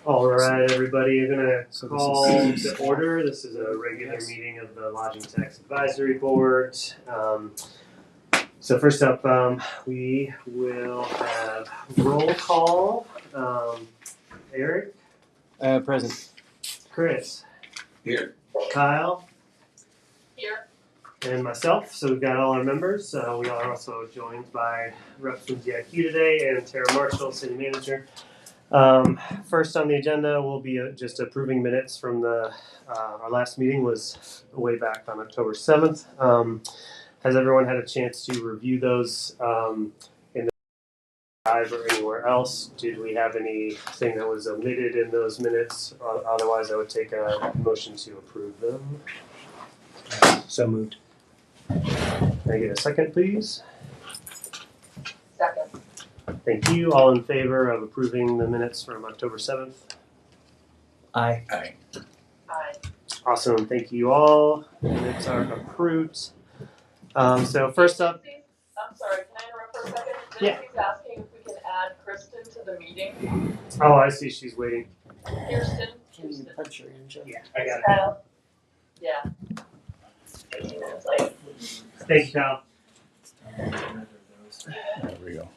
All right, everybody, I'm going to call to order. This is a regular meeting of the Lodging Tax Advisory Board. So first up, we will have roll call. Eric? Present. Chris? Here. Kyle? Here. And myself. So we've got all our members. We are also joined by reps from DIQ today and Tara Marshall, City Manager. First on the agenda will be just approving minutes from the our last meeting was way back on October 7th. Has everyone had a chance to review those in the drive or anywhere else? Did we have anything that was omitted in those minutes? Otherwise, I would take a motion to approve them. So moved. Can I get a second, please? Second. Thank you. All in favor of approving the minutes from October 7th? Aye. Aye. Aye. Awesome. Thank you all. Minutes are approved. So first up. I'm sorry, can I interrupt for a second? Yeah. Nancy's asking if we can add Kristen to the meeting. Oh, I see. She's waiting. Kirsten. Can you punch her in, Joe? Yeah, I got it. Kyle. Yeah. 18 minutes late. Thank you, Kyle. There we go.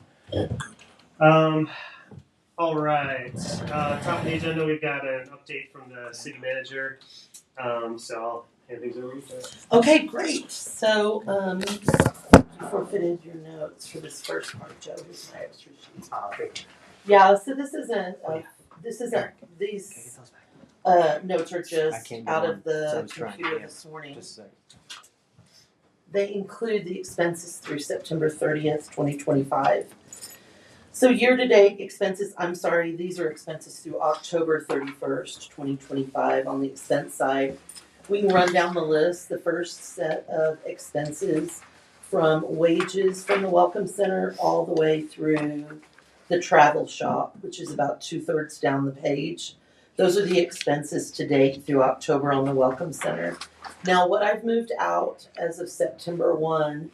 All right. Top of the agenda, we've got an update from the city manager. So I'll hand things over to you. Okay, great. So, you forfeited your notes for this first part, Joe. Here's my extra sheet. Thank you. Yeah, so these notes are just out of the computer this morning. Just a second. They include the expenses through September 30th, 2025. So year-to-date expenses, these are expenses through October 31st, 2025 on the expense side. We can run down the list. The first set of expenses from wages from the Welcome Center all the way through the travel shop, which is about 2/3 down the page. Those are the expenses to date through October on the Welcome Center. Now, what I've moved out as of September 1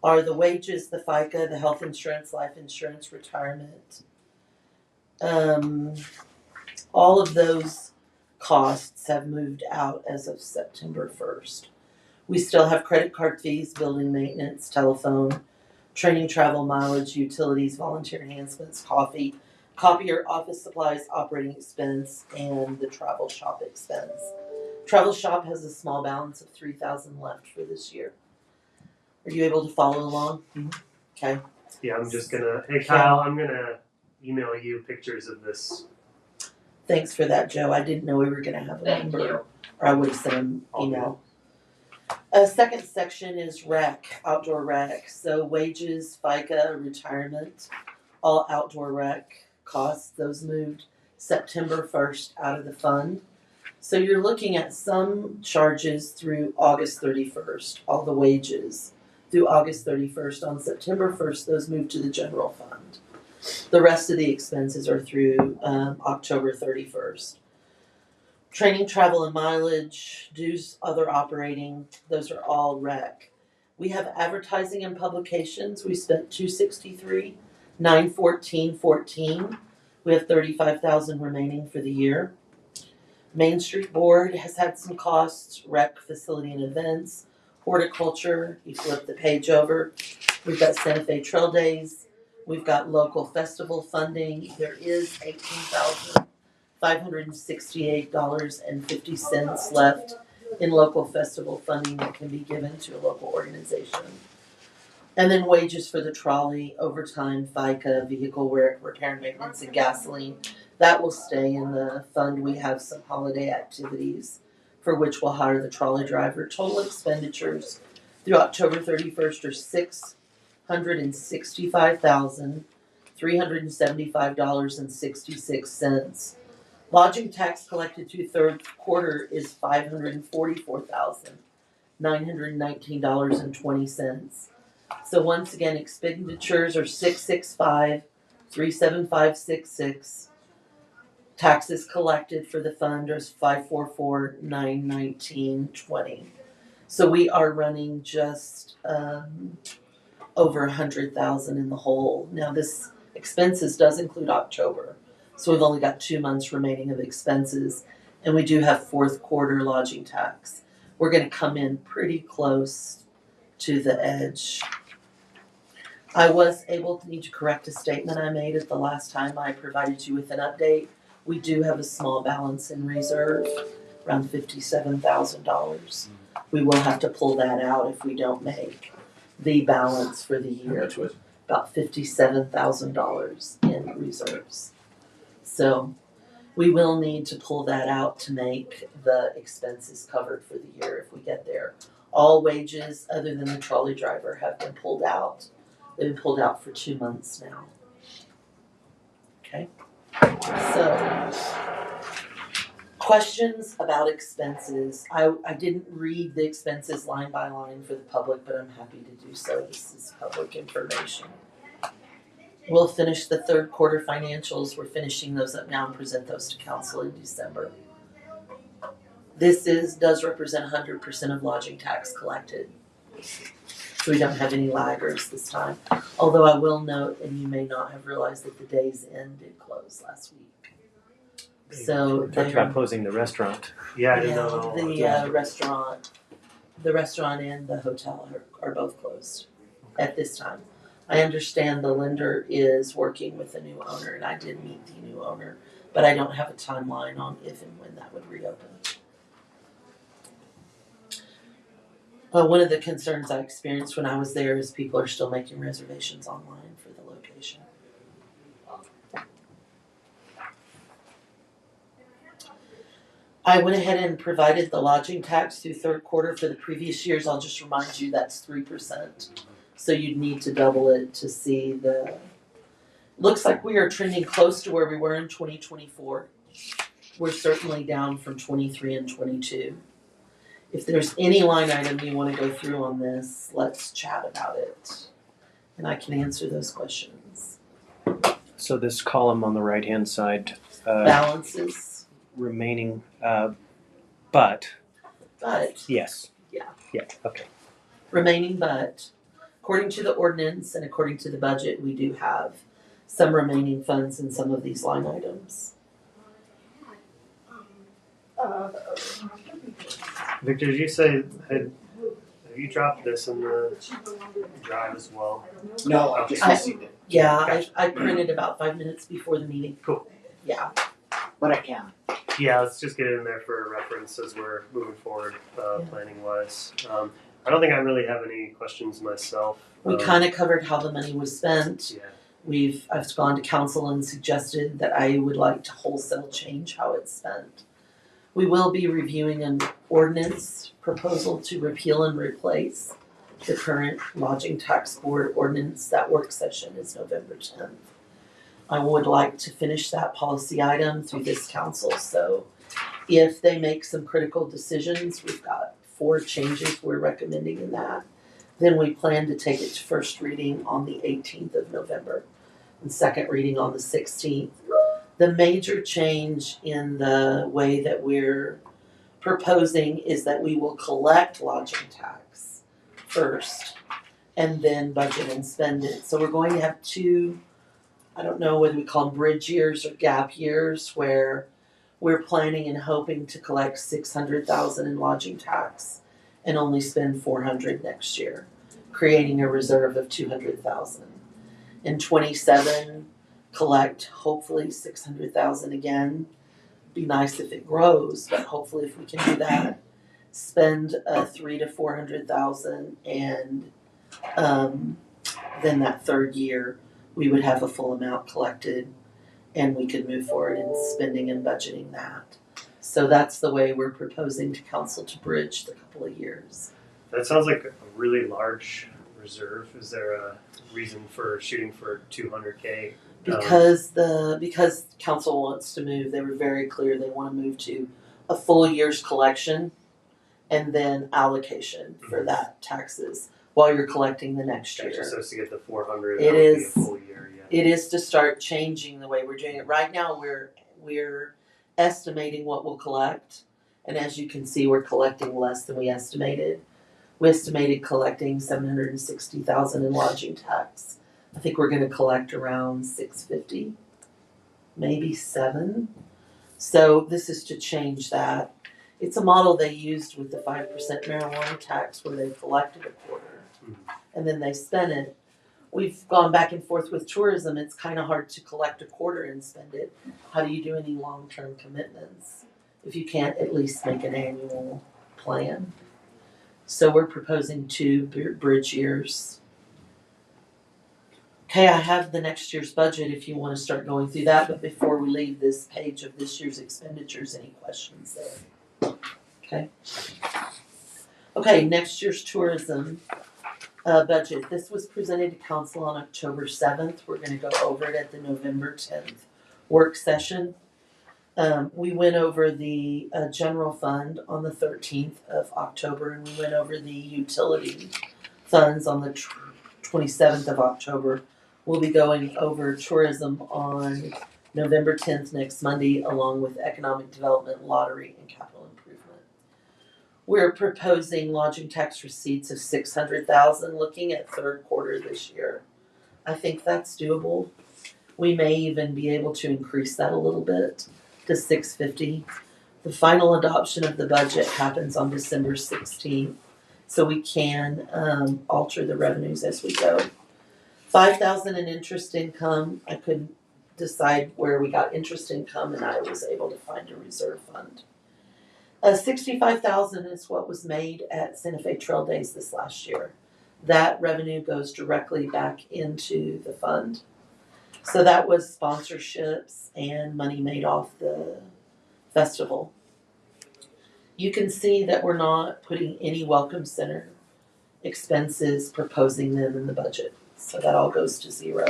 are the wages, the FICA, the health insurance, life insurance, retirement. All of those costs have moved out as of September 1st. We still have credit card fees, building maintenance, telephone, training, travel, mileage, utilities, volunteer enhancements, copier, office supplies, operating expense, and the travel shop expense. Travel shop has a small balance of $3,000 left for this year. Are you able to follow along? Mm-hmm. Okay. Yeah, hey Kyle, I'm gonna email you pictures of this. Thanks for that, Joe. I didn't know we were going to have a Thank number, you. or I would have sent an email. Second section is rec, outdoor rec. So wages, FICA, retirement, all outdoor rec costs. Those moved September 1st out of the fund. So you're looking at some charges through August 31st, all the wages through August 31st. On September 1st, those moved to the general fund. The rest of the expenses are through October 31st. Training, travel, and mileage, dues, other operating, those are all rec. We have advertising and publications. We spent $263, $914.14. We have $35,000 remaining for the year. Main Street Board has had some costs, rec, facility and events, horticulture. You flip the page over. We've got Santa Fe Trail Days. We've got local festival funding. There is $18,568.50 left in local festival funding that can be given to a local organization. And then wages for the trolley, overtime, FICA, vehicle repair and maintenance, and gasoline. That will stay in the fund. We have some holiday activities for which we'll hire the trolley driver. Total expenditures through October 31st are $665,375.66. Lodging tax collected through third quarter is $544,919.20. So once again, expenditures are $665,375.66. Taxes collected for the fund is $544,919.20. So we are running just over $100,000 in the hole. Now this expenses does include October. So we've only got 2 months remaining of expenses, and we do have fourth quarter lodging tax. We're gonna come in pretty close to the edge. I was able to need to correct a statement I made at the last time I provided you with an update. We do have a small balance in reserve, around $57,000. We will have to pull that out if we don't make the balance for the year. How much was it? About $57,000 in reserves. So we will need to pull that out to make the expenses covered for the year if we get there. All wages other than the trolley driver have been pulled out. They've been pulled out for 2 months now. Okay, so questions about expenses. I didn't read the expenses line by line for the public, but I'm happy to do so. This is public information. We'll finish the third quarter financials. We're finishing those up now and present those to council in December. This does represent 100% of lodging tax collected. So we don't have any laggers this time. Although I will note, and you may not have realized that the day's end did close last week. So We talked about closing the restaurant. Yeah, I didn't know. the restaurant and the hotel are both closed at this time. I understand the lender is working with the new owner, and I did meet the new owner, but I don't have a timeline on if and when that would reopen. One of the concerns I experienced when I was there is people are still making reservations online for the location. I went ahead and provided the lodging tax through third quarter for the previous years. I'll just remind you that's 3%. So you'd need to double it to see looks like we are trending close to where we were in 2024. We're certainly down from 23 and 22. If there's any line item you want to go through on this, let's chat about it. And I can answer those questions. So this column on the right-hand side, Balances, remaining, but, yes. Yeah. Yeah, okay. remaining but, according to the ordinance and according to the budget, we do have some remaining funds in some of these line items. Victor, did you say have you dropped this in the drive as well? No, I just received it. Yeah, Gotcha. I printed about 5 minutes before the meeting. Cool. Yeah. But I can. Yeah, let's just get it in there for reference as we're moving forward, planning wise. I don't think I really have any questions myself. We kind of covered how the money was spent. Yeah. I've gone to council and suggested that I would like to wholesale change how it's spent. We will be reviewing an ordinance proposal to repeal and replace the current lodging tax board ordinance. That work session is November 10th. I would like to finish that policy item through this council, so if they make some critical decisions, we've got 4 changes we're recommending in that. Then we plan to take it to first reading on the 18th of November and second reading on the 16th. The major change in the way that we're proposing is that we will collect lodging tax first and then budget and spend it. So we're going to have 2, I don't know whether we call them bridge years or gap years, where we're planning and hoping to collect $600,000 in lodging tax and only spend $400,000 next year, creating a reserve of $200,000. In 27, collect hopefully $600,000 again. Be nice if it grows, but hopefully if we can do that, spend $300,000 to $400,000, and then that third year we would have a full amount collected, and we could move forward in spending and budgeting that. So that's the way we're proposing to council to bridge the couple of years. That sounds like a really large reserve. Is there a reason for shooting for 200K? Because council wants to move, they were very clear they want to move to a full year's collection and then allocation for that taxes while you're collecting the next year. Gotcha. So it's to get the 400, It that would is. be a full year, yeah. It is to start changing the way we're doing it. Right now we're estimating what we'll collect, and as you can see, we're collecting less than we estimated. We estimated collecting $760,000 in lodging tax. I think we're going to collect around $650,000. maybe 7. So this is to change that. It's a model they used with the 5% marijuana tax where they collected a quarter and then they spent it. We've gone back and forth with tourism. It's kind of hard to collect a quarter and spend it. How do you do any long-term commitments if you can't at least make an annual plan? So we're proposing 2 bridge years. Okay, I have the next year's budget if you want to start going through that, but before we leave this page of this year's expenditures, any questions there? Okay, next year's tourism budget. This was presented to council on October 7th. We're going to go over it at the November 10th work session. We went over the general fund on the 13th of October, and we went over the utility funds on the 27th of October. We'll be going over tourism on November 10th, next Monday, along with economic development, lottery, and capital improvement. We're proposing lodging tax receipts of $600,000, looking at third quarter this year. I think that's doable. We may even be able to increase that a little bit to $650,000. The final adoption of the budget happens on December 16th, so we can alter the revenues as we go. $5,000 in interest income. I couldn't decide where we got interest income, and I was able to find a reserve fund. $65,000 is what was made at Santa Fe Trail Days this last year. That revenue goes directly back into the fund. So that was sponsorships and money made off the festival. You can see that we're not putting any welcome center expenses, proposing them in the budget. So that all goes to 0.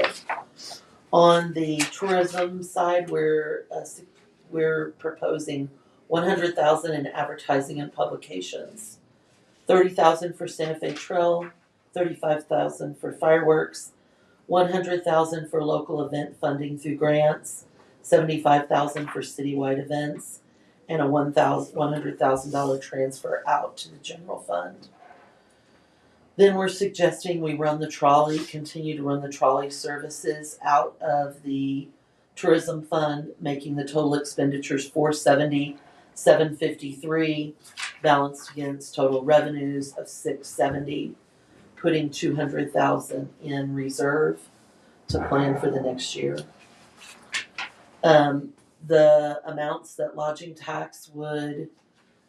On the tourism side, we're proposing $100,000 in advertising and publications, $30,000 for Santa Fe Trail, $35,000 for fireworks, $100,000 for local event funding through grants, $75,000 for citywide events, and a $100,000 transfer out to the general fund. Then we're suggesting we continue to run the trolley services out of the tourism fund, making the total expenditures $470,000, $753,000, balanced against total revenues of $670,000, putting $200,000 in reserve to plan for the next year. The amounts that lodging tax would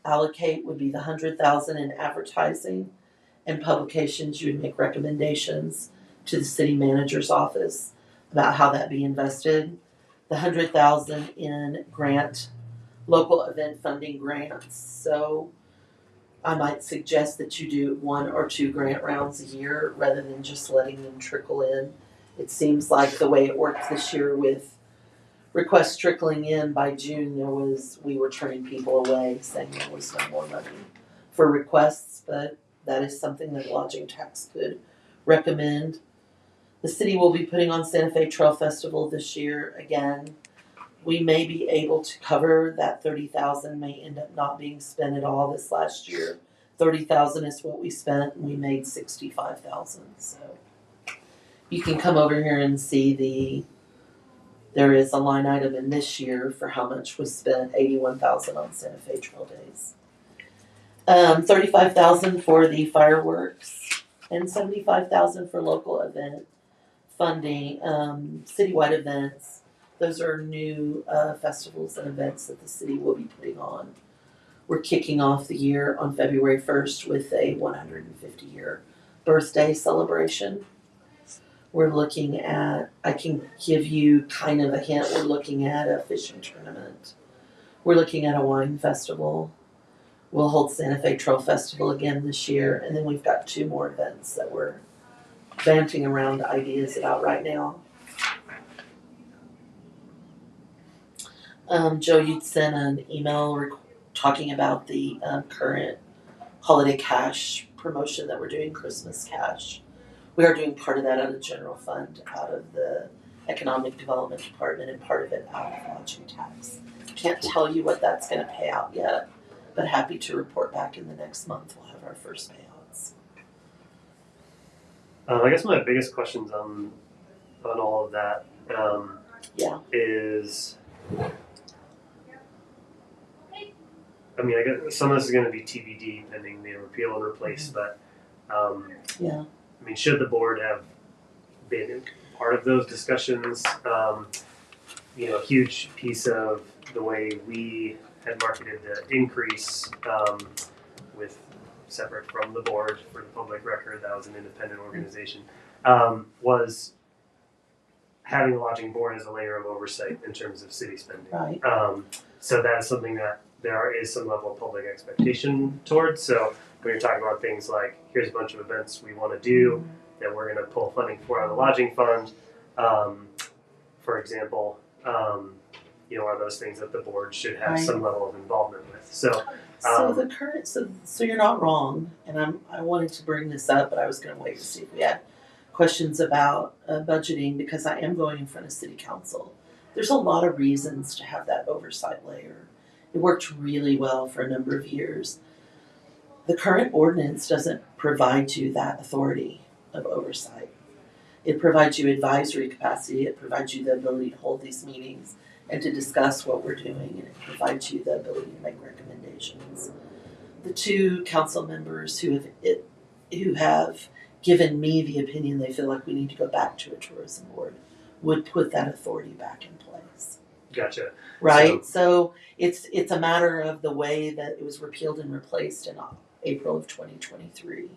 allocate would be the $100,000 in advertising and publications. You would make recommendations to the city manager's office about how that be invested. The $100,000 in local event funding grants. So I might suggest that you do 1 or 2 grant rounds a year rather than just letting them trickle in. It seems like the way it worked this year with requests trickling in, by June we were turning people away saying there was no more money for requests, but that is something that lodging tax could recommend. The city will be putting on Santa Fe Trail Festival this year again. We may be able to cover that $30,000, may end up not being spent at all this last year. $30,000 is what we spent, and we made $65,000. So you can come over here and see there is a line item in this year for how much was spent, $81,000 on Santa Fe Trail Days. $35,000 for the fireworks and $75,000 for local event funding, citywide events. Those are new festivals and events that the city will be putting on. We're kicking off the year on February 1st with a 150-year birthday celebration. We're looking at, I can give you kind of a hint, we're looking at a fishing tournament. We're looking at a wine festival. We'll hold Santa Fe Trail Festival again this year, and then we've got 2 more events that we're banting around ideas about right now. Joe, you'd sent an email talking about the current holiday cash promotion that we're doing, Christmas cash. We are doing part of that out of general fund, out of the economic development department, and part of it out of lodging tax. Can't tell you what that's going to pay out yet, but happy to report back in the next month. We'll have our first payouts. I guess my biggest questions on all of that. Yeah. is, I mean, I guess some of this is going to be TBD pending the repeal and replace, but Yeah. I mean, should the board have been part of those discussions? A huge piece of the way we had marketed the increase with separate from the board for the public record, that was an independent organization, was having a lodging board as a layer of oversight in terms of city spending. Right. So that is something that there is some level of public expectation towards. So when you're talking about things like, here's a bunch of events we want to do that we're going to pull funding for out of the lodging fund, for example, are those things that the board should have Right. some level of involvement with. So So you're not wrong, and I wanted to bring this up, but I was going to wait to see if we had questions about budgeting because I am going in front of city council. There's a lot of reasons to have that oversight layer. It worked really well for a number of years. The current ordinance doesn't provide you that authority of oversight. It provides you advisory capacity. It provides you the ability to hold these meetings and to discuss what we're doing, and it provides you the ability to make recommendations. The two council members who have given me the opinion they feel like we need to go back to a tourism board would put that authority back in place. gotcha. Right? So it's a matter of the way that it was repealed and replaced in April of 2023.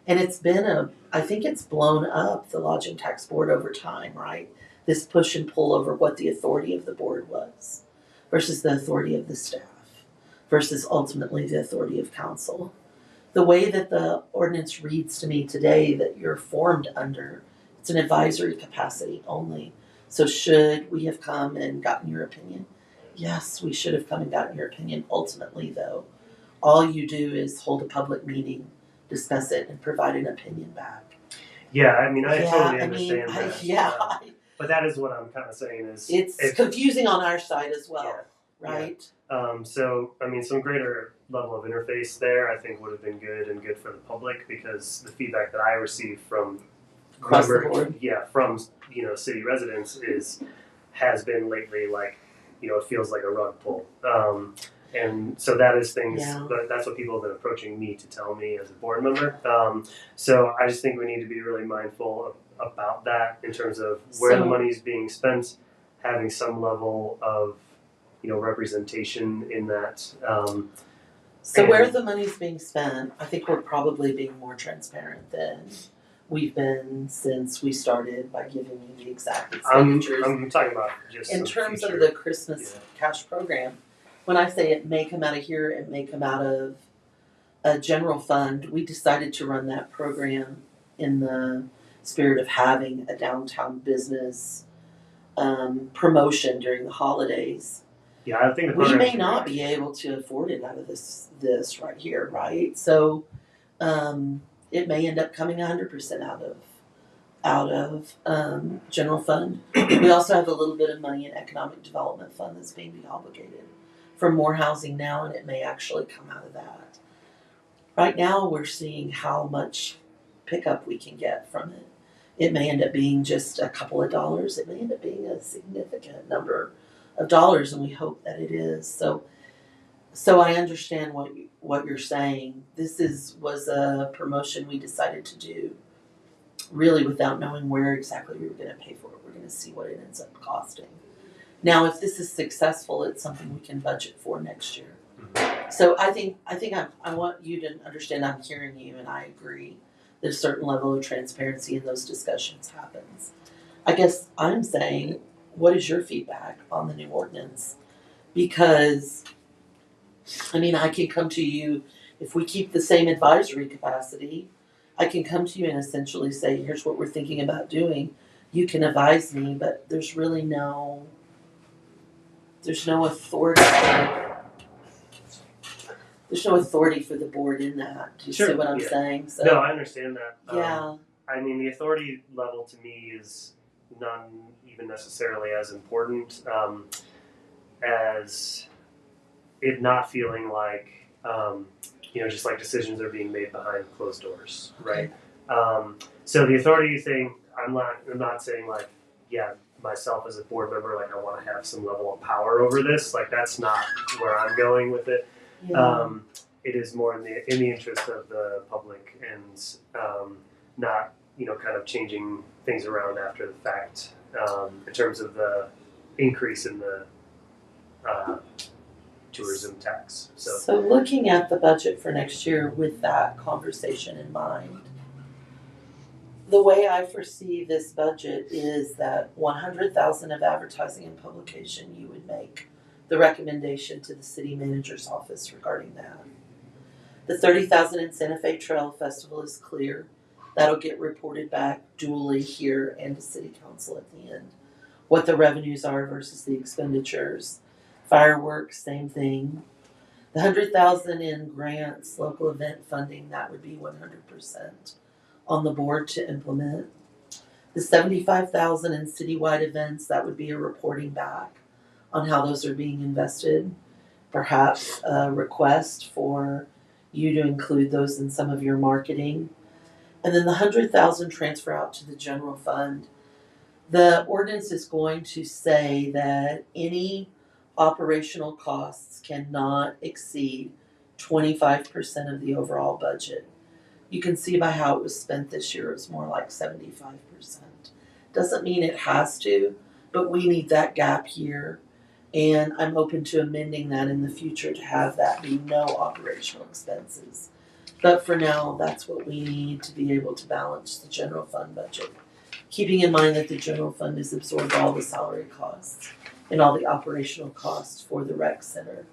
And I think it's blown up the lodging tax board over time, right? This push and pull over what the authority of the board was versus the authority of the staff versus ultimately the authority of council. The way that the ordinance reads to me today that you're formed under, it's an advisory capacity only. So should we have come and gotten your opinion? Yes, we should have come and gotten your opinion. Ultimately, though, all you do is hold a public meeting, discuss it, and provide an opinion back. Yeah, I mean, I totally understand that. Yeah. But that is what I'm kind of saying is It's confusing on our side as well, right? So, I mean, some greater level of interface there I think would have been good and good for the public because the feedback that I received from Across the board. from city residents has been lately like, it feels like a rug pull. And so that is things, but that's what people have been approaching me to tell me as a board member. So I just think we need to be really mindful about that in terms of where the money is being spent, having some level of, representation in that. So where the money's being spent, I think we're probably being more transparent than we've been since we started by giving you the exact expenditures. I'm talking about just in terms of the Christmas cash program. When I say it may come out of here, it may come out of a general fund. We decided to run that program in the spirit of having a downtown business promotion during the holidays. Yeah, I think we may not be able to afford it out of this right here, right? So it may end up coming 100% out of general fund. We also have a little bit of money in economic development fund that's being deobligated for more housing now, and it may actually come out of that. Right now, we're seeing how much pickup we can get from it. It may end up being just a couple of dollars. It may end up being a significant number of dollars, and we hope that it is. So I understand what you're saying. This was a promotion we decided to do really without knowing where exactly we were going to pay for it. We're going to see what it ends up costing. Now, if this is successful, it's something we can budget for next year. So I think I want you to understand I'm hearing you, and I agree that a certain level of transparency in those discussions happens. I guess I'm saying, what is your feedback on the new ordinance? Because, I can come to you, if we keep the same advisory capacity, I can come to you and essentially say, here's what we're thinking about doing. You can advise me, but there's really no authority. There's no authority for the board in that. Do you see what I'm saying? So, no, I understand that. Yeah. The authority level to me is not even necessarily as important as it not feeling like, just like decisions are being made behind closed doors, right? So the authority thing, I'm not saying like, myself as a board member, like I want to have some level of power over this. Like that's not where I'm going with it. It is more in the interest of the public and not kind of changing things around after the fact in terms of the increase in the tourism tax. So looking at the budget for next year with that conversation in mind, the way I foresee this budget is that 100,000 of advertising and publication, you would make the recommendation to the city manager's office regarding that. The 30,000 in Santa Fe Trail Festival is clear. That'll get reported back duly here and to city council at the end. What the revenues are versus the expenditures. Fireworks, same thing. The 100,000 in grants, local event funding, that would be 100% on the board to implement. The 75,000 in citywide events, that would be a reporting back on how those are being invested. Perhaps a request for you to include those in some of your marketing. And then the 100,000 transfer out to the general fund. The ordinance is going to say that any operational costs cannot exceed 25% of the overall budget. You can see by how it was spent this year, it's more like 75%. Doesn't mean it has to, but we need that gap here. And I'm open to amending that in the future to have that be no operational expenses. But for now, that's what we need to be able to balance the general fund budget. Keeping in mind that the general fund has absorbed all the salary costs and all the operational costs for the rec center.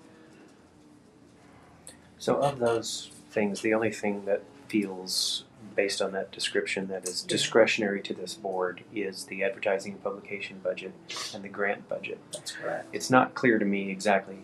So of those things, the only thing that feels, based on that description, that is discretionary to this board is the advertising and publication budget and the grant budget. That's correct. It's not clear to me exactly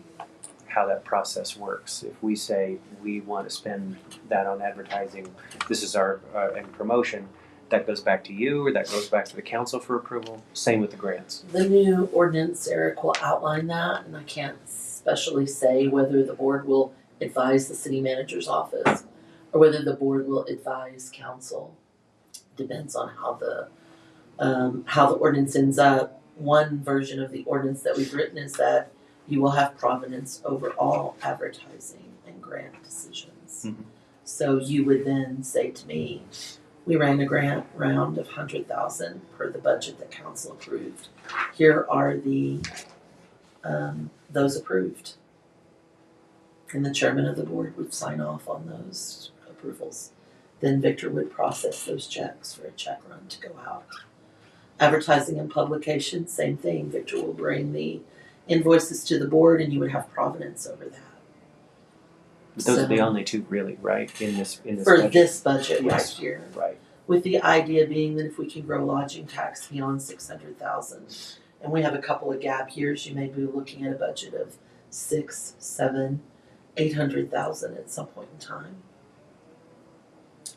how that process works. If we say we want to spend that on advertising, this is our and promotion, that goes back to you or that goes back to the council for approval. Same with the grants. The new ordinance, Eric, will outline that, and I can't specially say whether the board will advise the city manager's office or whether the board will advise council. Depends on how the ordinance ends up. One version of the ordinance that we've written is that you will have provenance over all advertising and grant decisions. Mm-hmm. So you would then say to me, we ran a grant round of 100,000 per the budget that council approved. Here are the those approved. And the chairman of the board would sign off on those approvals. Then Victor would process those checks for a check run to go out. Advertising and publication, same thing. Victor will bring the invoices to the board and you would have provenance over that. But those are the only two really, right? In this for budget. this budget Yes. right here. Right. With the idea being that if we can grow lodging tax beyond 600,000, and we have a couple of gap years, you may be looking at a budget of 6, 7, 800,000 at some point in time.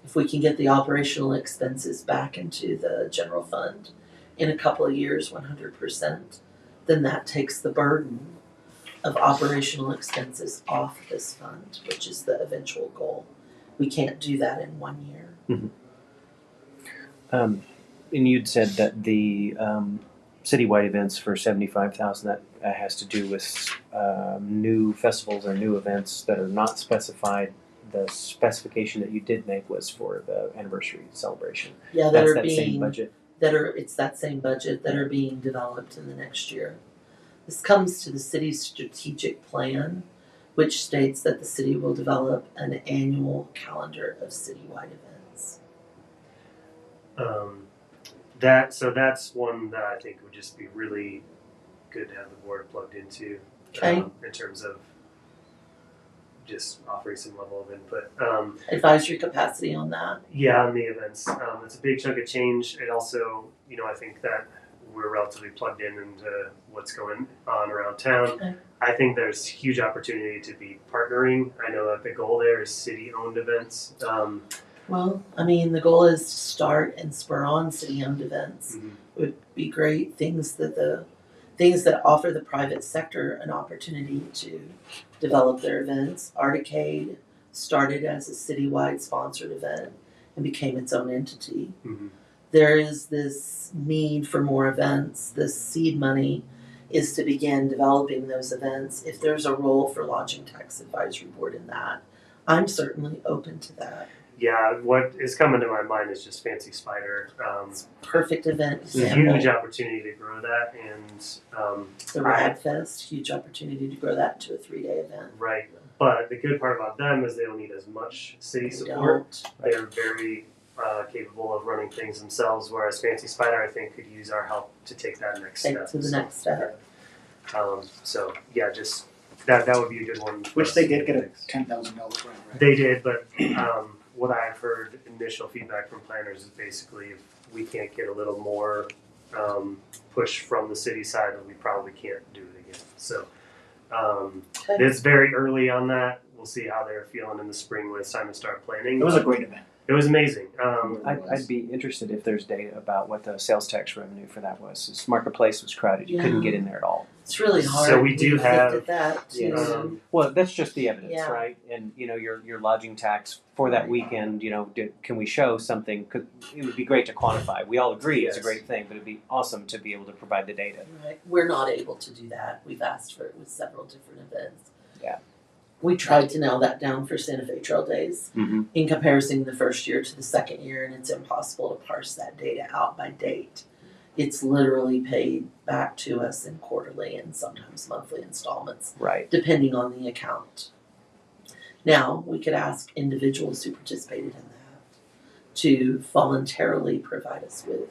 If we can get the operational expenses back into the general fund in a couple of years, 100%, then that takes the burden of operational expenses off this fund, which is the eventual goal. We can't do that in 1 year. Mm-hmm. And you'd said that the citywide events for 75,000 that has to do with new festivals or new events that are not specified. The specification that you did make was for the anniversary celebration. Yeah, That's that same budget. It's that same budget that are being developed in the next year. This comes to the city's strategic plan, which states that the city will develop an annual calendar of citywide events. That's one that I think would just be really good to have the board plugged into. Okay. In terms of just offering some level of input. Advisory capacity on that. Yeah, on the events. It's a big chunk of change. It also, I think that we're relatively plugged in into what's going on around town. Okay. I think there's huge opportunity to be partnering. I know that the goal there is city-owned events. Well, I mean, the goal is to start and spur on city-owned events. Mm-hmm. It would be great things that offer the private sector an opportunity to develop their events. Articade started as a citywide sponsored event and became its own entity. Mm-hmm. there is this need for more events. This seed money is to begin developing those events. If there's a role for Lodging Tax Advisory Board in that, I'm certainly open to that. Yeah, what is coming to my mind is just Fancy Spider. Perfect event It's a example. huge opportunity to grow that, and The Rad Fest, huge opportunity to grow that into a 3-day event. right. But the good part about them is they don't need as much city They support. don't. They're very capable of running things themselves, whereas Fancy Spider, I think, could use our help to take that next Take step. to the next step. So yeah, just that would be a good one. for Which us they to did get a fix. $10,000 grant, right? They did, but what I've heard initial feedback from planners is basically if we can't get a little more push from the city side, then we probably can't do it again. So Okay. it's very early on that. We'll see how they're feeling in the spring when it's time to start planning. It was a great event. It was amazing. I'd be interested if there's data about what the sales tax revenue for that was. This marketplace was crowded; you couldn't get in there at all. It's really hard. So we do We've have- looked at that too. Yes. Well, that's just the evidence, Yeah. right? And your lodging tax for that weekend. Can we show something? It would be great to quantify. We all agree it's a Yes. great thing, but it'd be awesome to be able to provide the data. Right. We're not able to do that. We've asked for it with several different events. Yeah. We tried to nail that down for Santa Fe Trail Days Mm-hmm. in comparison the first year to the second year, and it's impossible to parse that data out by date. It's literally paid back to us in quarterly and sometimes monthly installments, Right. depending on the account. Now, we could ask individuals who participated in that to voluntarily provide us with.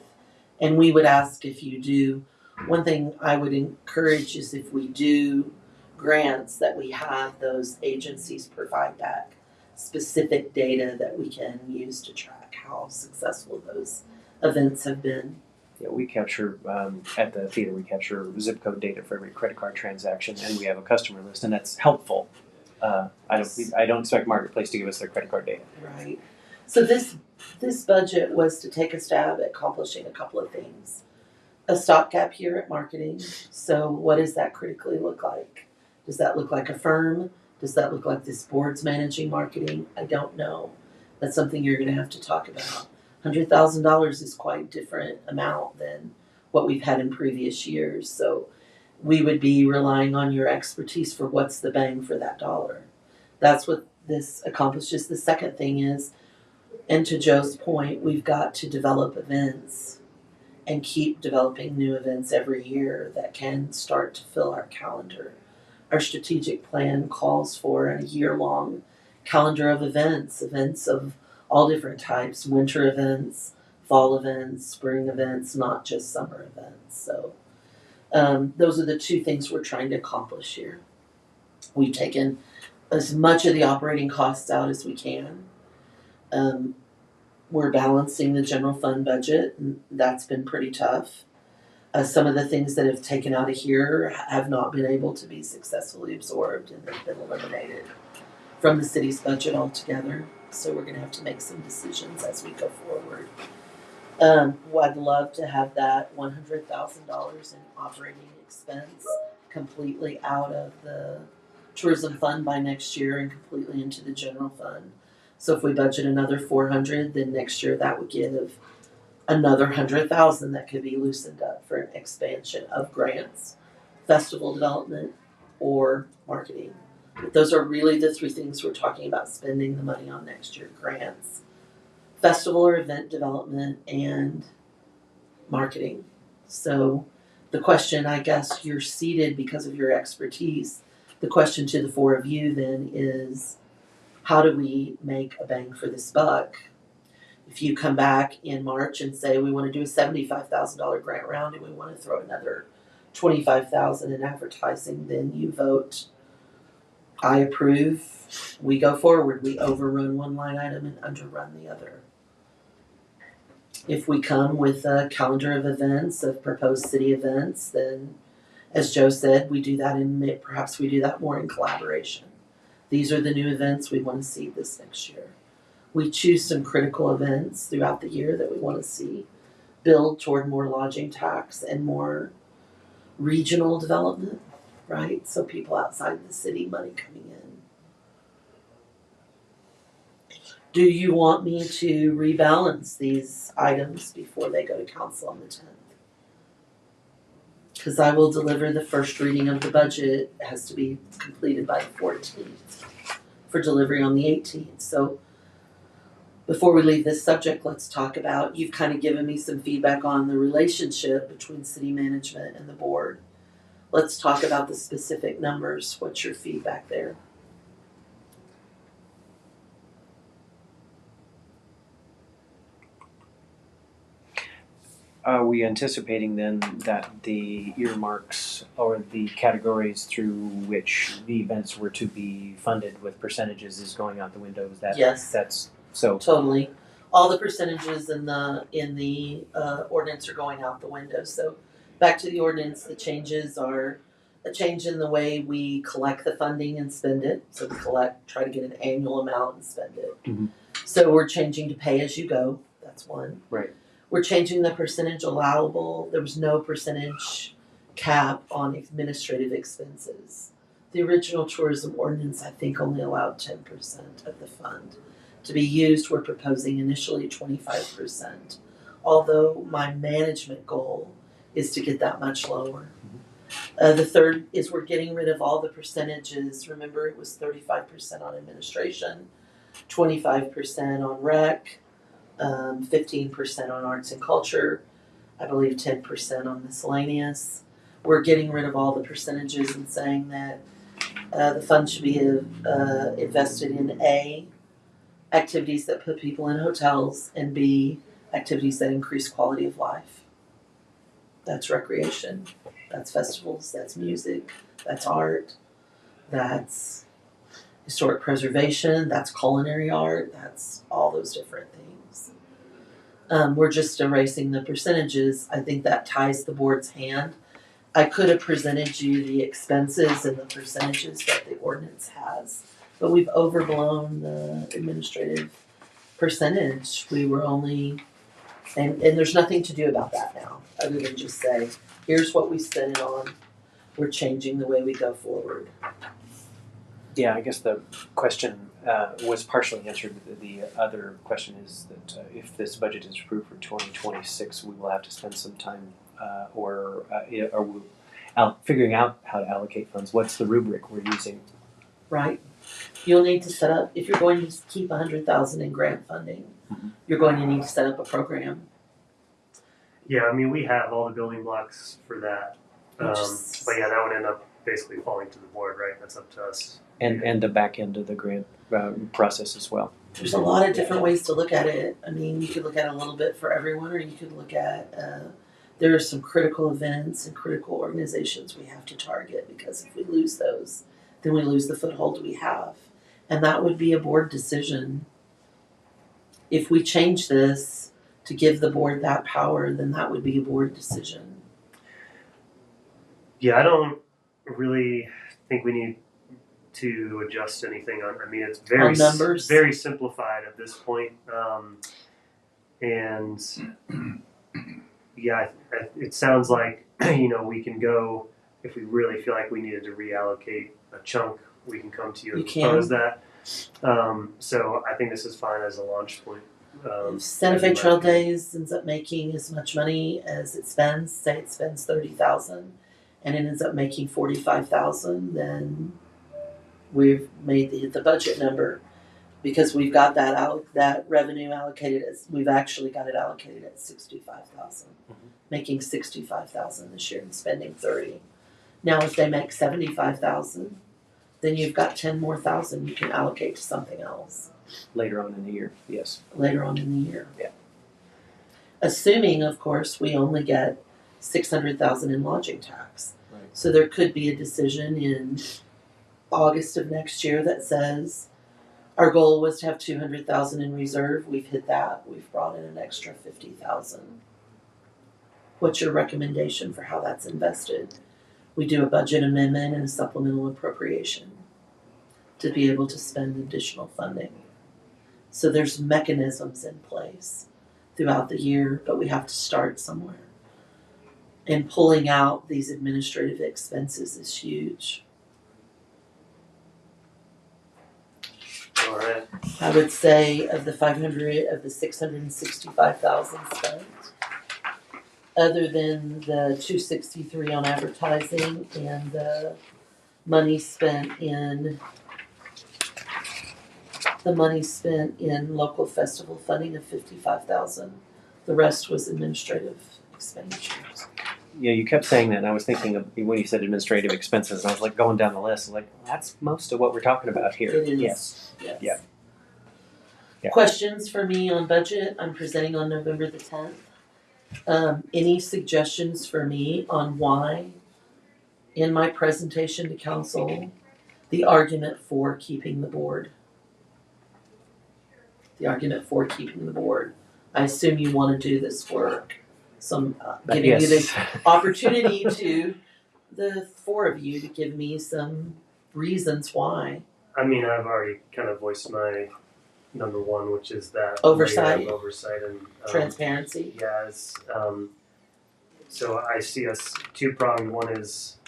And we would ask if you do, one thing I would encourage is if we do grants that we have those agencies provide back specific data that we can use to track how successful those events have been. Yeah, we capture at the theater. We capture zip code data for every credit card transaction, and we have a customer list, and that's helpful. I don't expect Marketplace to give us their credit card data. Right. So this budget was to take a stab at accomplishing a couple of things. A stopgap here at marketing. So what does that critically look like? Does that look like a firm? Does that look like this board's managing marketing? I don't know. That's something you're going to have to talk about. $100,000 is quite a different amount than what we've had in previous years. So we would be relying on your expertise for what's the bang for that dollar. That's what this accomplishes. The second thing is, and to Joe's point, we've got to develop events and keep developing new events every year that can start to fill our calendar. Our strategic plan calls for a year-long calendar of events of all different types, winter events, fall events, spring events, not just summer events. So those are the two things we're trying to accomplish here. We've taken as much of the operating costs out as we can. We're balancing the general fund budget, and that's been pretty tough. Some of the things that have taken out of here have not been able to be successfully absorbed, and they've been eliminated from the city's budget altogether. So we're going to have to make some decisions as we go forward. I'd love to have that $100,000 in operating expense completely out of the tourism fund by next year and completely into the general fund. So if we budget another $400,000, then next year that would give another $100,000 that could be loosened up for an expansion of grants, festival development, or marketing. But those are really the three things we're talking about spending the money on next year: grants, festival or event development, and marketing. So the question, I guess you're seated because of your expertise. The question to the four of you then is, how do we make a bang for this buck? If you come back in March and say we want to do a $75,000 grant round and we want to throw another $25,000 in advertising, then you vote, I approve, we go forward, we overrun one line item and underrun the other. If we come with a calendar of events, of proposed city events, then as Joe said, we do that perhaps we do that more in collaboration. These are the new events we want to see this next year. We choose some critical events throughout the year that we want to see build toward more lodging tax and more regional development, right? So people outside the city, money coming in. Do you want me to rebalance these items before they go to council on the 10th? Because I will deliver the first reading of the budget. It has to be completed by the 14th for delivery on the 18th. So before we leave this subject, let's talk about, you've kind of given me some feedback on the relationship between city management and the board. Let's talk about the specific numbers. What's your feedback there? Are we anticipating then that the earmarks or the categories through which the events were to be funded with percentages is going out the window? Is that Yes. That's so. Totally. All the percentages in the ordinance are going out the window. So back to the ordinance, the changes are a change in the way we collect the funding and spend it. So we try to get an annual amount and spend it. Mhm. So we're changing to pay as you go. That's one. Right. We're changing the percentage allowable. There was no percentage cap on administrative expenses. The original tourism ordinance, I think, only allowed 10% of the fund to be used. We're proposing initially 25%, although my management goal is to get that much lower. The third is we're getting rid of all the percentages. Remember, it was 35% on administration, 25% on rec, 15% on arts and culture, I believe 10% on miscellaneous. We're getting rid of all the percentages and saying that the fund should be invested in A, activities that put people in hotels, and B, activities that increase quality of life. That's recreation, that's festivals, that's music, that's art, that's historic preservation, that's culinary art, that's all those different things. We're just erasing the percentages. I think that ties the board's hand. I could have presented you the expenses and the percentages that the ordinance has, but we've overblown the administrative percentage. We were only, and there's nothing to do about that now, other than just say, here's what we spent it on. We're changing the way we go forward. Yeah, I guess the question was partially answered. The other question is that if this budget is approved for 2026, we will have to spend some time figuring out how to allocate funds. What's the rubric we're using? Right. You'll need to set up, if you're going to keep $100,000 in grant funding, you're going to need to set up a program. Yeah, I mean, we have all the building blocks for that. But yeah, that would end up basically falling to the board, right? That's up to us. And the back end of the grant process as well. There's a lot of different ways to look at it. I mean, you could look at it a little bit for everyone, or you could look at there are some critical events and critical organizations we have to target, because if we lose those, then we lose the foothold we have. And that would be a board decision. If we change this to give the board that power, then that would be a board decision. Yeah, I don't really think we need to adjust anything on. I mean, it's very On numbers? very simplified at this point, and yeah, it sounds like we can go if we really feel like we needed to reallocate a chunk. We can come to you and propose that. So I think this is fine as a launch point. If Santa Fe Trail Days ends up making as much money as it spends, say it spends $30,000, and it ends up making $45,000, then we've made the budget number, because we've got that revenue allocated we've actually got it allocated at $65,000, making $65,000 this year and spending $30,000. Now, if they make $75,000, then you've got $10,000 more you can allocate to something else. Later on in the year, yes. Later on in the year. Yeah. Assuming, of course, we only get $600,000 in lodging tax. Right. So there could be a decision in August of next year that says our goal was to have $200,000 in reserve. We've hit that. We've brought in an extra $50,000. What's your recommendation for how that's invested? We do a budget amendment and a supplemental appropriation to be able to spend additional funding. So there's mechanisms in place throughout the year, but we have to start somewhere. And pulling out these administrative expenses is huge. All right. ahead. I would say of the 500 of the 665,000 spent, other than the 263 on advertising and the money spent in local festival funding of 55,000. The rest was administrative expenditures. Yeah, you kept saying that, and I was thinking of when you said administrative expenses, and I was like going down the list, like that's most of what we're talking about here. It is. Yes. Yes. Yeah. Yeah. Questions for me on budget? I'm presenting on November the 10th. Any suggestions for me on why, in my presentation to council, the argument for keeping the board? The argument for keeping the board. I assume you want to do this work. So I'm giving you the opportunity to the four of you to give me some reasons why. I mean, I've already kind of voiced my number one, which is that Oversight. layer of oversight and Transparency. Yes. So I see us two-pronged. One is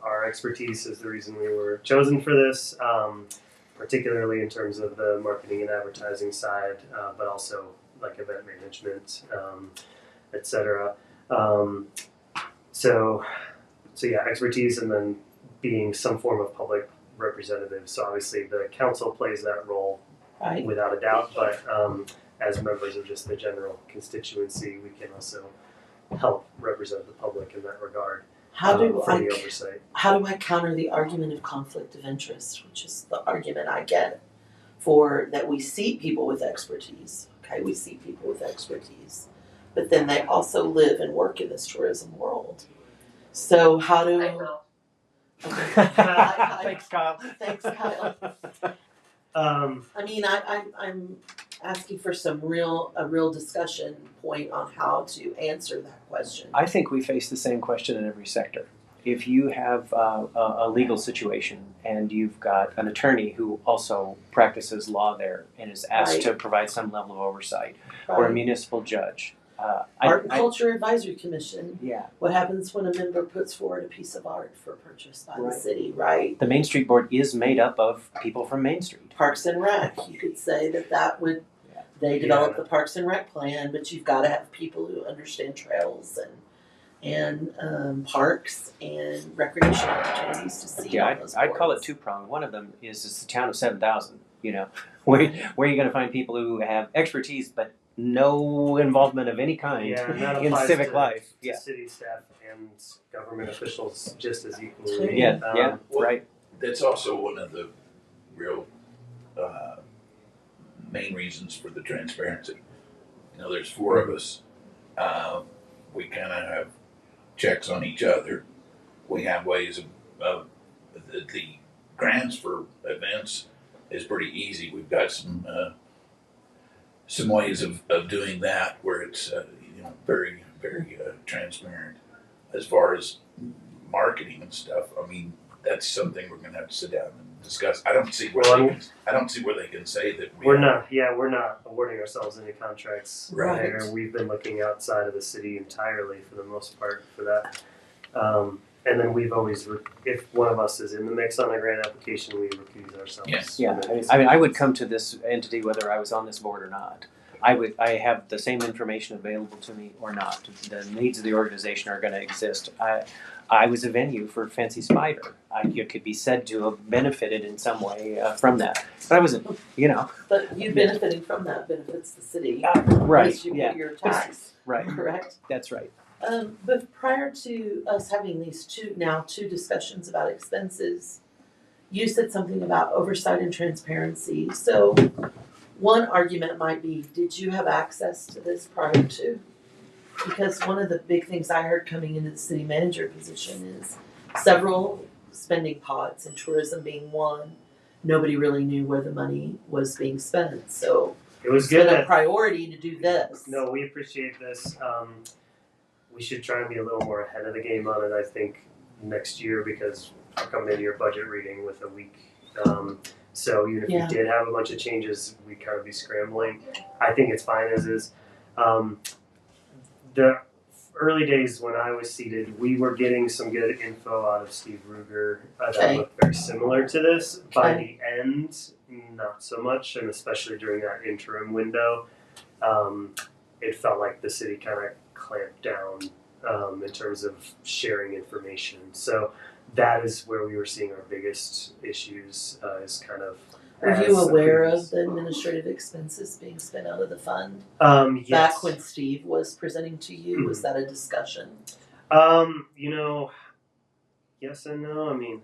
our expertise is the reason we were chosen for this, particularly in terms of the marketing and advertising side, but also like event management, etc. So yeah, expertise, and then being some form of public representative. So obviously the council plays that role Right. without a doubt, but as members of just the general constituency, we can also help represent the public in that regard. How do for I the oversight? How do I counter the argument of conflict of interest, which is the argument I get for that we see people with expertise. Okay, we see people with expertise, but then they also live and work in this tourism world. So how do? I will. Okay. Thanks, Kyle. Thanks, Kyle. I mean, I'm asking for a real discussion point on how to answer that question. I think we face the same question in every sector. If you have a legal situation and you've got an attorney who also practices law there and is asked Right. to provide some level of oversight, or a Right. municipal judge. Art and Culture Advisory Commission. Yeah. What happens when a member puts forward a piece of art for purchase by the Right. city, right? The Main Street Board is made up of people from Main Street. Parks and Rec, you could say that would, Yeah. they develop the Parks and Rec plan, but you've got to have people who understand trails and parks and recreation opportunities to see Yeah, on those I'd call it boards. two-pronged. One of them is it's the town of 7,000, you know, where are you going to find people who have expertise but no involvement of any kind Yeah, and that in applies civic to, life? to Yeah. city staff and government officials just as equally. Yeah, yeah, Well, right. That's also one of the real main reasons for the transparency. You know, there's four of us. We kind of have checks on each other. We have ways of the grants for events is pretty easy. We've got some ways of doing that where it's very transparent. As far as marketing and stuff, I mean, that's something we're going to have to sit down and discuss. I don't see where they can say that We're not awarding ourselves any contracts Right. there. We've been looking outside of the city entirely for the most part for that. And then we've always, if one of us is in the mix on a grant application, we recuse ourselves. Yes. Yeah, I mean, I would come to this entity whether I was on this board or not. I have the same information available to me or not. The needs of the organization are going to exist. I was a venue for Fancy Spider. You could be said to have benefited in some way from that, but I wasn't. You know. But you benefiting from that benefits the city. Right. Because you Yeah. pay your tax, Right. correct? That's right. But prior to us having these two discussions about expenses, you said something about oversight and transparency. So one argument might be, did you have access to this prior to? Because one of the big things I heard coming into the city manager position is several spending pots, and tourism being one. Nobody really knew where the money was being spent. So It was it's been good a that, priority to do this. no, we appreciate this. We should try and be a little more ahead of the game on it, I think, next year, because we're coming into your budget reading with a week. So even if Yeah. we did have a bunch of changes, we'd kind of be scrambling. I think it's fine as is. early days when I was seated, we were getting some good info out of Steve Ruger that Okay. looked very similar to this. By Okay. the end, not so much, and especially during that interim window, it felt like the city kind of clamped down in terms of sharing information. So that is where we were seeing our biggest issues. Is kind of. Were you as aware previous- of the administrative expenses being spent out of the fund? Yes. Back when Steve was presenting to you, was that a discussion? You know, yes and no. I mean,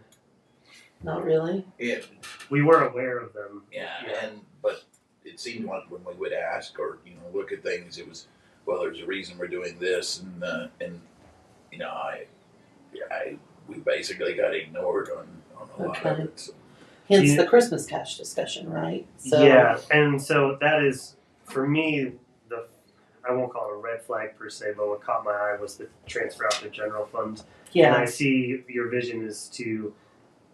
Not really. Yeah, we were aware of them. yeah, Yeah. but it seemed like when we would ask or look at things, it was, well, there's a reason we're doing this, and we basically got ignored on a lot of Okay. it. So. Hence Yeah. the Christmas cash discussion, right? So, Yeah, and so that is for me I won't call it a red flag per se, but what caught my eye was the transfer out to general fund. And I yeah. see your vision is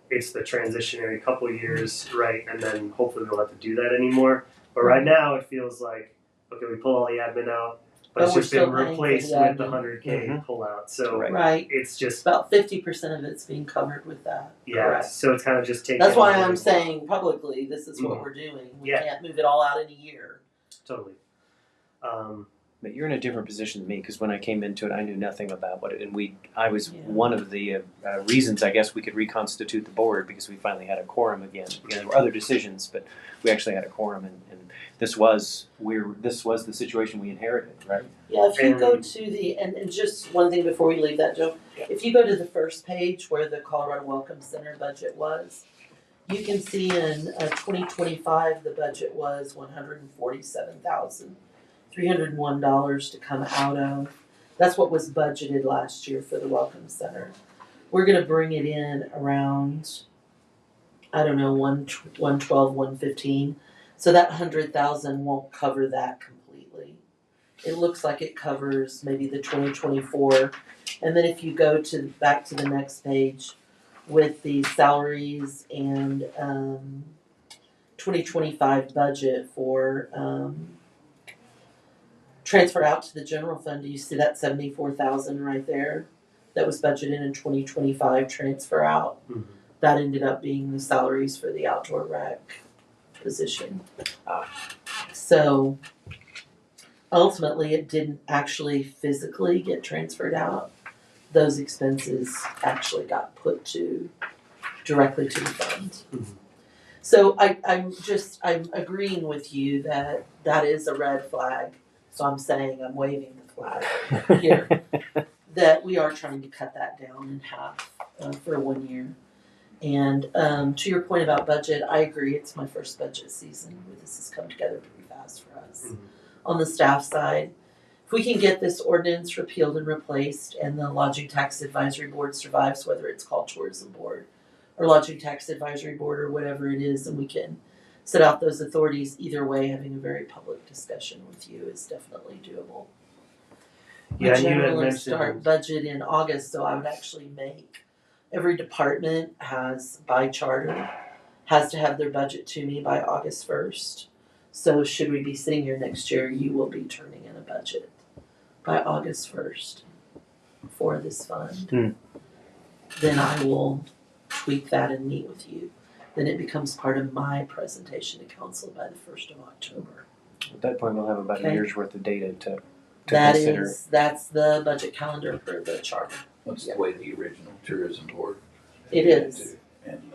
it's the transitionary couple years, right, and then hopefully we don't have to do that anymore. But right now it feels like okay, we pull all the admin out, but But it's we're just been still paying for replaced the with the admin. 100K Mhm. pullout. So Right. Right. it's just About 50% of it's being covered with that. yeah. Correct. So it's kind of just taking. That's why away- I'm saying publicly, this is what we're doing. We Yeah. can't move it all out in a year. Totally. But you're in a different position than me because when I came into it, I knew nothing about what it. And I was Yeah. one of the reasons I guess we could reconstitute the board because we finally had a quorum again. There were other decisions, but we actually had a quorum, and this was the situation we inherited, right? Yeah, if you And- go to the, and just one thing before we leave that, Joe, if you go to the first page where the Colorado Welcome Center budget was, you can see in 2025, the budget was $147,301 to come out of. That's what was budgeted last year for the Welcome Center. We're gonna bring it in around, I don't know, 112, 115. So that 100,000 won't cover that completely. It looks like it covers maybe the 2024. And then if you go back to the next page with the salaries and 2025 budget for transfer out to the general fund, do you see that 74,000 right there? That was budgeted in 2025 transfer out. Mhm. That ended up being the salaries for the outdoor rec position. So ultimately, it didn't actually physically get transferred out. Those expenses actually got put directly to the fund. Mhm. So I'm agreeing with you that is a red flag. So I'm saying I'm waving the flag here. That we are trying to cut that down in half for 1 year. And to your point about budget, I agree. It's my first budget season. This has come together pretty fast for us. Mhm. On the staff side, if we can get this ordinance repealed and replaced and the Lodging Tax Advisory Board survives, whether it's called Tourism Board or Lodging Tax Advisory Board or whatever it is, and we can set out those authorities, either way, having a very public discussion with you is definitely doable. We Yeah, and you had generally mentioned start budget in August, so I would actually make every department by charter has to have their budget to me by August 1st. So should we be sitting here next year, you will be turning in a budget by August 1st for this fund. Then I will tweak that and meet with you. Then it becomes part of my presentation to council by the 1st of October. At that point, we'll have about a Okay. year's worth of data to That consider. is, that's the budget calendar for the charter. That's the way the original tourism board. It did is. too. And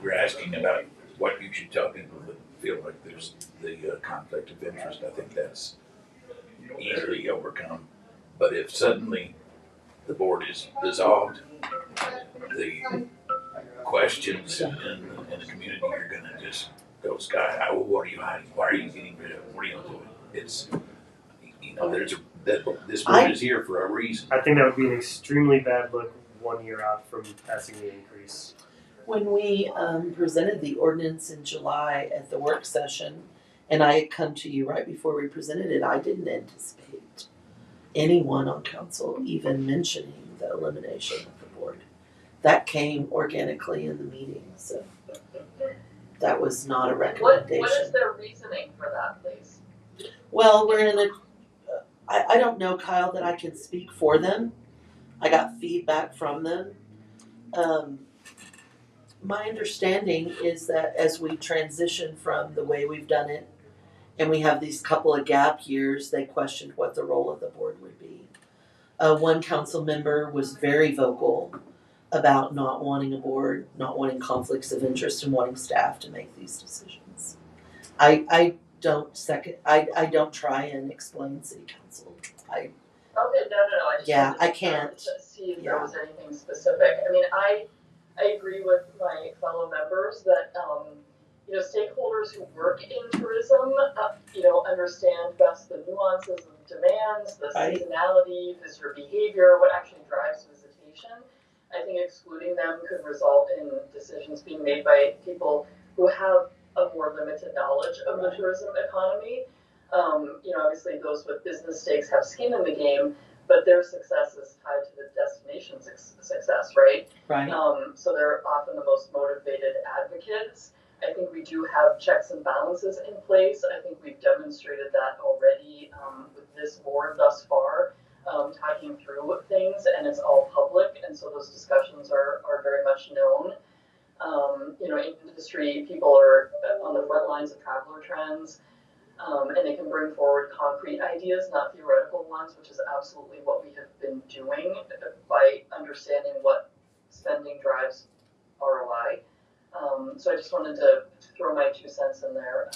you're asking about what you should tell people that feel like there's the conflict of interest. I think that's easily overcome. But if suddenly the board is dissolved, the questions in the community are going to just go sky high. Well, what are you hiding? Why are you getting rid of it? What are you doing? It's this board is here for a reason. I think that would be an extremely bad look 1 year out from passing the increase. When we presented the ordinance in July at the work session, and I had come to you right before we presented it, I didn't anticipate anyone on council even mentioning the elimination of the board. That came organically in the meeting, so that was not a recommendation. What is their reasoning for that, please? Well, I don't know, Kyle, that I can speak for them. I got feedback from them. My understanding is that as we transition from the way we've done it, and we have these couple of gap years, they questioned what the role of the board would be. One council member was very vocal about not wanting a board, not wanting conflicts of interest, and wanting staff to make these decisions. I don't try and explain city council. Okay, no, I just Yeah, wanted to I can't. see if there was anything specific. I mean, I agree with my fellow members that, stakeholders who work in tourism, understand best the nuances of demands, the Right. seasonality, visitor behavior, what actually drives visitation. I think excluding them could result in decisions being made by people who have a more limited knowledge of the tourism economy. Obviously those with business stakes have skin in the game, but their success is tied to the destination's success, right? Right. So they're often the most motivated advocates. I think we do have checks and balances in place. I think we've demonstrated that already with this board thus far, talking through things, and it's all public, and so those discussions are very much known. In industry, people are on the front lines of traveler trends, and they can bring forward concrete ideas, not theoretical ones, which is absolutely what we have been doing by understanding what spending drives ROI. So I just wanted to throw my 2 cents in there.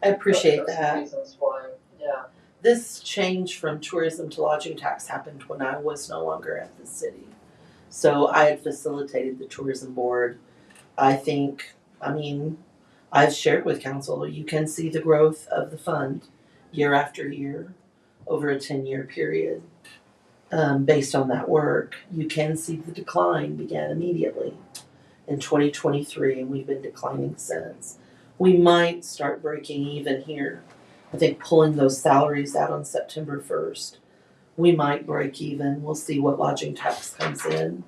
I appreciate those that. Reasons why, yeah. This change from tourism to lodging tax happened when I was no longer at the city. So I had facilitated the tourism board. I've shared with council, you can see the growth of the fund year after year over a 10-year period. Based on that work, you can see the decline began immediately in 2023, and we've been declining since. We might start breaking even here. I think pulling those salaries out on September 1st, we might break even. We'll see what lodging tax comes in.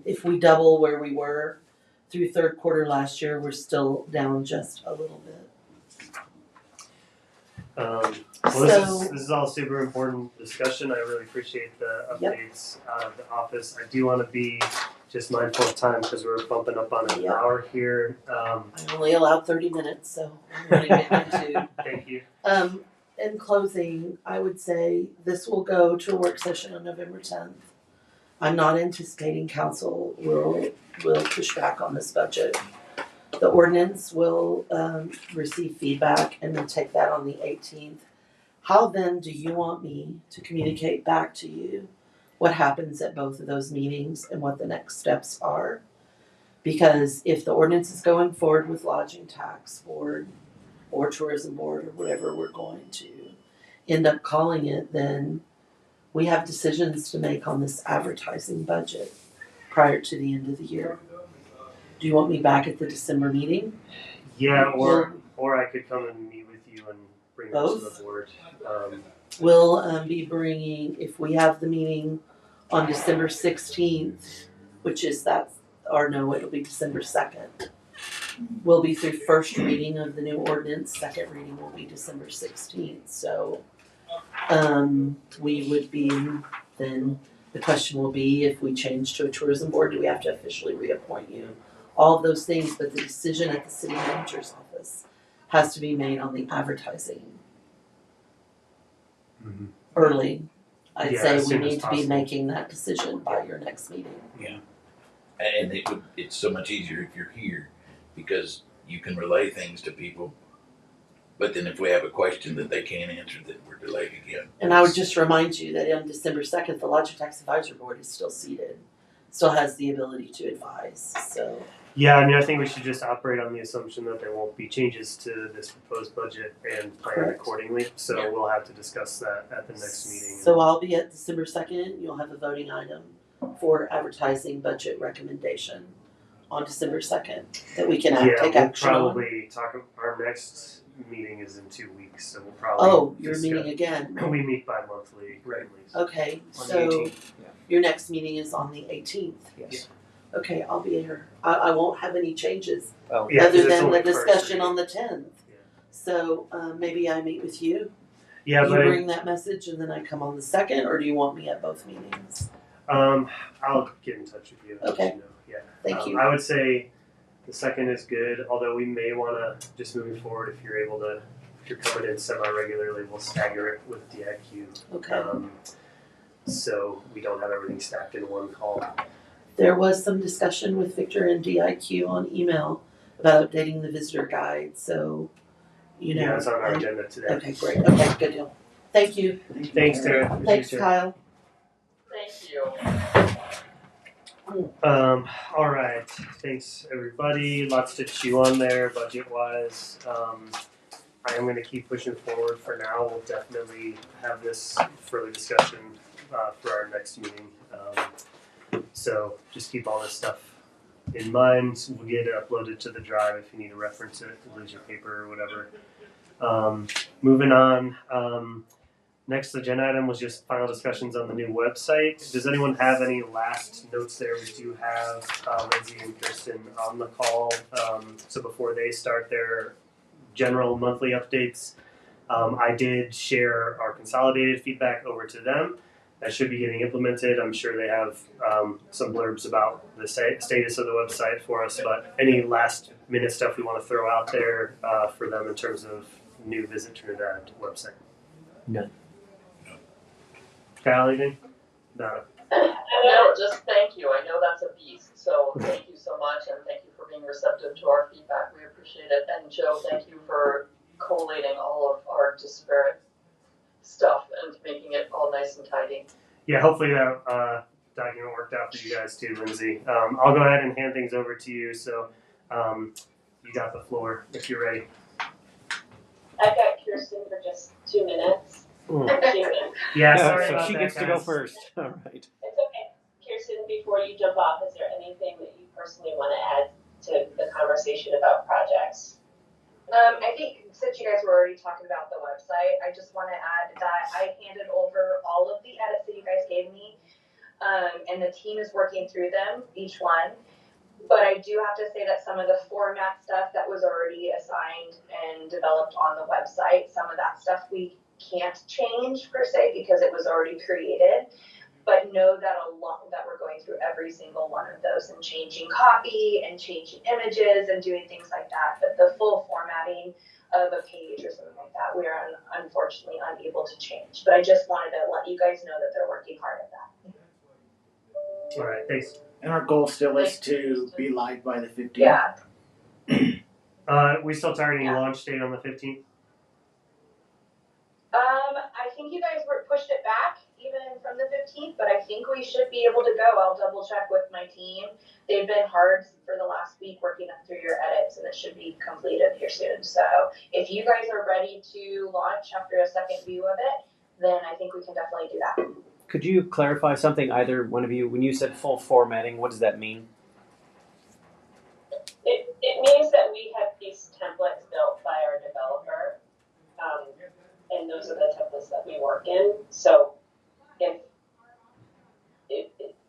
If we double where we were through third quarter last year, we're still down just a little bit. This is all super important discussion. I really appreciate the updates out of the office. I do want to be just mindful of time because we're bumping up on an hour here. I'm only allowed 30 minutes, so I'm going to get into. Thank you. In closing, I would say this will go to a work session on November 10th. I'm not anticipating council will push back on this budget. The ordinance will receive feedback, and we'll take that on the 18th. How then do you want me to communicate back to you what happens at both of those meetings and what the next steps are? Because if the ordinance is going forward with lodging tax board or tourism board or whatever we're going to end up calling it, then we have decisions to make on this advertising budget prior to the end of the year. Do you want me back at the December meeting? Yeah, or I could come and meet with you and bring it to the board. We'll be bringing, if we have the meeting on December 16th, which is it'll be December 2nd. We'll be through first reading of the new ordinance, second reading will be December 16th. So we would be, then the question will be, if we change to a tourism board, do we have to officially reappoint you? All of those things, but the decision at the city manager's office has to be made on the advertising early. I'd say we need to be making that decision by your next meeting. Yeah. And it's so much easier if you're here because you can relay things to people. But then if we have a question that they can't answer, then we're delayed again. And I would just remind you that on December 2nd, the Lodging Tax Advisory Board is still seated, still has the ability to advise. So. Yeah, I think we should just operate on the assumption that there won't be changes to this proposed budget and plan accordingly. So we'll have to discuss that at the next meeting. So I'll be at December 2nd. You'll have a voting item for advertising budget recommendation on December 2nd that we can take action on. Probably our next meeting is in 2 weeks, so we'll probably. You're meeting again. We meet bi-monthly. Right. Okay, On so the 18th. your next meeting is on the 18th. Yes. Okay, I'll be here. I won't have any changes Oh, Yeah, 'cause other it's than only the first discussion reading. on the 10th. Yeah. So maybe I meet with you. Yeah, You but bring that message and then I come on the 2nd, or do you want me at both meetings? I'll get in touch with you. And Okay. let you know. Yeah. Thank you. I would say the 2nd is good, although we may want to just moving forward if you're coming in semi-regularly, we'll stagger it with DIQ. Okay. So we don't have everything stacked in one call. There was some discussion with Victor and DIQ on email about updating the visitor guide. So, you know. Yeah, it's on our agenda today. Okay, great. Okay, good deal. Thank you. Thanks, Tara. Thanks, Kyle. Thank you. All right. Thanks, everybody. Lots to chew on there, budget-wise. I am going to keep pushing forward for now. We'll definitely have this further discussion for our next meeting. So just keep all this stuff in mind. We'll get it uploaded to the drive if you need to reference it, lose your paper or whatever. Moving on. Next agenda item was just final discussions on the new website. Does anyone have any last notes there? We do have Lindsay and Kirsten on the call. So before they start their general monthly updates, I did share our consolidated feedback over to them. That should be getting implemented. I'm sure they have some blurbs about the status of the website for us, but any last minute stuff we want to throw out there for them in terms of new Visit Trinidad website? None. Kyle, anything? No. No, just thank you. I know that's a beast, so thank you so much, and thank you for being receptive to our feedback. We appreciate it. And Joe, thank you for collating all of our disparate stuff and making it all nice and tidy. Yeah, hopefully that document worked out for you guys too, Lindsay. I'll go ahead and hand things over to you. So you got the floor if you're ready. I've got Kirsten for just 2 minutes. Yeah, sorry so about she that, gets guys. to go first. All right. It's okay. Kirsten, before you jump off, is there anything that you personally want to add to the conversation about projects? I think since you guys were already talking about the website, I just want to add that I handed over all of the edits that you guys gave me, and the team is working through them, each one. But I do have to say that some of the format stuff that was already assigned and developed on the website, some of that stuff we can't change per se because it was already created. But know that that we're going through every single one of those and changing copy and changing images and doing things like that. But the full formatting of a page or something like that, we are unfortunately unable to change. But I just wanted to let you guys know that they're working hard at that. All right, thanks. And our goal still is to be live by the 15th. Yeah. We still targeting launch date on the 15th? I think you guys pushed it back even from the 15th, but I think we should be able to go. I'll double check with my team. They've been hard for the last week working through your edits, and it should be completed here soon. So if you guys are ready to launch after a second view of it, then I think we can definitely do that. Could you clarify something, either one of you, when you said full formatting, what does that mean? It means that we have these templates built by our developer, and those are the templates that we work in. So if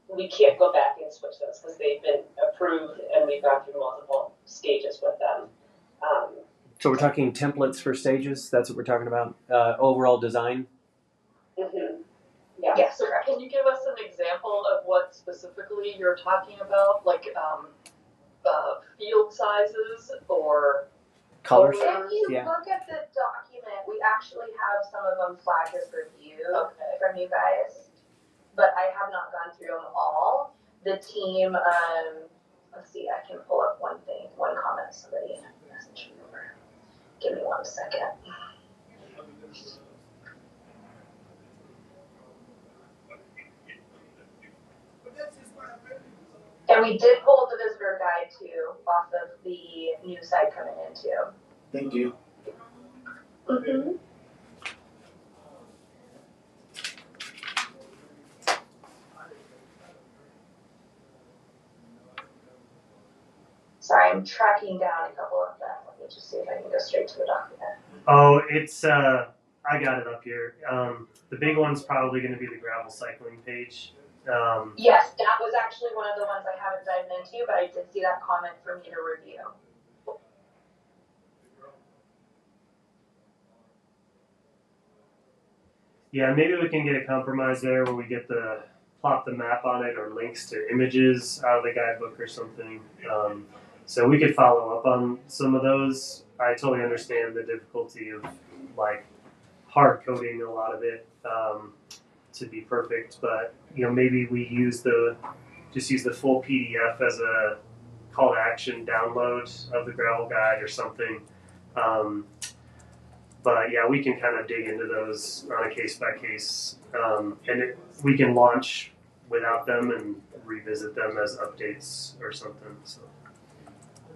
we can't go back and switch those because they've been approved and we've gone through multiple stages with them. So we're talking templates for stages? That's what we're talking about? Overall design? Mm-hmm. Yeah. Yes, So correct. can you give us an example of what specifically you're talking about? Like field sizes or Colors? If you Yeah. look at the document, we actually have some of them flagged as review from you guys, but I have not gone through them all. The team, let's see, I can pull up one comment somebody messaged me over. Give me 1 second. And we did pull the visitor guide too off of the new site coming in too. Thank you. Mm-hmm. Sorry, I'm tracking down a couple of them. Let me just see if I can go straight to the document. Oh, it's I got it up here. The big one's probably going to be the gravel cycling page. Yes, that was actually one of the ones I haven't dived into, but I did see that comment for me to review. Yeah, maybe we can get a compromise there where we get plot the map on it or links to images out of the guidebook or something. So we could follow up on some of those. I totally understand the difficulty of like hard coding a lot of it to be perfect, but maybe we use the full PDF as a call to action download of the gravel guide or something. But yeah, we can kind of dig into those on a case by case, and we can launch without them and revisit them as updates or something. So.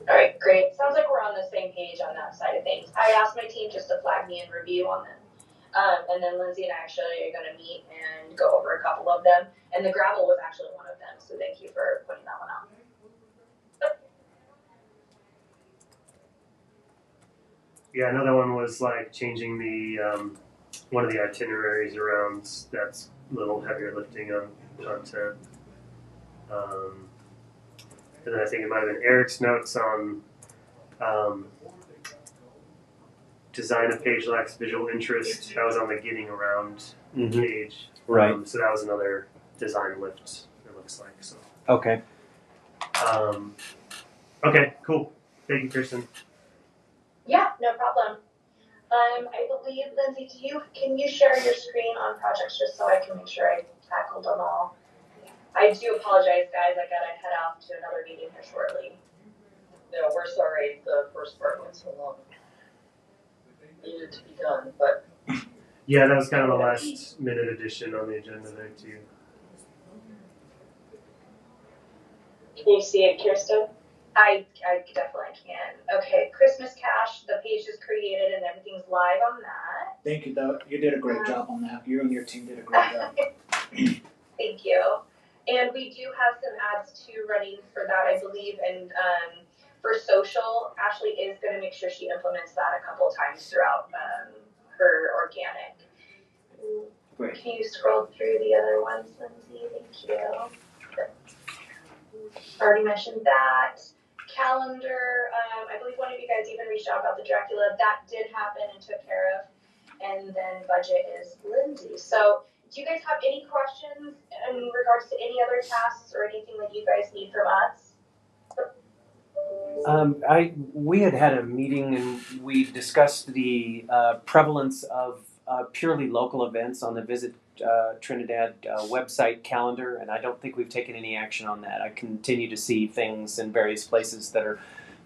All right, great. Sounds like we're on the same page on that side of things. I asked my team just to flag me and review on them. And then Lindsay and I actually are going to meet and go over a couple of them. And the gravel was actually one of them, so thank you for pointing that one out. Yeah, another one was like changing the one of the itineraries around. That's a little heavier lifting on content. And then I think it might have been Eric's notes on design a page lacks visual interest. That was on the getting around page. Right. So that was another design lift, it looks like. So. Okay. Okay, cool. Thank you, Kirsten. Yeah, no problem. I believe, Lindsay, can you share your screen on projects just so I can make sure I tackled them all? I do apologize, guys. I gotta head off to another meeting here shortly. No, we're sorry the first part went so long. Needed to be done, but Yeah, that was kind of the last minute addition on the agenda there too. Can you see it, Kirsten? I definitely can. Okay, Christmas cash, the page is created and everything's live on that. Thank you, though. You did a great job on that. You and your team did a great job. Thank you. And we do have some ads too running for that, I believe. And for social, Ashley is going to make sure she implements that a couple times throughout her organic. Great. Can you scroll through the other ones, Lindsay? Thank you. Already mentioned that. Calendar, I believe one of you guys even reached out about the Dracula. That did happen and took care of. And then budget is Lindsay. So do you guys have any questions in regards to any other tasks or anything that you guys need from us? We had a meeting and we discussed the prevalence of purely local events on the Visit Trinidad website calendar, and I don't think we've taken any action on that. I continue to see things in various places that are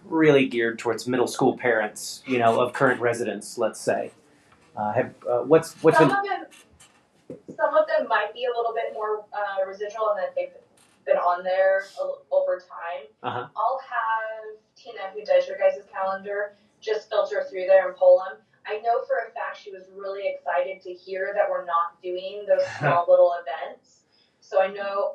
really geared towards middle school parents, of current residents, let's say. What's been? Some of them might be a little bit more residual and that they've been on there over time. Uh-huh. I'll have Tina, who does your guys' calendar, just filter through there and pull them. I know for a fact she was really excited to hear that we're not doing those small little events. So I know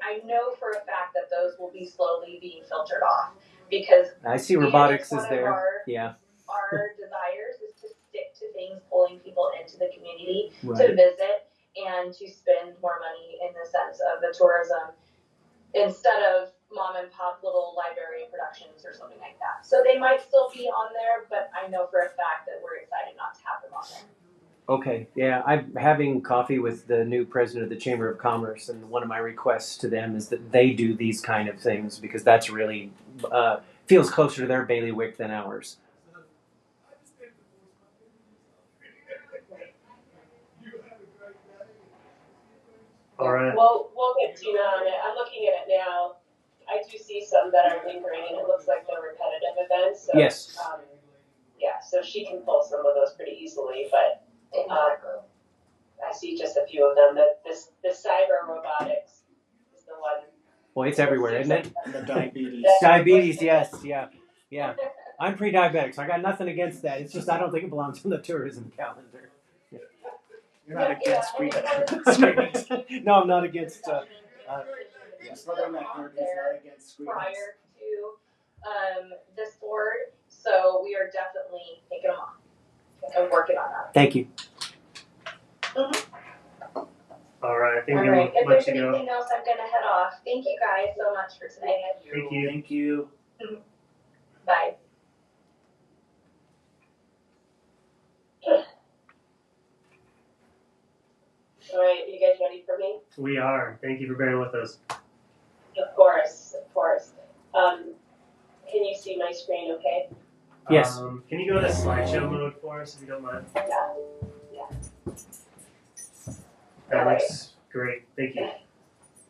for a fact that those will be slowly being filtered off because I see robotics is there. Our desires is to stick to things pulling people into the community Right. to visit and to spend more money in the sense of the tourism instead of mom and pop little library productions or something like that. So they might still be on there, but I know for a fact that we're excited not to have them on there. Okay, yeah, I'm having coffee with the new president of the Chamber of Commerce, and one of my requests to them is that they do these kind of things because that's really feels closer to their bailiwick than ours. All right. We'll get Tina on it. I'm looking at it now. I do see some that are lingering, and it looks like they're repetitive events. So, yes. Yeah, so she can pull some of those pretty easily, but I see just a few of them. The cyber robotics is the one. Well, it's everywhere, isn't it? And the diabetes. Diabetes, yes, yeah. I'm pre-diabetic, so I got nothing against that. It's just I don't think it belongs on the tourism calendar. You're not against Yeah, screenings. No, I'm not against. Just let them know you're not against screenings. prior to this board, so we are definitely taking them off and working on that. Thank you. All right, I think All we'll right, if let there's you go. anything else, I'm going to head off. Thank you guys so much for today. Thank you. Thank you. Bye. All right, you guys ready for me? We are. Thank you for bearing with us. Of course, of course. Can you see my screen okay? Yes. Can you go to slideshow mode for us, if you don't mind? Yeah. That All right. looks great. Thank you.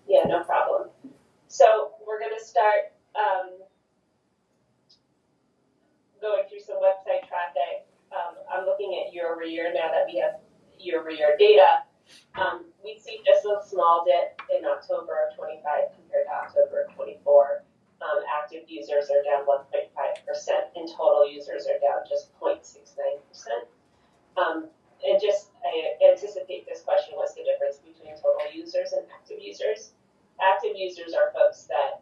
Yeah, no problem. So we're going to start going through some website traffic. I'm looking at year over year now that we have year over year data. We see just a small dip in October of 25 compared to October of 24. Active users are down 1.5%, and total users are down just 0.69%. And just, I anticipate this question: what's the difference between total users and active users? Active users are folks that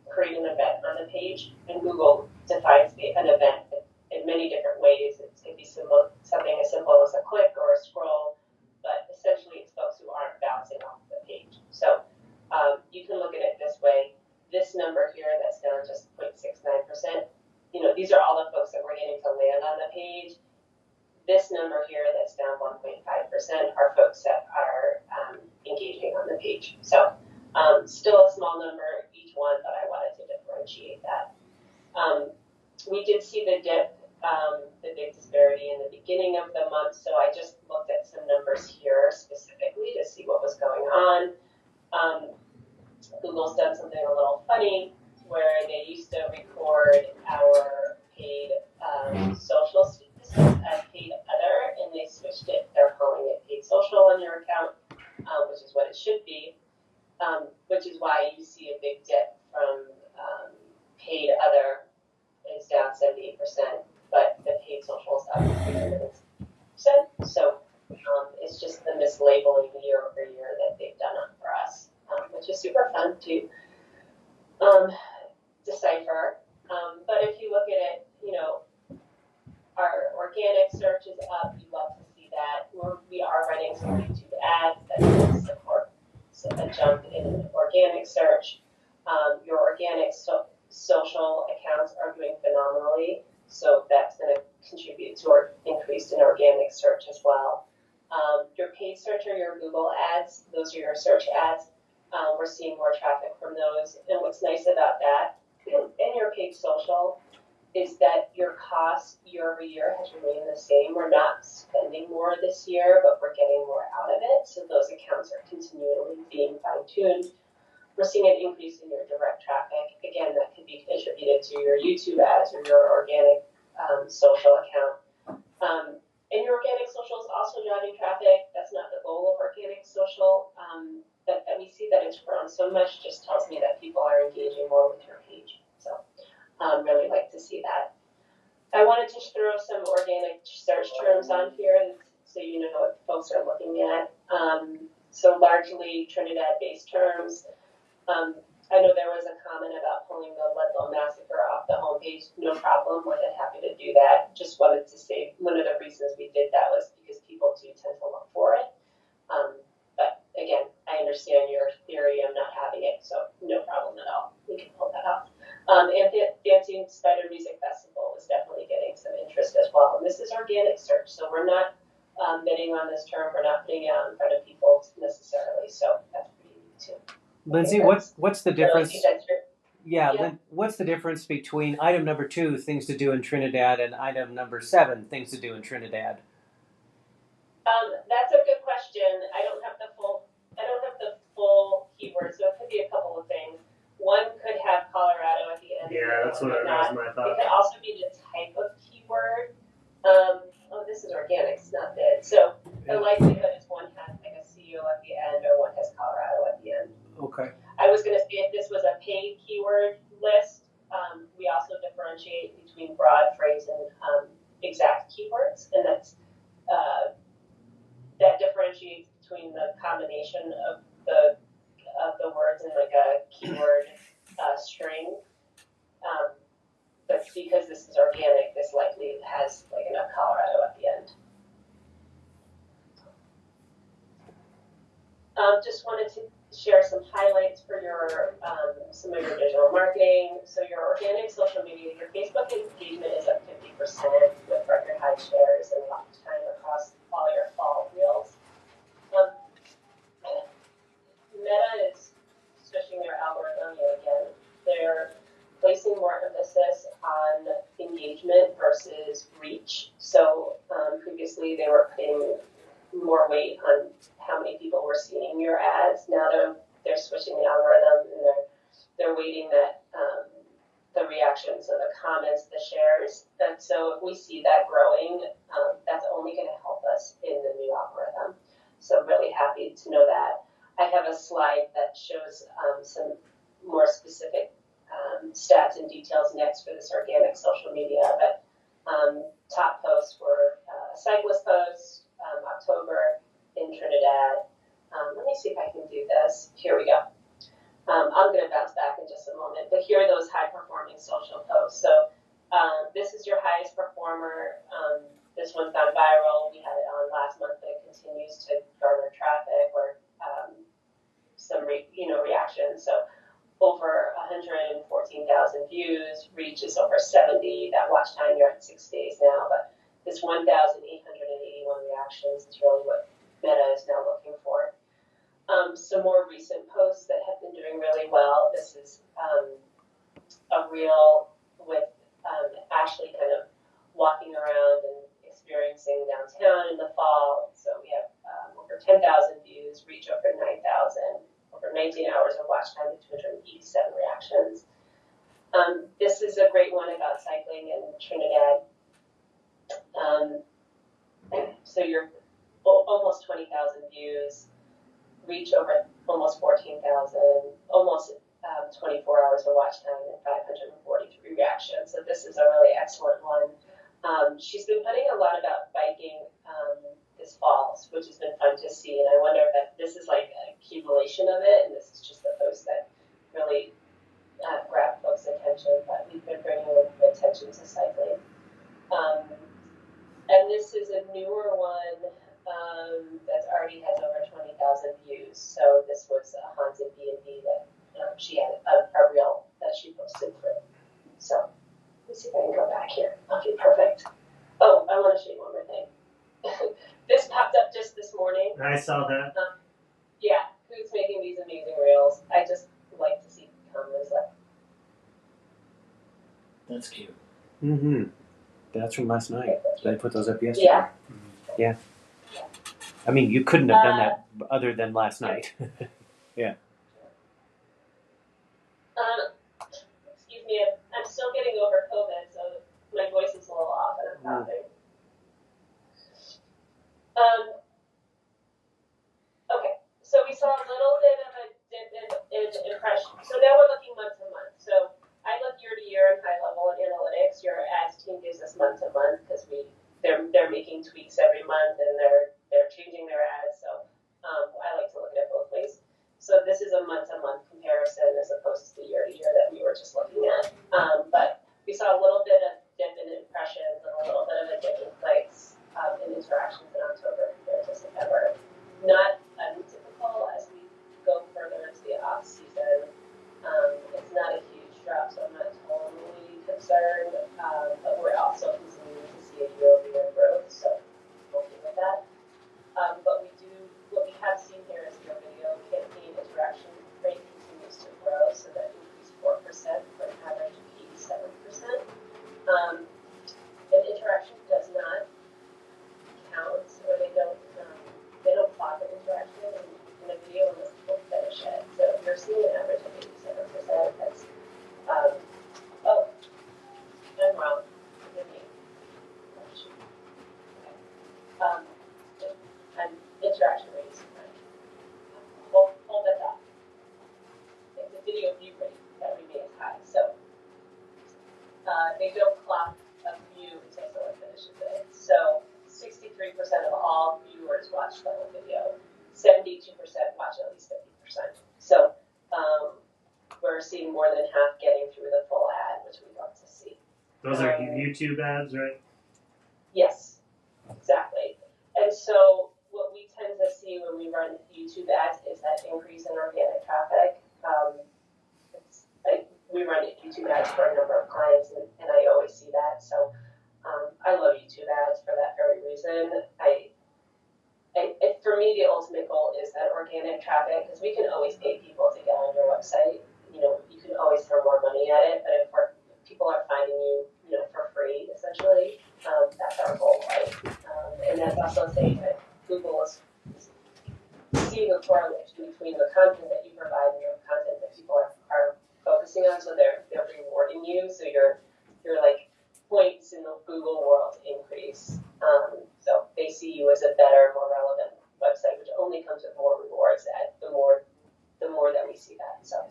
create an event on the page, and Google defines an event in many different ways. It could be something as simple as a click or a scroll, but essentially it's folks who aren't bouncing off the page. So you can look at it this way. This number here that's down just 0.69%, these are all the folks that we're getting to land on the page. This number here that's down 1.5% are folks that are engaging on the page. So still a small number, each one, but I wanted to differentiate that. We did see the dip, the big disparity in the beginning of the month, so I just looked at some numbers here specifically to see what was going on. Google's done something a little funny where they used to record our paid social statistics as paid other, and they switched it. They're calling it paid social on your account, which is what it should be, which is why you see a big dip from paid other is down 78%, but the paid social is up 300%. So it's just the mislabeling year over year that they've done for us, which is super fun to decipher. But if you look at it, our organic search is up. You love to see that. We are running some YouTube ads that support a jump in organic search. Your organic social accounts are doing phenomenally, so that's going to contribute to our increase in organic search as well. Your paid search are your Google ads. Those are your search ads. We're seeing more traffic from those. And what's nice about that in your paid social is that your cost year over year has remained the same. We're not spending more this year, but we're getting more out of it. So those accounts are continually being fine-tuned. We're seeing an increase in your direct traffic. Again, that could be attributed to your YouTube ads or your organic social account. And your organic social is also driving traffic. That's not the goal of organic social. But that we see that it's grown so much just tells me that people are engaging more with your page. So really like to see that. I wanted to throw some organic search terms on here so you know what folks are looking at. So largely Trinidad-based terms. I know there was a comment about pulling the Ludlow massacre off the homepage. No problem, more than happy to do that. Just wanted to say one of the reasons we did that was because people do tend to look for it. But again, I understand your theory of not having it, so no problem at all. We can pull that off. And Dancing Spider Music Festival is definitely getting some interest as well. And this is organic search, so we're not bidding on this term. We're not putting it out in front of people necessarily, so that's pretty neat too. Lindsay, what's the difference? Yeah. What's the difference between item number 2, things to do in Trinidad, and item number 7, things to do in Trinidad? That's a good question. I don't have the full keyword, so it could be a couple of things. One could have Colorado at the end. Yeah, that's what that was my thought. It could also be the type of keyword. This is organic, it's not bid. So the likelihood is one has like a CO at the end or one has Colorado at the end. Okay. I was going to say if this was a paid keyword list, we also differentiate between broad phrase and exact keywords, and that differentiates between the combination of the words in like a keyword string. But because this is organic, this likely has like enough Colorado at the end. Just wanted to share some highlights for your some of your digital marketing. So your organic social media, your Facebook engagement is up 50% with record high shares and watch time across all your fall reels. placing more emphasis on engagement versus reach. So previously they were putting more weight on how many people were seeing your ads. Now they're switching the algorithm, and they're weighting that the reactions, so the comments, the shares. And so if we see that growing, that's only going to help us in the new algorithm. So really happy to know that. I have a slide that shows some more specific stats and details next for this organic social media, but top posts were cyclist posts, October in Trinidad. Let me see if I can do this. Here we go. I'm going to bounce back in just a moment, but here are those high-performing social posts. So this is your highest performer. This one's gone viral. We had it on last month, but it continues to garner traffic or some reactions. So over 114,000 views, reach is over 70. That watch time, you're at 6 days now, but this 1,881 reactions is really what Meta is now looking for. Some more recent posts that have been doing really well. This is a reel with Ashley kind of walking around and experiencing downtown in the fall. So we have over 10,000 views, reach over 9,000, over 19 hours of watch time with 287 reactions. This is a great one about cycling in Trinidad. So you're almost 20,000 views, reach over almost 14,000, almost 24 hours of watch time and 543 reactions. So this is a really excellent one. She's been putting a lot about biking this fall, which has been fun to see. And I wonder if this is like an accumulation of it, and this is just the post that really grabbed folks' attention. But we've been bringing a little bit of attention to cycling. And this is a newer one that already has over 20,000 views. So this was a haunted B&B that she had a reel that she posted through. So let's see if I can go back here. Okay, perfect. Oh, I want to show you one more thing. This popped up just this morning. I saw that. Yeah, who's making these amazing reels? I just like to see comments like. That's cute. Mm-hmm. That's from last night. Did I put those up yesterday? Yeah. I mean, you couldn't have done that other than last night. Yeah. Excuse me, I'm still getting over COVID, so my voice is a little off and I'm coughing. Okay, so we saw a little bit of a dip in impression. So now we're looking month to month. So I look year to year in high level analytics. Your ads team gives us month to month because they're making tweaks every month and they're changing their ads. So I like to look at it both ways. So this is a month to month comparison as opposed to the year that we were just looking at. But we saw a little bit of dip in impressions and a little bit of a dip in clicks in interactions in October compared to September. Not untypical as we go further into the off season. It's not a huge drop, so I'm not totally concerned. But we're also continuing to see a year-over-year growth, so I'm okay with that. But what we have seen here is your video campaign interaction rate continues to grow, so that increased 4% for an average of 87%. And interaction does not count, or they don't plot the interaction in a video unless people finish it. So if you're seeing an average of 87%, that's oh, I'm wrong. Forgive me. Okay. And interaction rate is fine. Hold that thought. It's a video view rate that remains high. So they don't clock a view until someone finishes it. So 63% of all viewers watch the whole video. 72% watch at least 50%. So we're seeing more than half getting through the full ad, which we love to see. Those are YouTube ads, right? Yes, exactly. And so what we tend to see when we run YouTube ads is that increase in organic traffic. We run YouTube ads for a number of clients, and I always see that. So I love YouTube ads for that very reason. For me, the ultimate goal is that organic traffic, because we can always pay people to get on your website. You can always throw more money at it, but if we're on, so they're rewarding you. So your like points in the Google world increase. So they see you as a better, more relevant website, which only comes with more rewards. The more that we see that. So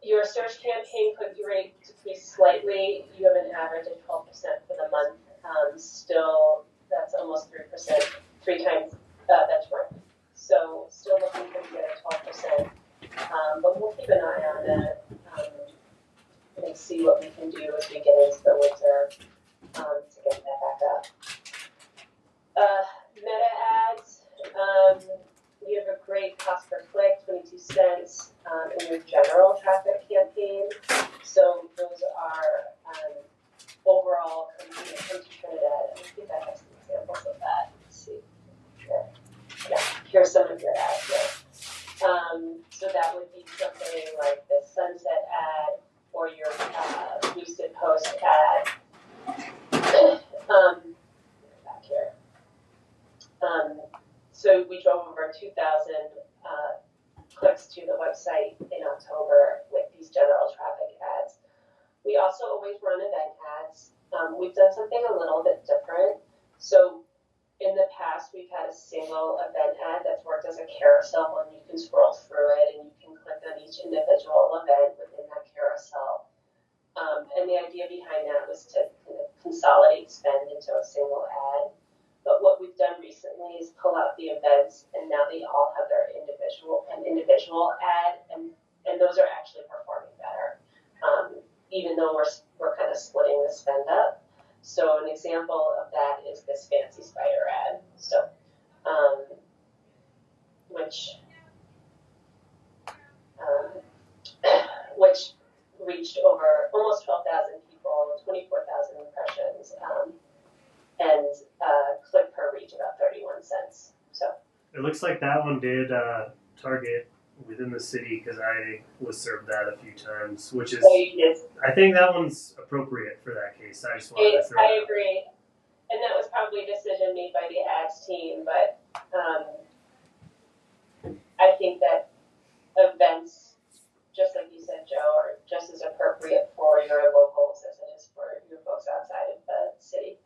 your search campaign click-through rate decreased slightly. You have an average of 12% for the month. Still, that's almost 3%, 3 times benchmark. So still looking pretty good at 12%. But we'll keep an eye on that and see what we can do as we get into the winter to get that back up. Meta ads, we have a great cost per click, 22 cents, in your general traffic campaign. So those are overall come to Trinidad. I think I have some examples of that. Let's see. Here. Yeah, here's some of your ads here. So that would be something like the sunset ad or your boosted post ad. Back here. So we drove over 2,000 clicks to the website in October with these general traffic ads. We also always run event ads. We've done something a little bit different. So in the past, we've had a single event ad that's worked as a carousel, and you can scroll through it and you can click on each individual event within that carousel. And the idea behind that was to kind of consolidate spend into a single ad. But what we've done recently is pull out the events, and now they all have their individual ad, and those are actually performing better, even though we're kind of splitting the spend up. So an example of that is this fancy spider ad. So, which reached over almost 12,000 people, 24,000 impressions, and click per reach about 31 cents. So it looks like that one did target within the city because I was served that a few times, which is I think that one's appropriate for that case. I just wanted to throw I agree, and that was probably a decision made by the ads team, but I think that events, just like you said, Joe, are just as appropriate for your locals as it is for your folks outside of the city.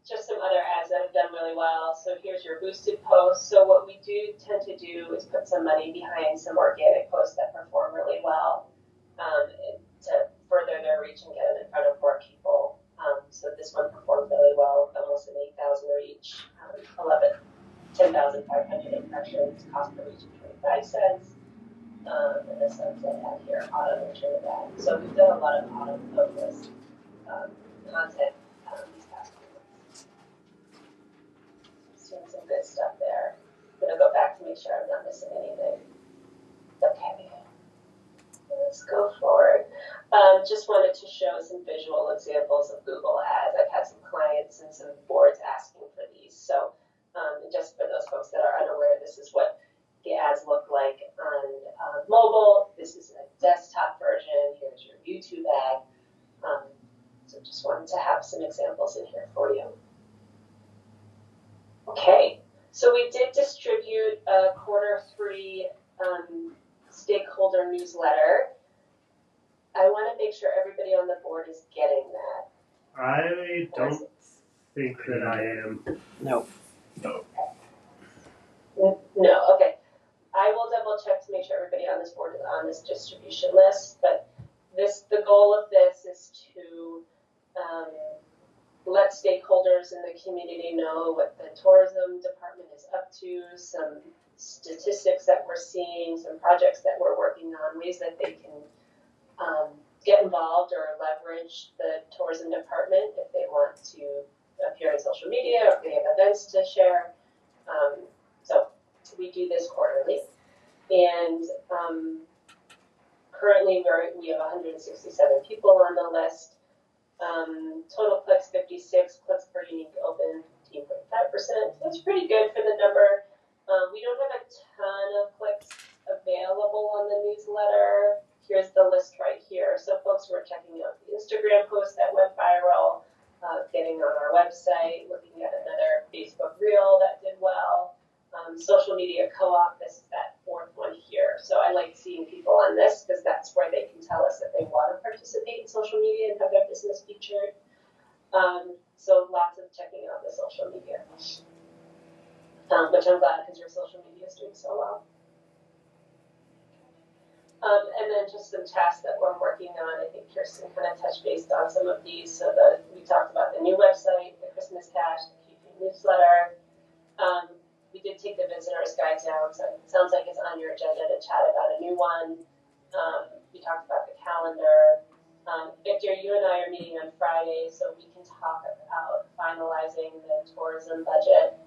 Just some other ads that have done really well. So here's your boosted posts. So what we do tend to do is put some money behind some organic posts that perform really well to further their reach and get them in front of more people. So this one performed really well, almost an 8,000 reach, 10,500 impressions, cost per reach of 25 cents. And the sunset ad here, autumn and Trinidad. So we've done a lot of autumn focused content these past few months. Doing some good stuff there. I'm gonna go back to make sure I'm not missing anything. Okay, let's go forward. Just wanted to show some visual examples of Google ads. I've had some clients and some boards asking for these. So just for those folks that are unaware, this is what the ads look like on mobile. This is a desktop version. Here's your YouTube ad. So just wanted to have some examples in here for you. Okay, so we did distribute a Q3 stakeholder newsletter. I want to make sure everybody on the board is getting that. I don't think that I am. No. No. No, okay. I will double check to make sure everybody on this board is on this distribution list, but the goal of this is to let stakeholders in the community know what the tourism department is up to, some statistics that we're seeing, some projects that we're working on, ways that they can get involved or leverage the tourism department if they want to appear on social media or if they have events to share. So we do this quarterly, and currently we have 167 people on the list. Total clicks 56, clicks per unique open 15.5%. That's pretty good for the number. We don't have a ton of clicks available on the newsletter. Here's the list right here. So folks were checking out the Instagram post that went viral, getting on our website, looking at another Facebook reel that did well. Social media co-op, this is that fourth one here. So I like seeing people on this because that's where they can tell us that they want to participate in social media and have their business featured. So lots of checking out the social media, which I'm glad because your social media is doing so well. And then just some tasks that we're working on. I think Kirsten kind of touched base on some of these. So we talked about the new website, the Christmas cash, the QP newsletter. We did take the visitor's guide down, so it sounds like it's on your agenda to chat about a new one. We talked about the calendar. Victor, you and I are meeting on Friday, so we can talk about finalizing the tourism budget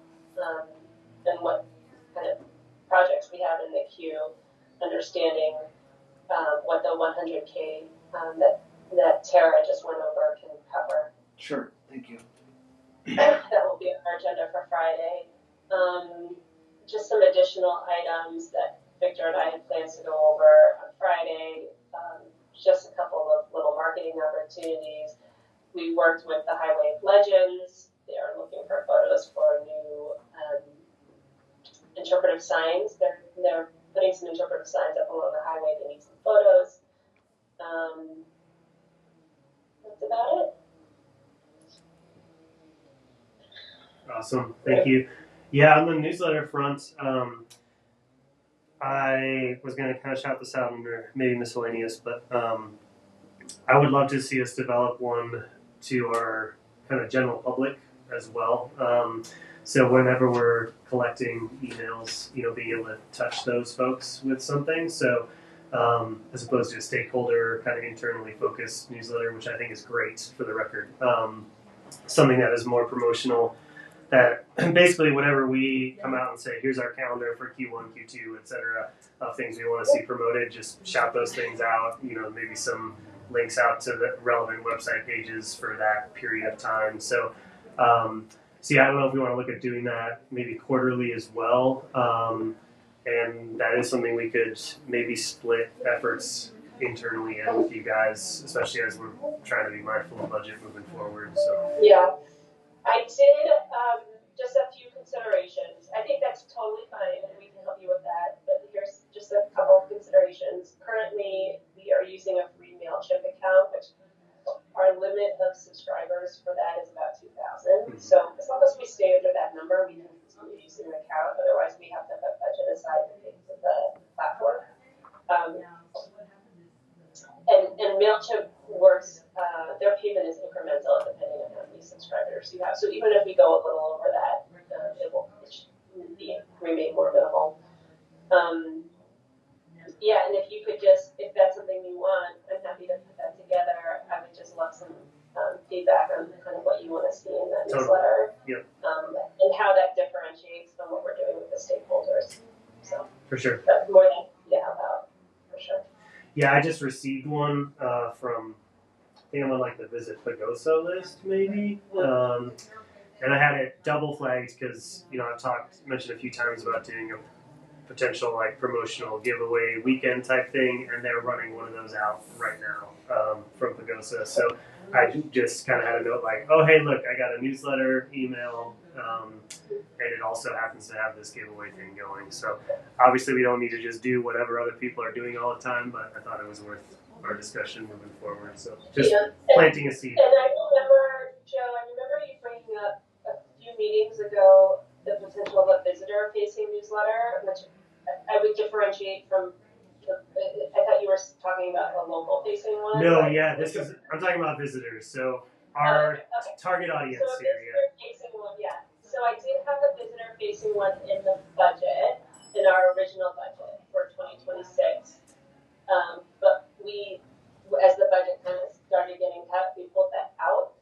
and what kind of projects we have in the queue, understanding what the 100K that Tara just went over can cover. Sure, thank you. That will be on our agenda for Friday. Just some additional items that Victor and I had plans to go over on Friday. Just a couple of little marketing opportunities. We worked with the Highway of Legends. They are looking for photos for new interpretive signs. They're putting some interpretive signs up along the highway. They need some photos. That's about it. Awesome, thank you. Yeah, on the newsletter front, I was going to kind of shout this out under maybe miscellaneous, but I would love to see us develop one to our kind of general public as well. So whenever we're collecting emails, being able to touch those folks with something. So as opposed to a stakeholder kind of internally focused newsletter, which I think is great for the record. Something that is more promotional. That basically whenever we come out and say, here's our calendar for Q1, Q2, etc., of things we want to see promoted, just shout those things out, maybe some links out to the relevant website pages for that period of time. So, I don't know if we want to look at doing that maybe quarterly as well. And that is something we could maybe split efforts internally and with you guys, especially as we're trying to be mindful of budget moving forward. So. Yeah. I did just a few considerations. I think that's totally fine, and we can help you with that. But here's just a couple of considerations. Currently, we are using a free MailChimp account, which our limit of subscribers for that is about 2,000. So as long as we stay under that number, we can continue using the account. Otherwise, we have to put budget aside to pay for the platform. And MailChimp works, their payment is incremental depending on how many subscribers you have. So even if we go a little over that, it remain more minimal. Yeah, and if you could if that's something you want, I'm happy to put that together. I would just love some feedback on kind of what you want to see in that newsletter. Yep. And how that differentiates from what we're doing with the stakeholders. So for sure. But more than to help out, for sure. Yeah, I just received one from, I think I'm on like the Visit Pagosa list maybe. And I had it double flagged because, I've mentioned a few times about doing a potential like promotional giveaway weekend type thing, and they're running one of those out right now from Pagosa. So I just kind of had a note like, oh, hey, look, I got a newsletter, email, and it also happens to have this giveaway thing going. So obviously we don't need to just do whatever other people are doing all the time, but I thought it was worth our discussion moving forward. So just planting a seed. And I remember, Joe, you bringing up a few meetings ago the potential of a visitor-facing newsletter, which I would differentiate from. I thought you were talking about a local-facing one. No, yeah, I'm talking about visitors. So our target audience so here, visitor-facing one, yeah. So I did have a visitor-facing one in the budget, in our original budget for 2026. But we, as the budget kind of started getting cut, we pulled that out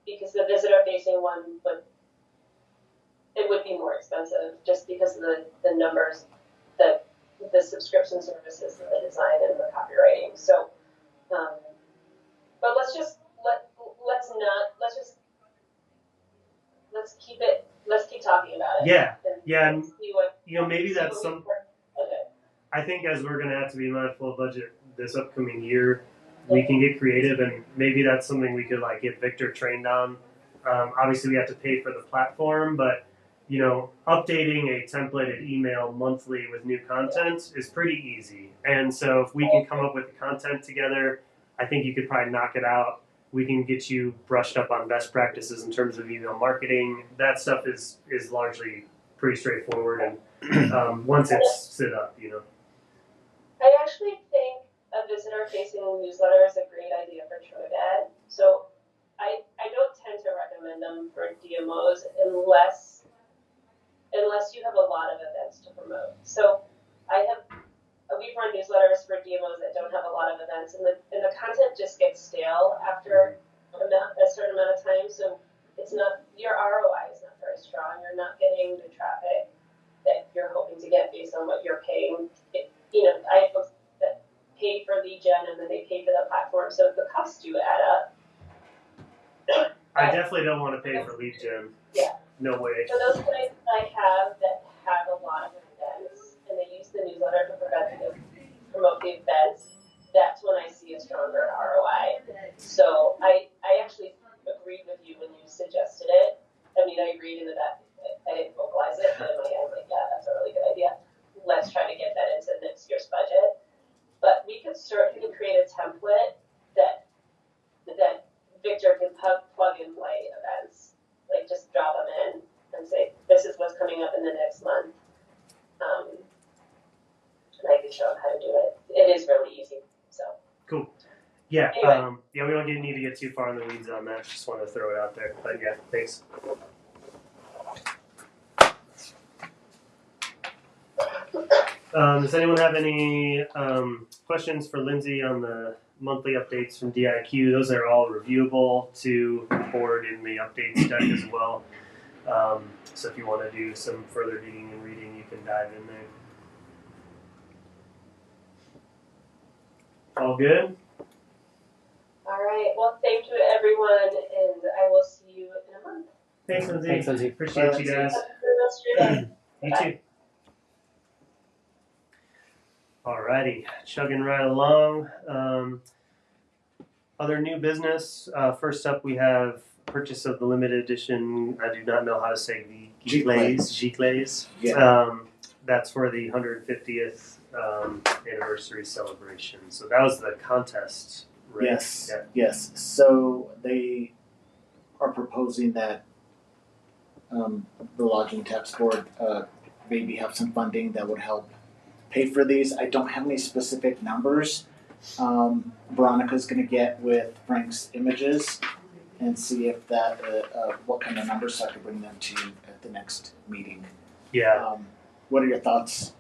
because the visitor-facing one would be more expensive just because of the numbers, the subscription services, and the design and the copywriting. So, but let's keep talking about it. Yeah, and see what, maybe that's some. I think as we're going to have to be mindful of budget this upcoming year, we can get creative, and maybe that's something we could like get Victor trained on. Obviously, we have to pay for the platform, but updating a templated email monthly with new content is pretty easy. And so if we can come up with the content together, I think you could probably knock it out. We can get you brushed up on best practices in terms of email marketing. That stuff is largely pretty straightforward. And once it's set up, I actually think a visitor-facing newsletter is a great idea for Trinidad. So I don't tend to recommend them for DMOs unless you have a lot of events to promote. So we've run newsletters for DMOs that don't have a lot of events, and the content just gets stale after a certain amount of time. So it's not, your ROI is not very strong. You're not getting the traffic that you're hoping to get based on what you're paying. I have folks that pay for lead gen and then they pay for the platform, so the costs do add up. I definitely don't want to pay for lead gen. Yeah. No way. For those clients I have that have a lot of events and they use the newsletter to promote the events, that's when I see a stronger ROI. So I actually agreed with you when you suggested it. I mean, I agreed in that I didn't vocalize it, but in my head, I'm like, yeah, that's a really good idea. Let's try to get that into next year's budget. But we could certainly create a template that Victor can plug and play events. Like, just drop them in and say, this is what's coming up in the next month. And I can show him how to do it. It is really easy. So cool. Yeah. Anyway. We don't need to get too far in the weeds on that. Just want to throw it out there. But yeah, thanks. Does anyone have any questions for Lindsay on the monthly updates from DIQ? Those are all reviewable to the board in the updates deck as well. So if you want to do some further digging and reading, you can dive in there. All good? All right. Well, thank you, everyone, and I will see you in a month. Thanks, Lindsay. Thanks, Lindsay. Appreciate you guys. Have a good rest of your day. You too. Alrighty, chugging right along. Other new business. First up, we have purchase of the limited edition. I do not know how to say the Giclées. Yeah. That's for the 150th anniversary celebration. So that was the contest, right? Yes. Yeah. Yes. So they are proposing that the Lodging Tax Board maybe have some funding that would help pay for these. I don't have any specific numbers. Veronica's going to get with Frank's images and see if that what kind of numbers, so I could bring them to you at the next meeting. Yeah. What are your thoughts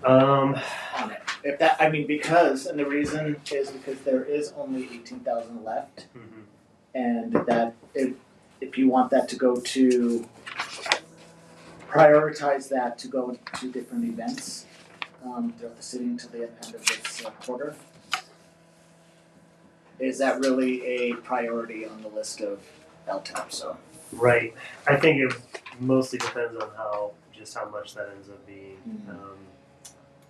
Um, on it? If that, I mean, because, and the reason is because there is only 18,000 left, mhm. and that if you want that to go to prioritize that to go to different events throughout the city until the end of this quarter. Is that really a priority on the list of LTAB? So Right. I think it mostly depends on how much that ends up being.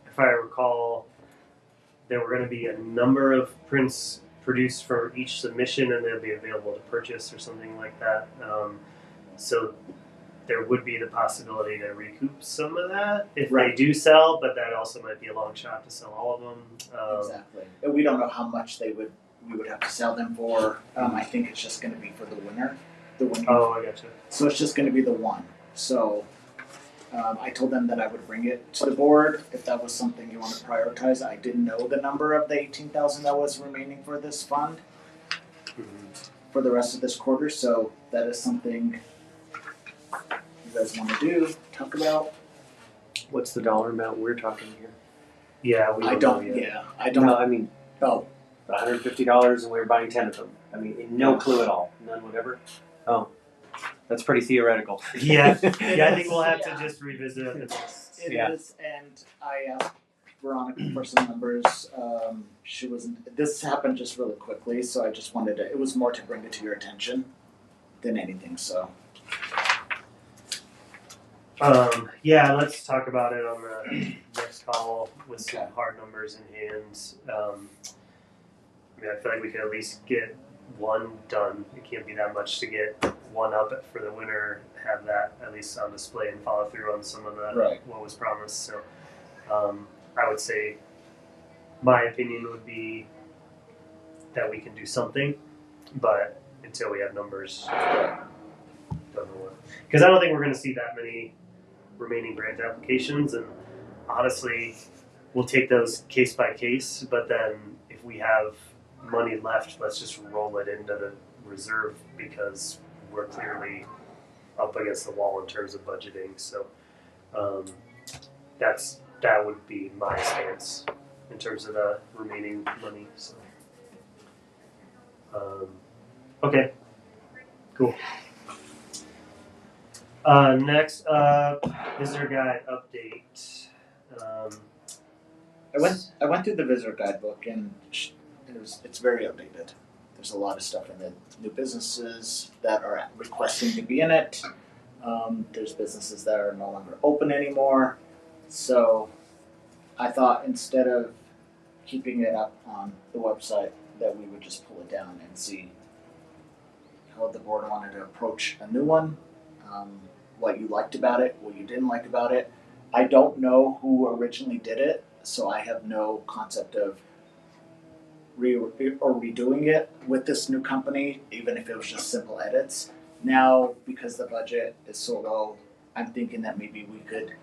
If I recall, there were going to be a number of prints produced for each submission, and they'll be available to purchase or something like that. So there would be the possibility to recoup some of that if Right. they do sell, but that also might be a long shot to sell all of them. exactly, and we don't know how much we would have to sell them for. I think it's just going to be for the winner. Oh, I gotcha. So it's just going to be the one. So I told them that I would bring it to the board if that was something you want to prioritize. I didn't know the number of the 18,000 that was remaining for this fund for the rest of this quarter. So that is something you guys want to do, talk about. What's the dollar amount we're talking here? Yeah, we I know don't. yet. Yeah, I don't. No, I mean, Oh, $150 and we were buying 10 of them. I mean, no clue at all. None whatever. Oh, that's pretty theoretical. Yeah, I think we'll have to just revisit it. it Yeah. is, and I asked Veronica for some numbers. She wasn't. This happened just really quickly, so I just wanted to. It was more to bring it to your attention than anything. So. Yeah, let's talk about it on the next call with some Okay. hard numbers in hand. I mean, I feel like we could at least get one done. It can't be that much to get one up for the winter, have that at least on display and follow through on some of the Right. what was promised. So I would say my opinion would be that we can do something, but until we have numbers, don't know what. Because I don't think we're going to see that many remaining grant applications, and honestly, we'll take those case by case. But then if we have money left, let's just roll it into the reserve because we're clearly up against the wall in terms of budgeting. So that would be my stance in terms of the remaining money. So okay, cool. Next up, visitor guide update. I went through the visitor guidebook and it's very updated. There's a lot of stuff in it. New businesses that are requesting to be in it. There's businesses that are no longer open anymore. So I thought instead of keeping it up on the website that we would just pull it down and see how the board wanted to approach a new one. What you liked about it, what you didn't like about it. I don't know who originally did it, so I have no concept of redoing it with this new company, even if it was just simple edits. Now, because the budget is so low, I'm thinking that maybe we could,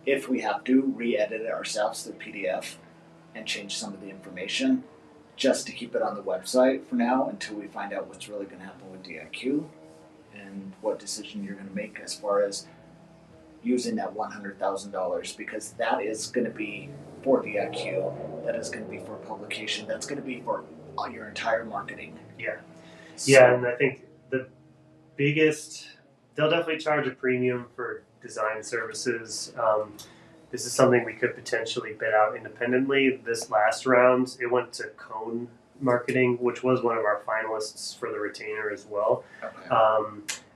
if we have to, re-edit it ourselves through PDF and change some of the information just to keep it on the website for now until we find out what's really going to happen with DIQ and what decision you're going to make as far as using that $100,000, because that is going to be for DIQ, that is going to be for publication, that's going to be for all your entire marketing. Yeah. So, Yeah, and I think the biggest, they'll definitely charge a premium for design services. This is something we could potentially bid out independently. This last round, it went to Cone Marketing, which was one of our finalists for the retainer as well. okay.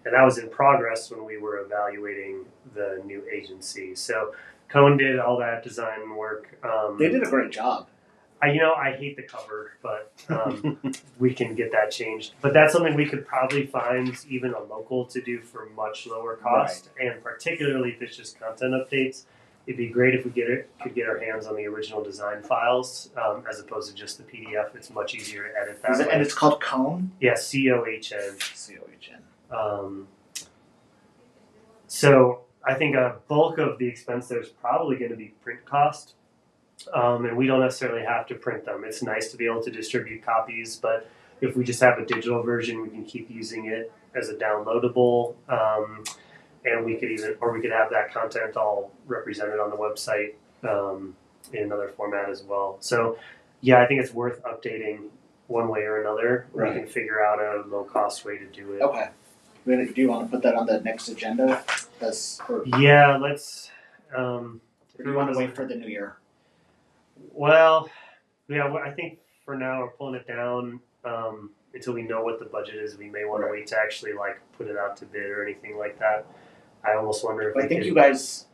And that was in progress when we were evaluating the new agency. So Cone did all that design work. They did a great job. I hate the cover, but we can get that changed. But that's something we could probably find even a local to do for much lower cost, and particularly if it's just content updates. It'd be great if we could get our hands on the original design files as opposed to just the PDF. It's much easier to edit that way. And it's called Cone? Yeah, COHN. COHN. So I think a bulk of the expense there is probably going to be print cost. And we don't necessarily have to print them. It's nice to be able to distribute copies, but if we just have a digital version, we can keep using it as a downloadable. And we could have that content all represented on the website in another format as well. So, yeah, I think it's worth updating one way or another. Right. We can figure out a low-cost way to do it. Okay. Do you want to put that on the next agenda? Yeah, let's. Or do you want to wait for the new year? Well, yeah, I think for now we're pulling it down until we know what the budget is. We may want to wait to actually put it out to bid or anything like that. I almost wonder if I think you guys.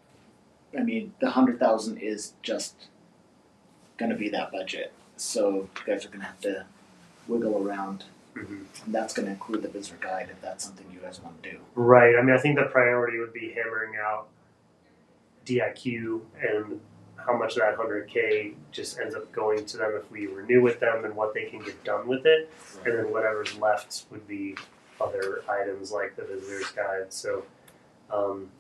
I mean, the 100,000 is just going to be that budget, so you guys are going to have to wiggle around. Mm-hmm. And that's going to include the visitor guide if that's something you guys want to do. Right. I mean, I think the priority would be hammering out DIQ and how much of that 100K just ends up going to them if we renew with them and what they can get done with it. Right. And then whatever's left would be other items like the visitor's guide. So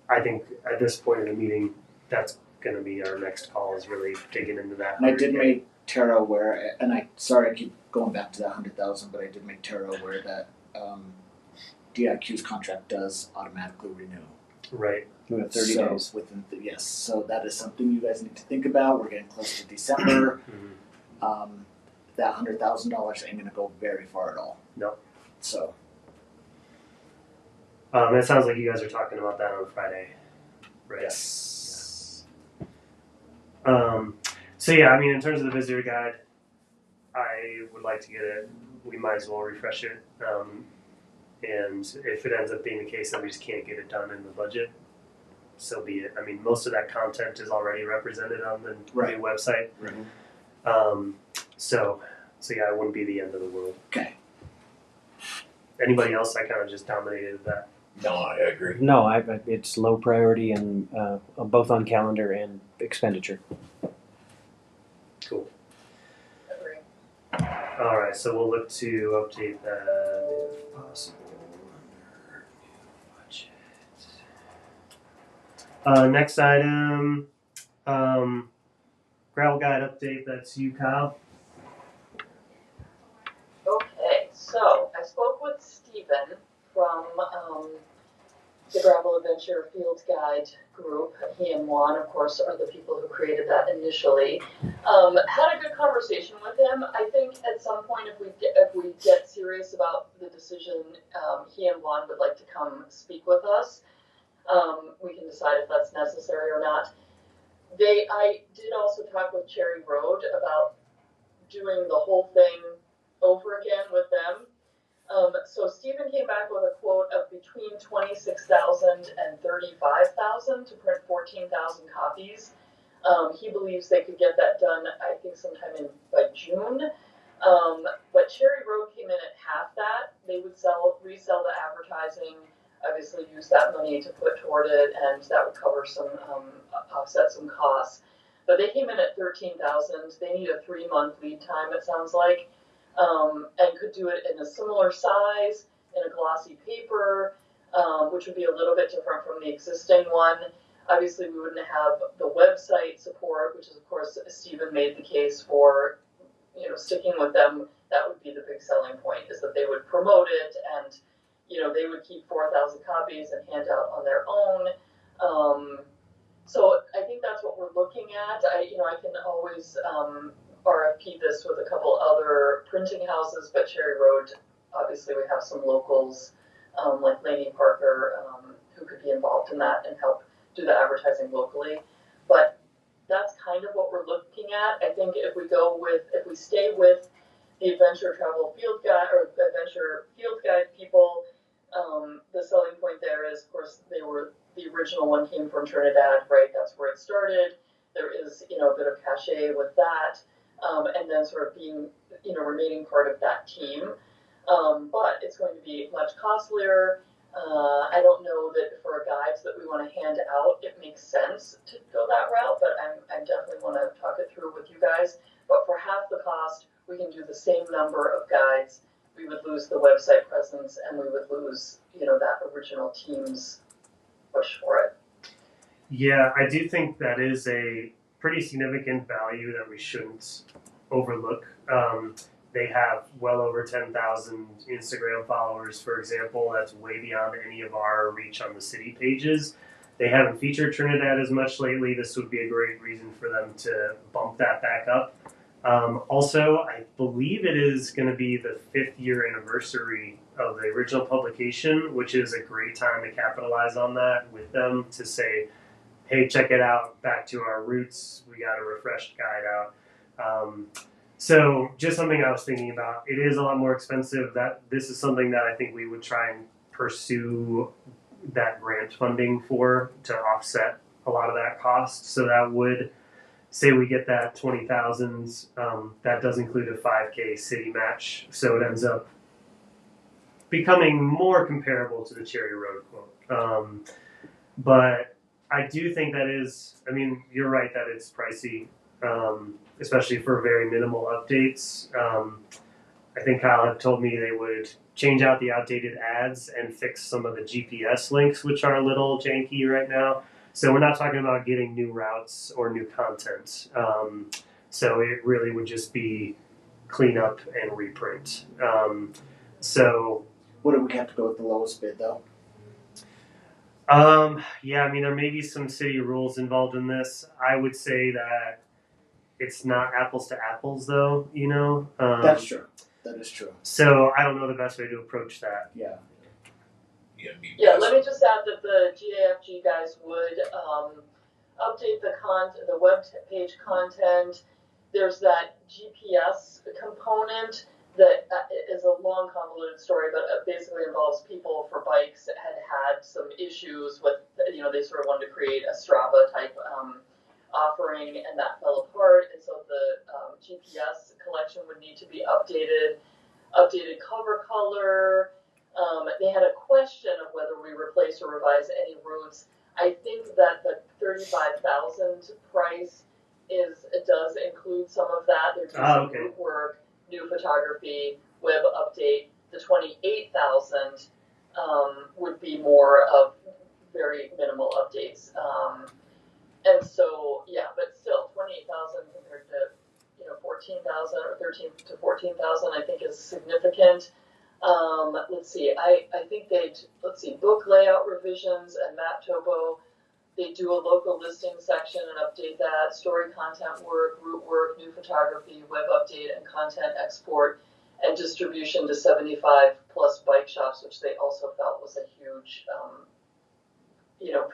I think at this point in the meeting, that's going to be our next call, is really digging into that. And I did make Tara aware, and I keep going back to that 100,000, but I did make Tara aware that DIQ's contract does automatically renew. Right. Within 30 days. Yes, so that is something you guys need to think about. We're getting close to December. That $100,000 ain't going to go very far at all. No. So. It sounds like you guys are talking about that on Friday, right? Yes. So yeah, I mean, in terms of the visitor guide, I would like to get it. We might as well refresh it. And if it ends up being the case that we just can't get it done in the budget, so be it. I mean, most of that content is already represented on the new website. Right. So yeah, it wouldn't be the end of the world. Okay. Anybody else? I kind of just dominated that. No, I agree. No, it's low priority and both on calendar and expenditure. Cool. Agree. All right, so we'll look to update that if possible. Next item, gravel guide update. That's you, Kyle. Okay, so I spoke with Stephen from the Gravel Adventure Field Guide group. He and Juan, of course, are the people who created that initially. Had a good conversation with him. I think at some point, if we get serious about the decision, he and Juan would like to come speak with us. We can decide if that's necessary or not. I did also talk with Cherry Road about doing the whole thing over again with them. So Stephen came back with a quote of between 26,000 and 35,000 to print 14,000 copies. He believes they could get that done, I think, sometime by June. But Cherry Road came in at half that. They would resell the advertising, obviously use that money to put toward it, and that would cover offset some costs. But they came in at 13,000. They need a 3-month lead time, it sounds like. And could do it in a similar size, in a glossy paper, which would be a little bit different from the existing one. Obviously, we wouldn't have the website support, which is, of course, Stephen made the case for, sticking with them. That would be the big selling point, is that they would promote it and, they would keep 4,000 copies and hand out on their own. So I think that's what we're looking at. I can always RFP this with a couple other printing houses, but Cherry Road, obviously we have some locals like Lainey Parker who could be involved in that and help do the advertising locally. But that's kind of what we're looking at. I think if we stay with the Adventure Travel Field Guide or Adventure Field Guide people, the selling point there is, of course, the original one came from Trinidad, right? That's where it started. There is, a bit of cachet with that. And then sort of being, remaining part of that team. But it's going to be much costlier. I don't know that for guides that we want to hand out, it makes sense to go that route, but I definitely want to talk it through with you guys. But for half the cost, we can do the same number of guides. We would lose the website presence, and we would lose, that original team's push for it. Yeah, I do think that is a pretty significant value that we shouldn't overlook. They have well over 10,000 Instagram followers, for example. That's way beyond any of our reach on the city pages. They haven't featured Trinidad as much lately. This would be a great reason for them to bump that back up. Also, I believe it is going to be the 5th year anniversary of the original publication, which is a great time to capitalize on that with them to say, hey, check it out, back to our roots. We got a refreshed guide out. So just something I was thinking about. It is a lot more expensive. This is something that I think we would try and pursue that grant funding for to offset a lot of that cost. So that would say we get that 20,000. That does include a 5K city match. So it ends up becoming more comparable to the Cherry Road quote. But I do think that is, you're right that it's pricey, especially for very minimal updates. I think Kyle had told me they would change out the outdated ads and fix some of the GPS links, which are a little janky right now. So we're not talking about getting new routes or new content. So it really would just be clean up and reprint. So What do we have to go with the lowest bid though? Yeah, there may be some city rules involved in this. I would say that it's not apples to apples, though, That's true. That is true. So I don't know the best way to approach that. Yeah. Yeah, let me just add that the GAFG guys would update the web page content. There's that GPS component that is a long, convoluted story, but basically involves people for bikes that had some issues with, they sort of wanted to create a Strava type offering, and that fell apart. And so the GPS collection would need to be updated cover color, They had a question of whether we replace or revise any routes. I think that the 35,000 price does include some of that. There's some okay. route work, new photography, web update. The 28,000 would be more of very minimal updates. And so, yeah, but still, 28,000 compared to 14,000 or 13 to 14,000, I think is significant. Let's see, I think book layout revisions and map topo. They do a local listing section and update that, story content work, route work, new photography, web update, and content export, and distribution to 75 plus bike shops, which they also felt was a huge,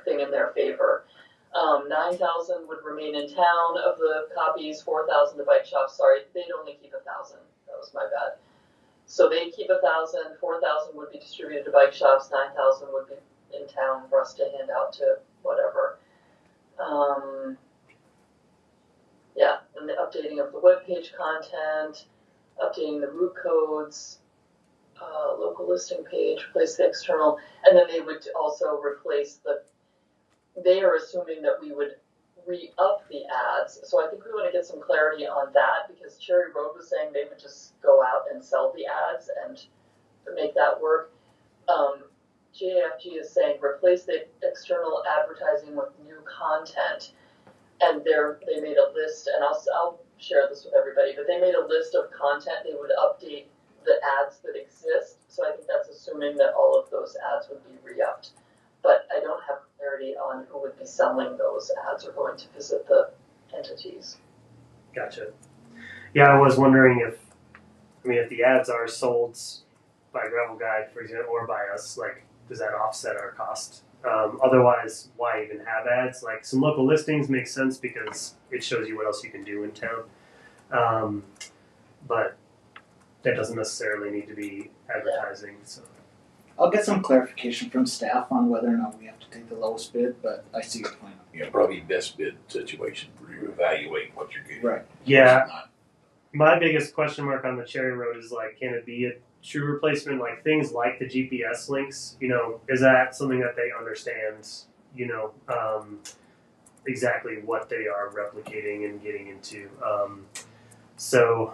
thing in their favor. 9,000 would remain in town of the copies, 4,000 to bike shops. Sorry, they'd only keep 1,000. That was my bad. So they'd keep 1,000, 4,000 would be distributed to bike shops, 9,000 would be in town for us to hand out to whatever. Yeah, and the updating of the webpage content, updating the route codes, local listing page, replace the external, and then they would also replace they are assuming that we would re-up the ads. So I think we want to get some clarity on that, because Cherry Road was saying they would just go out and sell the ads and make that work. JFG is saying replace the external advertising with new content. And they made a list, and I'll share this with everybody, but they made a list of content they would update the ads that exist. So I think that's assuming that all of those ads would be re-upped. But I don't have clarity on who would be selling those ads or going to visit the entities. Gotcha. Yeah, I was wondering if the ads are sold by Gravel Guide, for example, or by us, like, does that offset our cost? Otherwise, why even have ads? Like, some local listings make sense because it shows you what else you can do in town. But that doesn't necessarily need to be advertising. So I'll get some clarification from staff on whether or not we have to take the lowest bid, but I see your point. Yeah, probably best bid situation for you to evaluate what you're getting. Right. yeah, my biggest question mark on the Cherry Road is, like, can it be a true replacement? Like, things like the GPS links, is that something that they understand, exactly what they are replicating and getting into? So,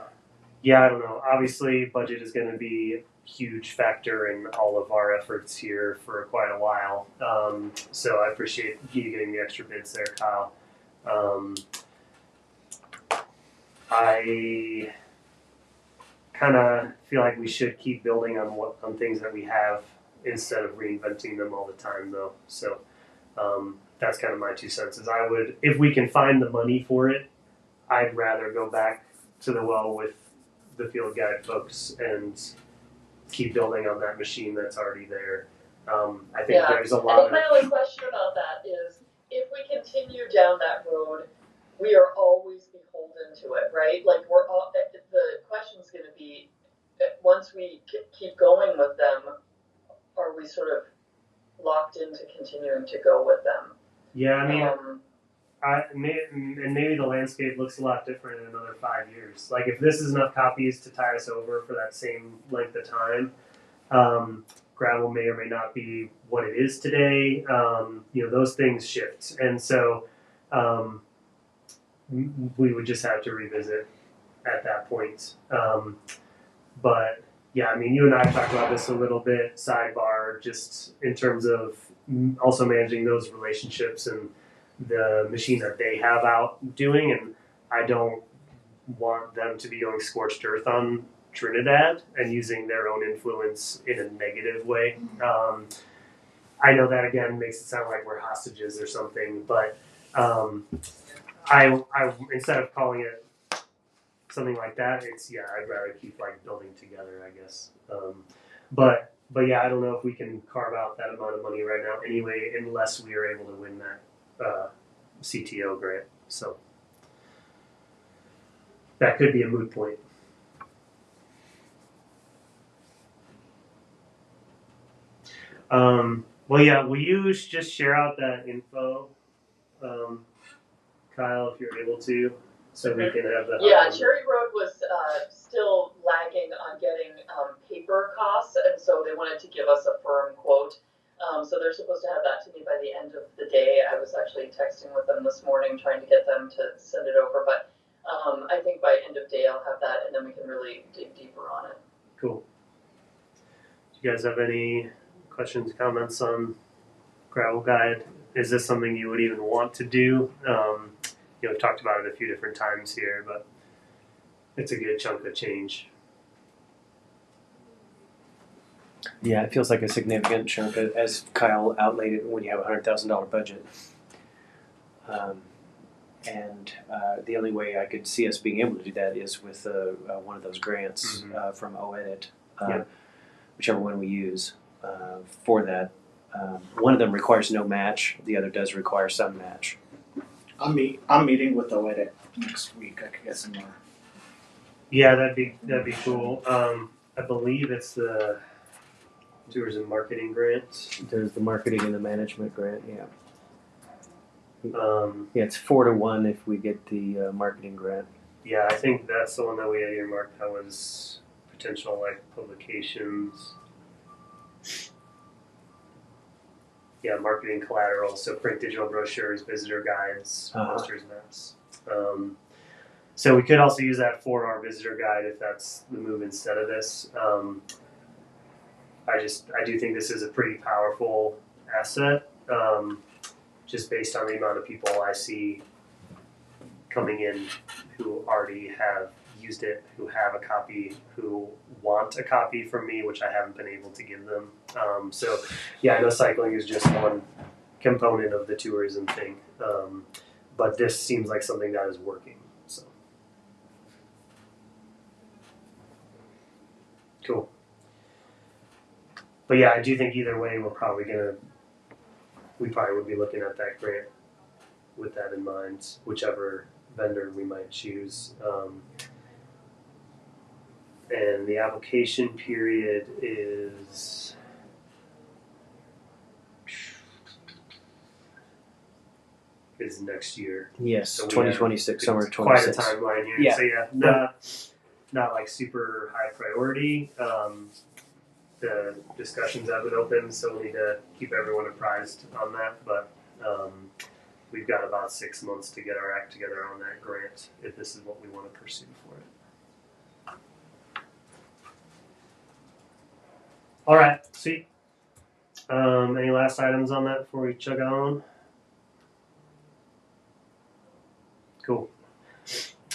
yeah, I don't know. Obviously, budget is going to be a huge factor in all of our efforts here for quite a while. So I appreciate you getting the extra bids there, Kyle. I kind of feel like we should keep building on things that we have instead of reinventing them all the time, though. So that's kind of my 2 cents. Is I would, if we can find the money for it, I'd rather go back to the well with the field guide folks and keep building on that machine that's already there. I think there's a lot of. My only question about that is, if we continue down that road, we are always beholden to it, right? Like, the question's going to be, once we keep going with them, are we sort of locked into continuing to go with them? Yeah, I mean, maybe the landscape looks a lot different in another 5 years. Like, if this is enough copies to tie us over for that same length of time, gravel may or may not be what it is today. Those things shift, and so we would just have to revisit at that point. But yeah, I mean, you and I talked about this a little bit, sidebar, just in terms of also managing those relationships and the machine that they have out doing. And I don't want them to be going scorched earth on Trinidad and using their own influence in a negative way. I know that, again, makes it sound like we're hostages or something, but I instead of calling it something like that, I'd rather keep, like, building together, I guess. But yeah, I don't know if we can carve out that amount of money right now anyway, unless we are able to win that CTO grant. So that could be a moot point. Well, yeah, will you just share out that info, Kyle, if you're able to, so we can have that. Yeah, Cherry Road was still lagging on getting paper cheaper costs, and so they wanted to give us a firm quote. So they're supposed to have that to me by the end of the day. I was actually texting with them this morning trying to get them to send it over, but I think by end of day I'll have that, and then we can really dig deeper on it. Cool. Do you guys have any questions, comments on gravel guide? Is this something you would even want to do? We've talked about it a few different times here, but it's a good chunk of change. Yeah, it feels like a significant chunk, as Kyle outlaid it, when you have a $100,000 budget. And the only way I could see us being able to do that is with one of those grants from OEdit, whichever one we use for that. One of them requires no match. The other does require some match. I'm meeting with OEdit next week. I could get some more. Yeah, that'd be cool. I believe it's the tourism marketing grant. There's the marketing and the management grant. Yeah. Yeah, it's 4-1 if we get the marketing grant. Yeah, I think that's the one that we had earmarked. That was potential publications. Yeah, marketing collateral, so print digital brochures, visitor guides, posters, maps. So we could also use that for our visitor guide if that's the move instead of this. I do think this is a pretty powerful asset, just based on the amount of people I see coming in who already have used it, who have a copy, who want a copy from me, which I haven't been able to give them. So yeah, I know cycling is just one component of the tourism thing, but this seems like something that is working. So cool. But yeah, I do think either way we probably would be looking at that grant with that in mind, whichever vendor we might choose. And the application period is next year. Yes, so 2026, summer 26. Quite a timeline here. Yeah. So yeah, not super high priority. The discussions have been open, so we need to keep everyone apprised on that. But we've got about 6 months to get our act together on that grant if this is what we want to pursue for it. All right, sweet. Any last items on that before we chug on? Cool.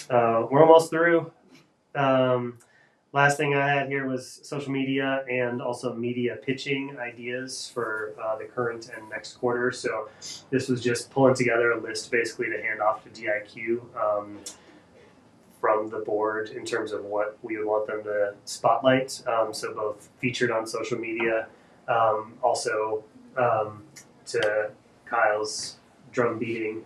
We're almost through. Last thing I had here was social media and also media pitching ideas for the current and next quarter. So this was just pulling together a list basically to hand off to DIQ from the board in terms of what we would want them to spotlight. So both featured on social media, also to Kyle's drum beating,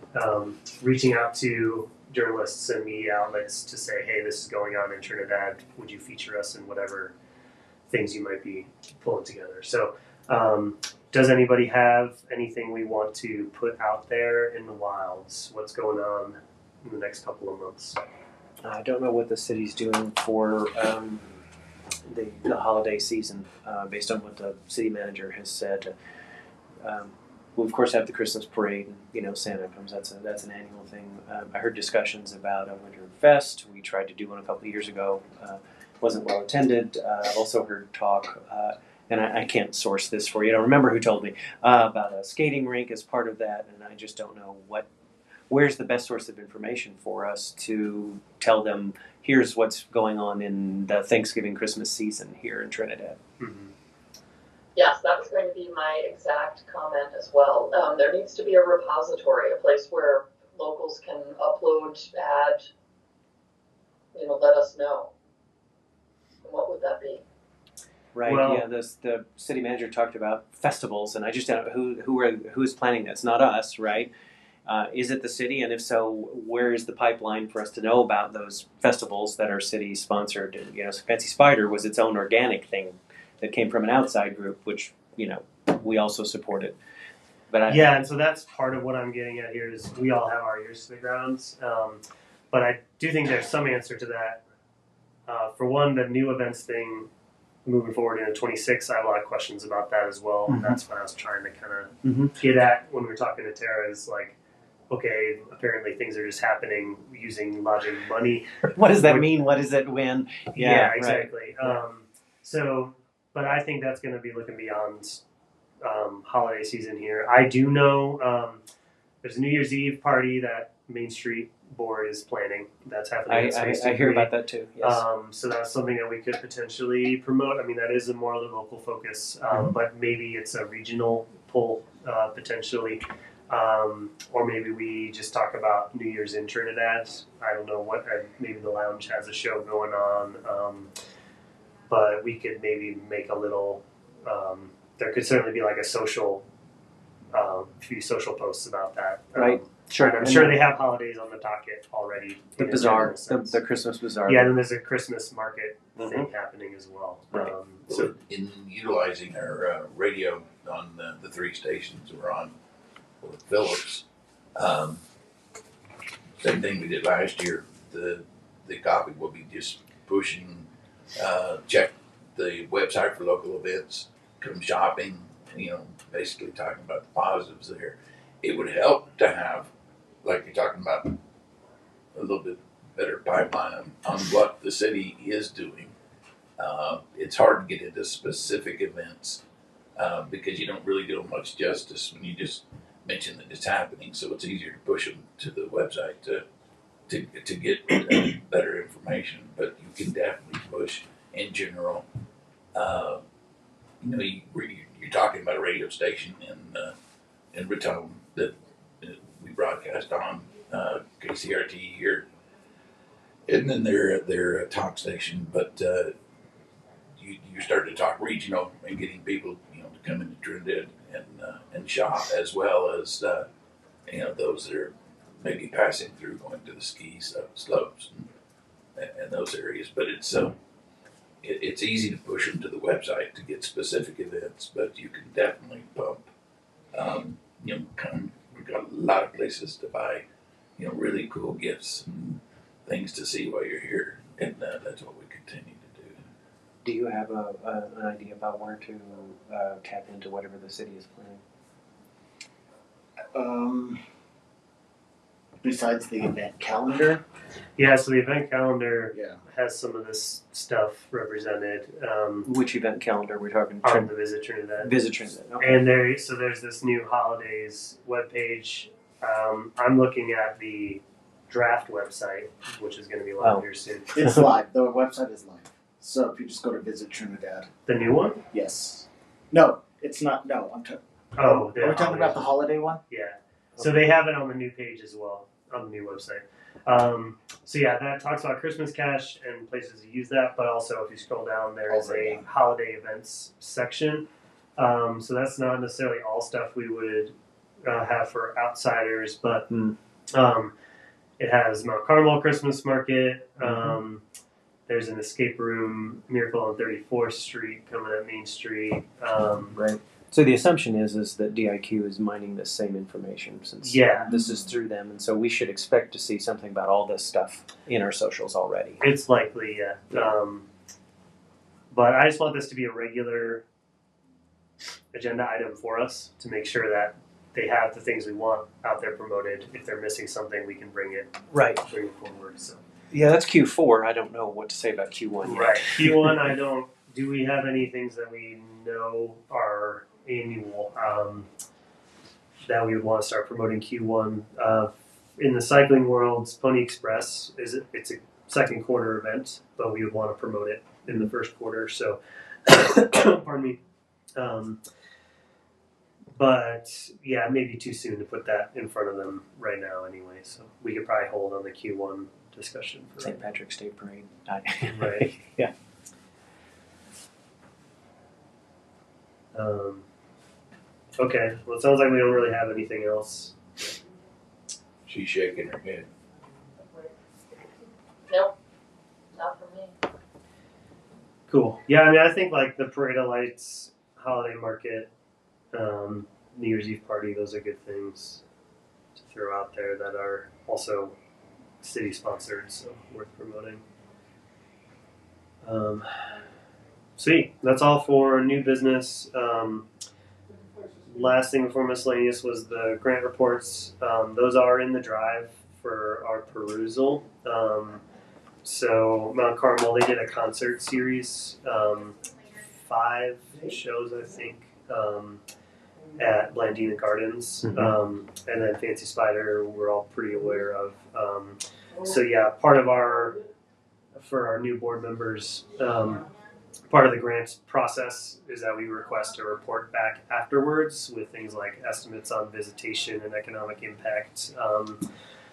reaching out to journalists and media outlets to say, hey, this is going on in Trinidad. Would you feature us in whatever things you might be pulling together? So does anybody have anything we want to put out there in the wilds? What's going on in the next couple of months? I don't know what the city's doing for the holiday season, based on what the city manager has said. We of course have the Christmas parade, and Santa comes. That's an annual thing. I heard discussions about a winter fest. We tried to do one a couple of years ago. Wasn't well attended. I've also heard talk, and I can't source this for you. I don't remember who told me about a skating rink as part of that, and I just don't know where's the best source of information for us to tell them here's what's going on in the Thanksgiving Christmas season here in Trinidad. Mm-hmm. Yes, that was going to be my exact comment as well. There needs to be a repository, a place where locals can upload, add, let us know. And what would that be? Right. Well, yeah. The city manager talked about festivals, and I just don't know who's planning this. Not us, right? Is it the city? And if so, where is the pipeline for us to know about those festivals that are city sponsored? So Fancy Spider was its own organic thing that came from an outside group, which we also supported. But and so that's part of what I'm getting at here is we all have our ears to the ground, but I do think there's some answer to that. For one, the new events thing moving forward into 26, I have a lot of questions about that as well. Mhm. That's what I was trying to kind of Mhm. get at when we were talking to Tara. Is like, okay, apparently things are just happening using lodging money. What does that mean? What is it when? Yeah, right. exactly. Yeah. So, but I think that's going to be looking beyond holiday season here. I do know there's a New Year's Eve party that Main Street Board is planning. That's happening. I hear about that too. Yes. So that's something that we could potentially promote. I mean, that is a more local focus, but maybe it's a regional pull potentially. Or maybe we just talk about New Year's in Trinidad. I don't know what. Maybe the lounge has a show going on, but we could maybe make a little. There could certainly be like a social, few social posts about that. Right. Sure. And I'm sure they have holidays on the docket already. The in a bazaar, general sense. the Christmas bazaar. Yeah, then there's a Christmas market Mhm. thing happening as well. Right. So in utilizing our radio on the 3 stations we're on with Phillips, same thing we did last year. The copy will be just pushing, check the website for local events, come shopping, basically talking about the positives there. It would help to have, like you're talking about, a little bit better pipeline on what the city is doing. It's hard to get into specific events because you don't really do much justice when you just mention that it's happening. So it's easier to push them to the website to get better information. But you can definitely push in general. You're talking about a radio station in Raton that we broadcast on KCRT here, and then their talk station. But you start to talk regional and getting people to come into Trinidad and shop, as well as those that are maybe passing through, going to the ski slopes and those areas. But it's easy to push them to the website to get specific events, but you can definitely pump. We've got a lot of places to buy, really cool gifts and things to see while you're here, and that's what we continue to do. Do you have an idea about where to tap into whatever the city is planning? Besides the event calendar, Yeah, so the event calendar yeah, has some of this stuff represented Which event calendar we're talking? on the Visit Trinidad. Visit Trinidad. Okay. And there's this new holidays webpage. I'm looking at the draft website, which is going to be live here soon. it's live. The website is live. So if you just go to Visit Trinidad, The new one? yes. No, it's not. No, Oh, are we talking about the holiday one? Yeah. So they have it on the new page as well, on the new website. So yeah, that talks about Christmas cash and places to use that, but also if you scroll down, there is a holiday events section. So that's not necessarily all stuff we would have for outsiders, but it has Mount Carmel Christmas Market. There's an escape room, Miracle on 34th Street coming at Main Street. Right. So the assumption is that DIQ is mining the same information since this is through them, and so we should expect to see something about all this stuff in our socials already. It's likely, yeah. But I just want this to be a regular agenda item for us to make sure that they have the things we want out there promoted. If they're missing something, we can bring it forward. So Yeah, that's Q4. I don't know what to say about Q1 yet. right, Q1. Do we have any things that we know are annual that we would want to start promoting Q1? In the cycling world, Pony Express it's a second quarter event, but we would want to promote it in the first quarter. So, pardon me. But yeah, maybe too soon to put that in front of them right now. Anyway, so we could probably hold on the Q1 discussion for St. Patrick's Day Parade. Right. Yeah. Okay. Well, it sounds like we don't really have anything else. She's shaking her head. Nope, not for me. Cool. Yeah, I mean, I think like the Parade of Lights, holiday market, New Year's Eve party, those are good things to throw out there that are also city sponsored, so worth promoting. Sweet. That's all for new business. Last thing before miscellaneous was the grant reports. Those are in the drive for our perusal. So Mount Carmel, they did a concert series, 5 shows I think, at Blandina Gardens, and then Fancy Spider we're all pretty aware of. So yeah, part of for our new board members, part of the grant process is that we request a report back afterwards with things like estimates on visitation and economic impact.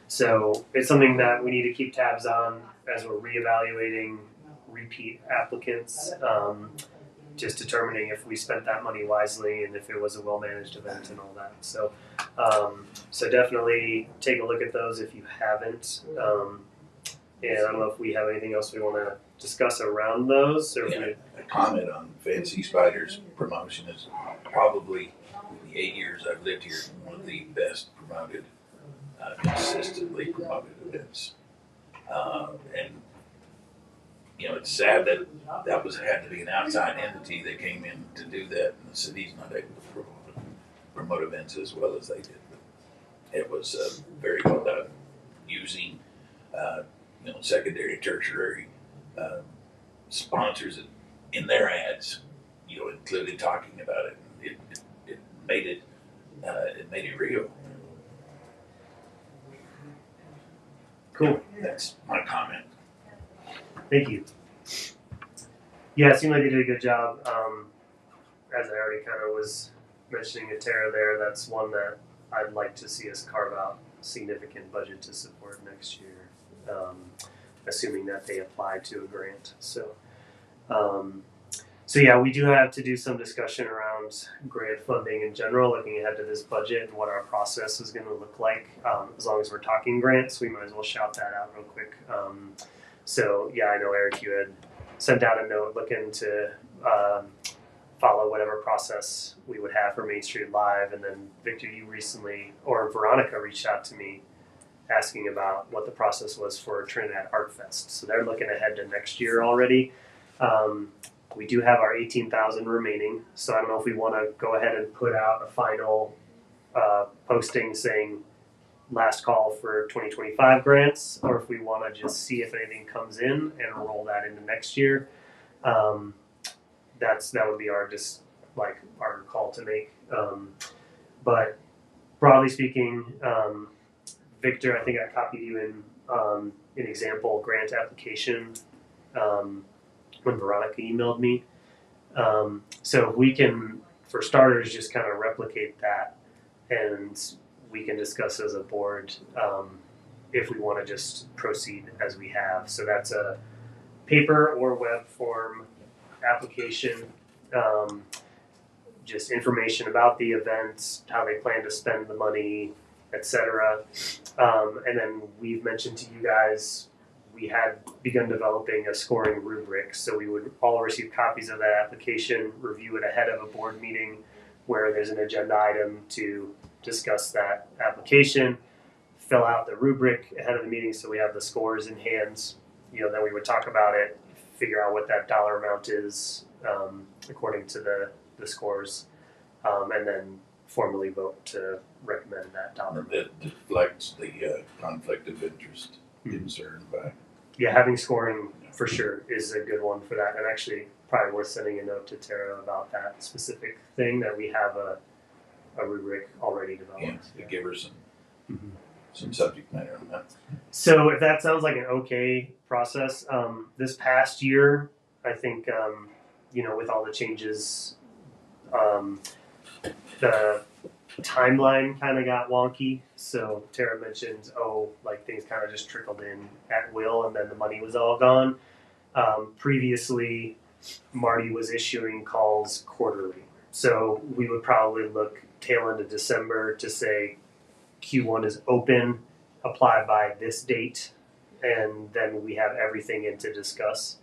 So it's something that we need to keep tabs on as we're reevaluating repeat applicants, just determining if we spent that money wisely and if it was a well-managed event and all that. So, so definitely take a look at those if you haven't. And I don't know if we have anything else we want to discuss around those. Or Yeah, a comment on Fancy Spider's promotion is probably the 8 years I've lived here, one of the best promoted, consistently promoted events. And you know, it's sad that had to be an outside entity that came in to do that, and the city's not able to promote events as well as they did. But it was very well done, using you know, secondary, tertiary sponsors in their ads, you know, included talking about it. It made it real. Cool. That's my comment. Thank you. Yeah, it seemed like they did a good job. As I already kind of was mentioning to Tara there, that's one that I'd like to see us carve out significant budget to support next year, assuming that they apply to a grant. So, so yeah, we do have to do some discussion around grant funding in general, looking ahead to this budget and what our process is going to look like. As long as we're talking grants, we might as well shout that out real quick. So yeah, I know Eric, you had sent out a note looking to follow whatever process we would have for Main Street Live, and then Victor, you recently, or Veronica reached out to me asking about what the process was for Trinidad Art Fest. So they're looking ahead to next year already. We do have our 18,000 remaining, so I don't know if we want to go ahead and put out a final posting saying last call for 2025 grants, or if we want to just see if anything comes in and roll that into next year. That would be our our call to make. But broadly speaking, Victor, I think I copied you in an example grant application when Veronica emailed me. So we can, for starters, just kind of replicate that, and we can discuss as a board if we want to just proceed as we have. So that's a paper or web form application, just information about the event, how they plan to spend the money, etc. And then we've mentioned to you guys we had begun developing a scoring rubric, so we would all receive copies of that application, review it ahead of a board meeting where there's an agenda item to discuss that application, fill out the rubric ahead of the meeting so we have the scores in hand. You know, then we would talk about it, figure out what that dollar amount is according to the scores, and then formally vote to recommend that dollar amount. That deflects the conflict of interest concern by. Yeah, having scoring for sure is a good one for that, and actually probably worth sending a note to Tara about that specific thing, that we have a rubric already developed. Yeah, to give her some subject matter on that. So if that sounds like an okay process, this past year, I think, you know, with all the changes, the timeline kind of got wonky. So Tara mentioned, like things kind of just trickled in at will, and then the money was all gone. Previously, Marty was issuing calls quarterly. So we would probably look tail end of December to say Q1 is open, apply by this date, and then we have everything in to discuss.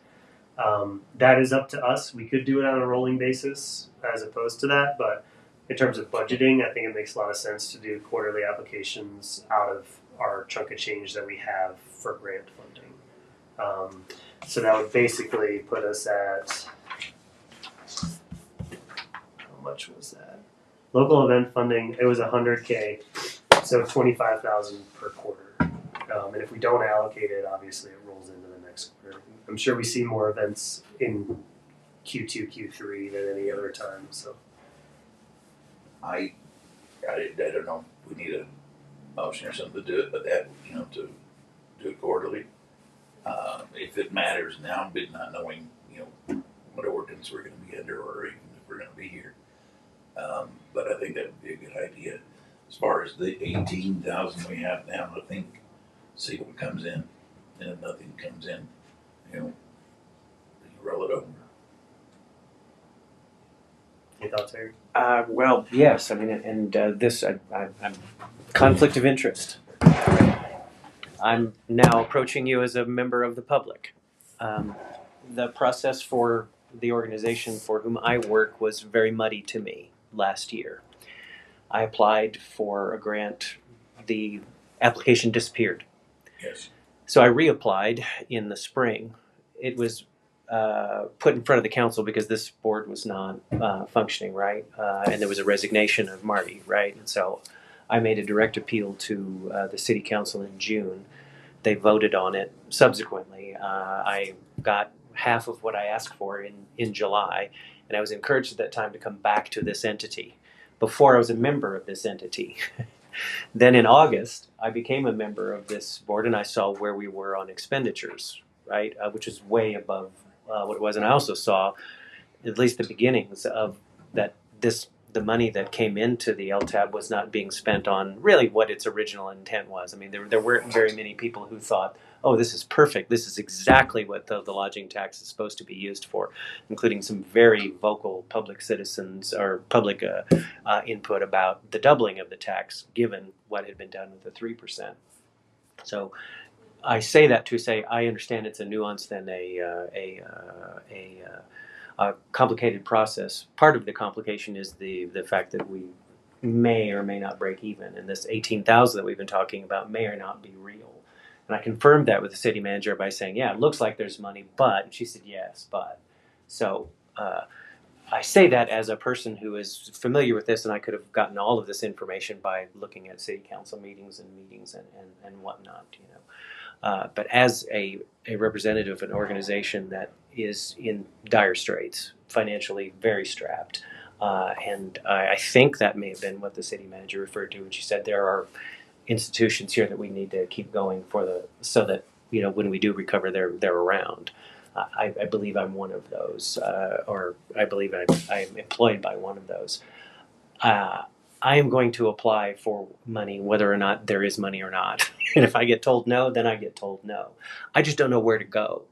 That is up to us. We could do it on a rolling basis as opposed to that, but in terms of budgeting, I think it makes a lot of sense to do quarterly applications out of our chunk of change that we have for grant funding. So that would basically put us at much was that? Local event funding, it was $100K, so 25,000 per quarter. And if we don't allocate it, obviously it rolls into the next quarter. I'm sure we see more events in Q2, Q3 than any other time. So I don't know if we need a motion or something to do it, but that, to do it quarterly. If it matters now, but not knowing, what ordinance we're going to be under or even if we're going to be here. But I think that would be a good idea. As far as the 18,000 we have now, I think, see what comes in, and if nothing comes in, you roll it over. any thoughts, Eric? Well, yes. I mean, and this, I'm conflict of interest. I'm now approaching you as a member of the public. The process for the organization for whom I work was very muddy to me last year. I applied for a grant. The application disappeared. Yes. So I reapplied in the spring. It was put in front of the council because this board was not functioning right, and there was a resignation of Marty, right? And so I made a direct appeal to the city council in June. They voted on it. Subsequently, I got half of what I asked for in July, and I was encouraged at that time to come back to this entity. Before I was a member of this entity. Then in August, I became a member of this board, and I saw where we were on expenditures, right, which is way above what it was. And I also saw at least the beginnings of that. The money that came into the LTAB was not being spent on really what its original intent was. I mean, there weren't very many people who thought, oh, this is perfect. This is exactly what the lodging tax is supposed to be used for, including some very vocal public citizens or public input about the doubling of the tax, given what had been done with the 3%. So I say that to say I understand it's a nuanced and a complicated process. Part of the complication is the fact that we may or may not break even, and this 18,000 that we've been talking about may or not be real. And I confirmed that with the city manager by saying, yeah, it looks like there's money, but. And she said, yes, but. So I say that as a person who is familiar with this, and I could have gotten all of this information by looking at city council meetings and whatnot, but as a representative of an organization that is in dire straits, financially very strapped, and I think that may have been what the city manager referred to when she said there are institutions here that we need to keep going so that when we do recover, they're around. I believe I'm one of those, or I believe I'm employed by one of those. I am going to apply for money whether or not there is money or not. And if I get told no, then I get told no. I just don't know where to go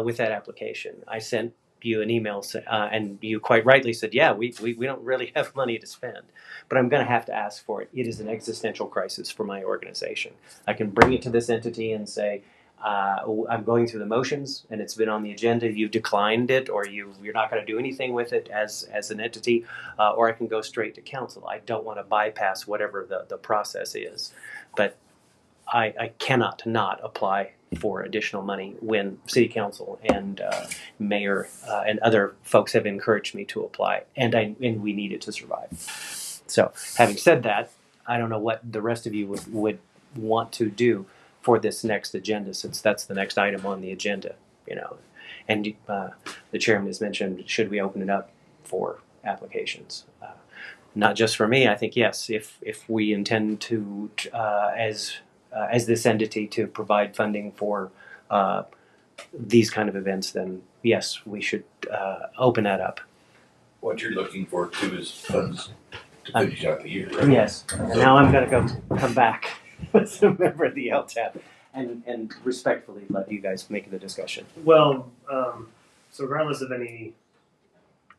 with that application. I sent you an email, and you quite rightly said, yeah, we don't really have money to spend. But I'm going to have to ask for it. It is an existential crisis for my organization. I can bring it to this entity and say, I'm going through the motions, and it's been on the agenda. You've declined it, or you're not going to do anything with it as an entity, or I can go straight to council. I don't want to bypass whatever the process is, but I cannot not apply for additional money when city council and mayor and other folks have encouraged me to apply, and we need it to survive. So, having said that, I don't know what the rest of you would want to do for this next agenda, since that's the next item on the agenda, And the chairman has mentioned, should we open it up for applications? Not just for me. I think yes. If we intend to, as this entity, to provide funding for these kind of events, then yes, we should open that up. What you're looking for too is funds to finish out the year, right? Yes. And now I'm going to come back as a member of the LTAB and respectfully let you guys make the discussion. Well, so regardless of any,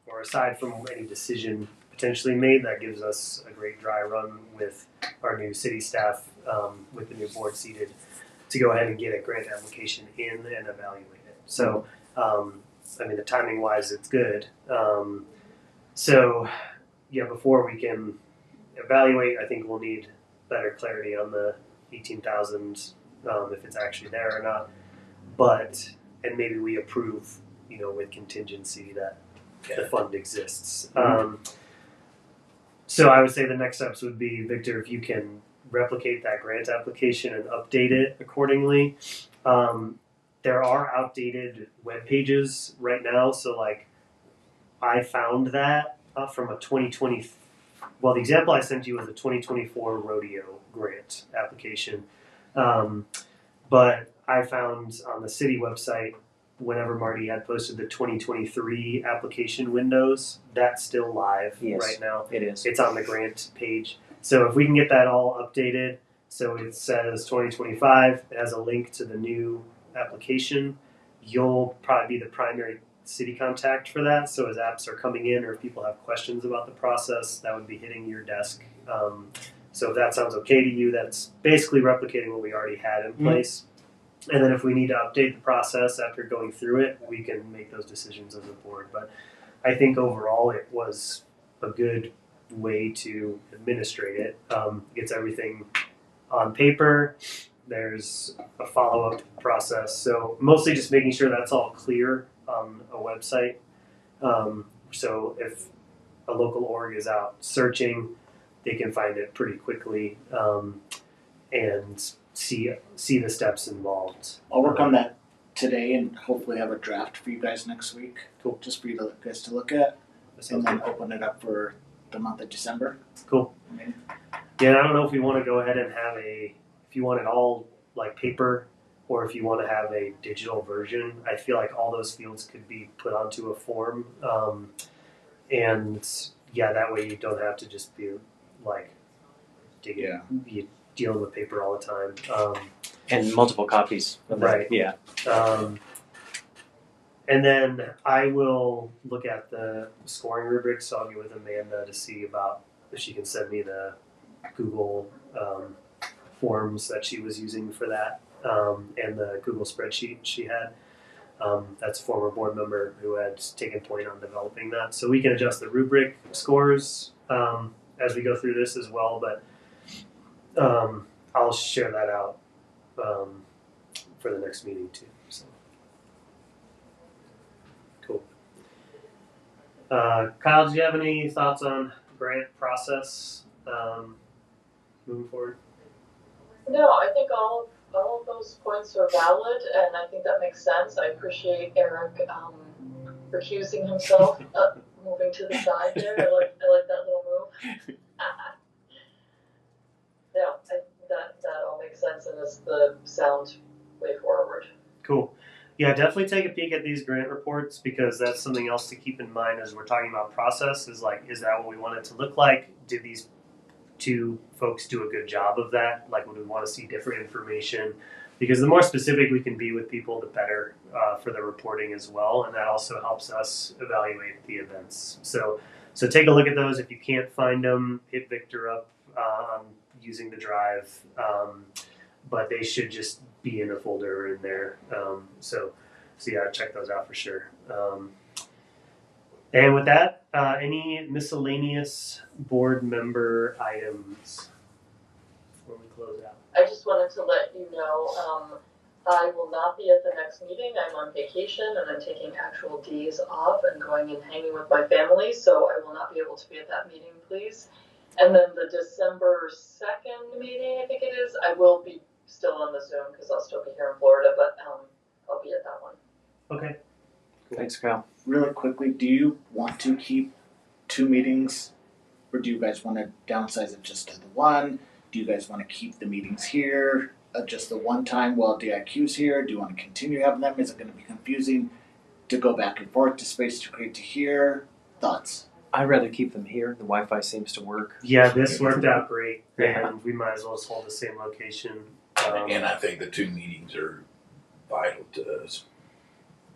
or aside from any decision potentially made, that gives us a great dry run with our new city staff, with the new board seated, to go ahead and get a grant application in and evaluate it. So, the timing wise, it's good. Before we can evaluate, I think we'll need better clarity on the 18,000, if it's actually there or not. And maybe we approve, with contingency that the fund exists. So I would say the next steps would be, Victor, if you can replicate that grant application and update it accordingly. There are outdated web pages right now, so like I found that from a 2020. Well, the example I sent you was a 2024 rodeo grant application, but I found on the city website, whenever Marty had posted the 2023 application windows, that's still live Yes, right now. it is. It's on the grant page. So if we can get that all updated, so it says 2025, it has a link to the new application, you'll probably be the primary city contact for that. So as apps are coming in or if people have questions about the process, that would be hitting your desk. So if that sounds okay to you, that's basically replicating what we already had in place. And then if we need to update the process after going through it, we can make those decisions as a board. But I think overall it was a good way to administrate it. Gets everything on paper. There's a follow-up process. So mostly just making sure that's all clear on a website. So if a local org is out searching, they can find it pretty quickly and see the steps involved. I'll work on that today and hopefully have a draft for you guys next week. Cool. Just for you guys to look at, That and sounds then good. open it up for the month of December. Cool. Yeah, and I don't know if we want to go ahead and have if you want it all like paper or if you want to have a digital version. I feel like all those fields could be put onto a form. And yeah, that way you don't have to just be like digging, you dealing with paper all the time. And multiple copies of that. Right. Yeah. And then I will look at the scoring rubrics. So I'll get with Amanda to see about if she can send me the Google forms that she was using for that and the Google spreadsheet she had. That's a former board member who had taken point on developing that. So we can adjust the rubric scores as we go through this as well. But I'll share that out for the next meeting too. So. Cool. Kyle, do you have any thoughts on grant process moving forward? No, I think all of those points are valid, and I think that makes sense. I appreciate Eric recusing himself, moving to the side there. I like that little move. Yeah, that all makes sense and is the sound way forward. Cool. Yeah, definitely take a peek at these grant reports because that's something else to keep in mind as we're talking about process is like, is that what we want it to look like? Did these two folks do a good job of that? Like, would we want to see different information? Because the more specific we can be with people, the better for the reporting as well. And that also helps us evaluate the events. So take a look at those. If you can't find them, hit Victor up using the drive. But they should just be in a folder in there. So yeah, check those out for sure. And with that, any miscellaneous board member items before we close out? I just wanted to let you know I will not be at the next meeting. I'm on vacation and I'm taking actual days off and going and hanging with my family, so I will not be able to be at that meeting, please. And then the December 2nd meeting, I think it is, I will be still on the Zoom because I'll still be here in Florida, but I'll be at that one. Okay. Cool. Thanks, Kyle. Really quickly, do you want to keep 2 meetings, or do you guys want to downsize it just to the one? Do you guys want to keep the meetings here, just the one time while DIQ's here? Do you want to continue having them? Is it going to be confusing to go back and forth to Space to Create to here? Thoughts? I'd rather keep them here. The Wi-Fi seems to work. Yeah, this worked out great. Yeah. And we might as well just hold the same location. And again, I think the 2 meetings are vital to us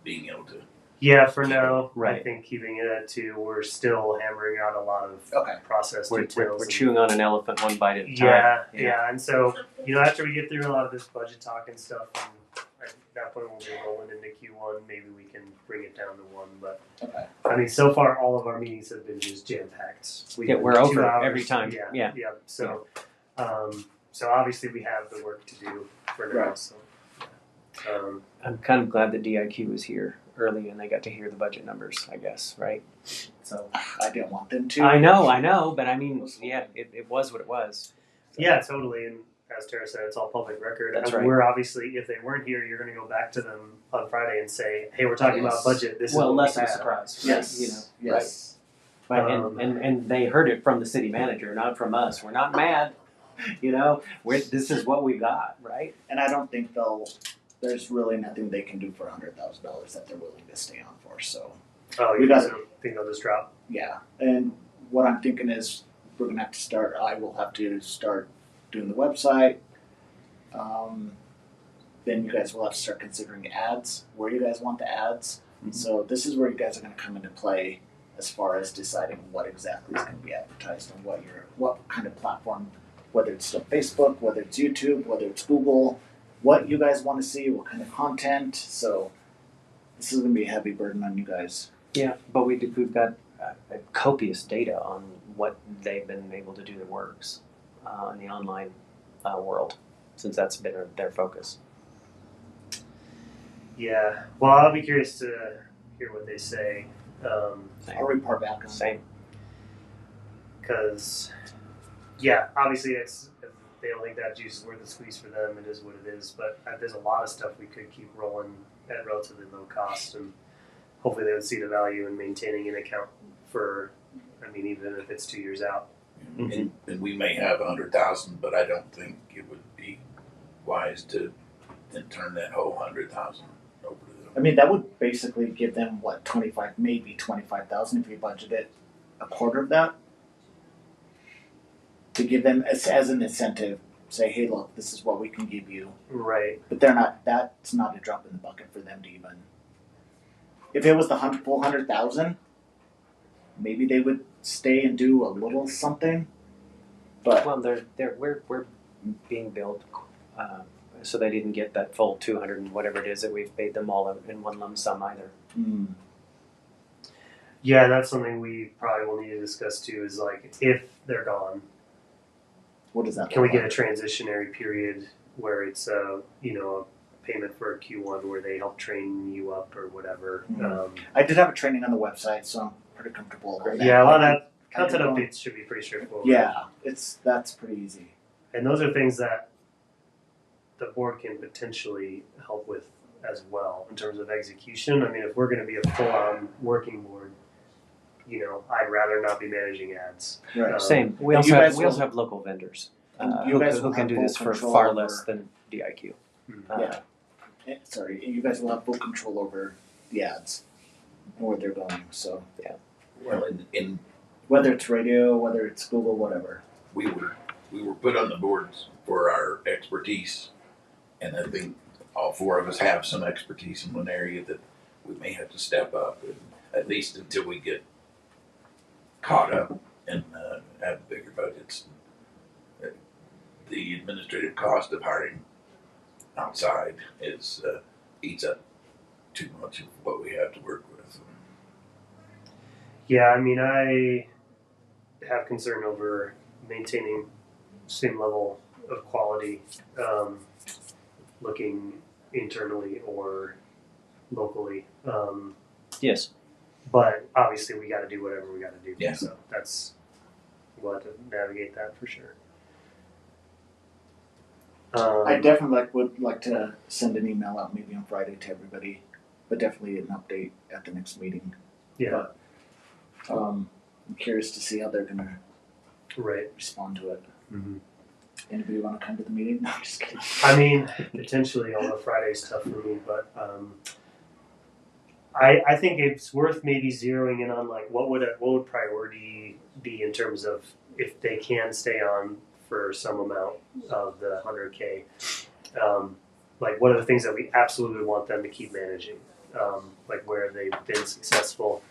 being able to. Yeah, for now, I Right. think keeping it at 2, we're still hammering out a lot of Okay. process We're details. and- chewing on an elephant one bite at a time. Yeah, and so, after we get through a lot of this budget talk and stuff, and at that point we'll be rolling into Q1, maybe we can bring it down to 1, but Okay. I mean, so far all of our meetings have been just jam-packed. Yeah, we're over every time. Yeah. Yeah. So, so obviously we have the work to do for now, Right. so. I'm kind of glad that DIQ was here early and they got to hear the budget numbers, I guess, right? So I didn't want them to. I know, but I mean, yeah, it was what it was. Yeah, totally. And as Tara said, it's all public record. That's And right. We're obviously, if they weren't here, you're going to go back to them on Friday and say, "Hey, we're talking about budget. This Well, is less what of we a have." surprise. Yes. You know, Yes. right. And they heard it from the city manager, not from us. We're not mad. You know, this is what we got, right? And I don't think there's really nothing they can do for $100,000 that they're willing to stay on for. So Oh, We you got guys don't think they'll just drop? yeah. And what I'm thinking is we're gonna have to start. I will have to start doing the website. Then you guys will have to start considering ads. Where you guys want the ads. Mhm. So this is where you guys are gonna come into play as far as deciding what exactly is going to be advertised and what kind of platform, whether it's still Facebook, whether it's YouTube, whether it's Google, what you guys want to see, what kind of content. So this is going to be a heavy burden on you guys. Yeah, but we've got copious data on what they've been able to do that works in the online world, since that's been their focus. Yeah. Well, I'll be curious to hear what they say. I'll report back on Same. Because, yeah, obviously if they don't think that juice is worth the squeeze for them, it is what it is. But there's a lot of stuff we could keep rolling at relatively low cost, and hopefully they would see the value in maintaining an account for, I mean, even if it's 2 years out. Mhm. And we may have 100,000, but I don't think it would be wise to then turn that whole 100,000 over to them. I mean, that would basically give them what, 25, maybe 25,000 if you budgeted a quarter of that. To give them as an incentive, say, hey, look, this is what we can give you. Right. But that's not a drop in the bucket for them to even. If it was the full 100,000, maybe they would stay and do a little something. But Well, we're being billed, so they didn't get that full 200 and whatever it is that we've paid them all in one lump sum either. Yeah, that's something we probably will need to discuss too, is like, if they're gone, what does that can we look get a like? transitionary period where it's a payment for a Q1 where they help train you up or whatever? Mhm. I did have a training on the website, so I'm pretty comfortable with that. Yeah, a lot of that I can content go- updates should be pretty straightforward. Yeah, that's pretty easy. And those are things that the board can potentially help with as well in terms of execution. I mean, if we're going to be a full-on working board, I'd rather not be managing ads. Right. Same. We But also you have, guys we also will- have local vendors And you guys who will can have do full this for control far over- less than DIQ. Yeah. Sorry, you guys will have full control over the ads and where they're going. So Well, in whether it's radio, whether it's Google, whatever. we were put on the boards for our expertise, and I think all four of us have some expertise in one area that we may have to step up, and at least until we get caught up and have bigger budgets. The administrative cost of hiring outside eats up too much of what we have to work with. Yeah, I mean, I have concern over maintaining same level of quality, looking internally or locally. Yes. But obviously, we got to do whatever we got to do. Yeah. So we'll have to navigate that for sure. I definitely would like to send an email out maybe on Friday to everybody, but definitely an update at the next meeting. Yeah. But, I'm curious to see how they're gonna Right. respond to it. Mm-hmm. Anybody want to come to the meeting? No, I'm just kidding. I mean, potentially, although Friday's tough for me, but I think it's worth maybe zeroing in on like what would priority be in terms of if they can stay on for some amount of the 100K. Like what are the things that we absolutely want them to keep managing? Like where they've been successful.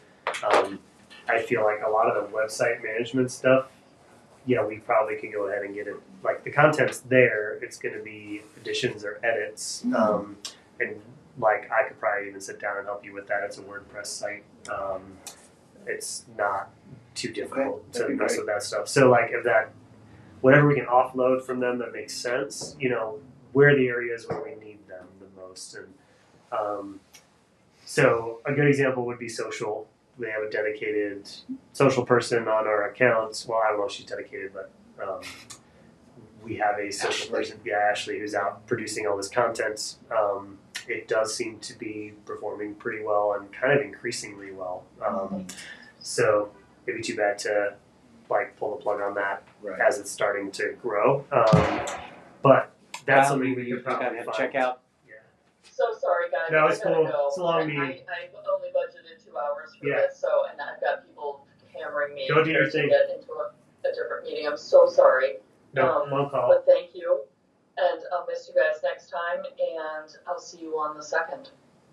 I feel like a lot of the website management stuff, we probably could go ahead and get it. Like the content's there, it's going to be additions or edits. And like I could probably even sit down and help you with that. It's a WordPress site. It's not too difficult that'd to be mess great. with that stuff. So like if that, whatever we can offload from them that makes sense, where are the areas where we need them the most. And so a good example would be social. they have a dedicated social person on our accounts. Well, I don't know if she's dedicated, but we have a social person, Ashley, who's out producing all this content. It does seem to be performing pretty well and kind of increasingly well. So it'd be too bad to pull the plug on that as it's starting to grow. But that's something we could probably check out. So sorry, guys. No, it's I gotta cool. go. It's a long meeting. I've only budgeted 2 hours for this, and I've got people hammering me Go do your to thing. get into a different meeting. I'm so sorry. No, phone call. But thank you, and I'll miss you guys next time, and I'll see you on the 2nd.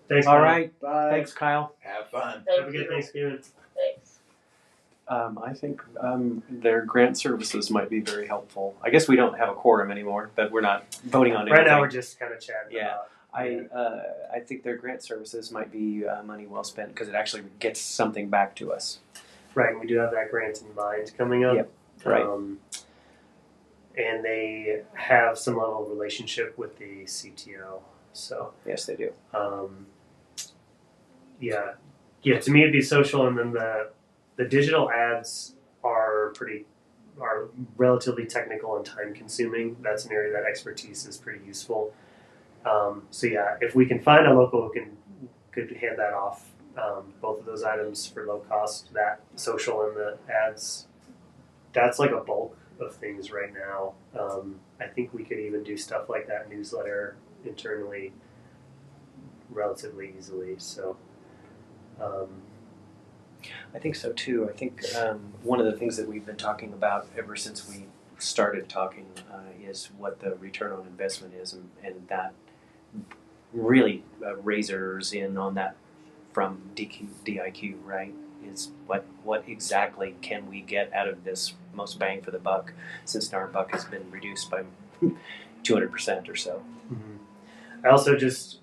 Thanks. All right. Bye. Thanks, Kyle. Have fun. Have a good Thanksgiving. Thanks. I think their grant services might be very helpful. I guess we don't have a quorum anymore, but we're not voting on anything. Right now, we're just kind of chatting. Yeah. about I think their grant services might be money well spent because it actually gets something back to us. Right, and we do have that grant in mind coming up. Yep, right. And they have some level of relationship with the CTO. So Yes, they do. yeah. To me, it'd be social, and then the digital ads are relatively technical and time consuming. That's an area that expertise is pretty useful. So yeah, if we can find a local who could hand that off, both of those items for low cost, that social and the ads, that's like a bulk of things right now. I think we could even do stuff like that newsletter internally relatively easily. So I think so too. I think one of the things that we've been talking about ever since we started talking is what the return on investment is, and that really razors in on that from DIQ, right? Is what exactly can we get out of this most bang for the buck, since our buck has been reduced by 200% or so. I also just,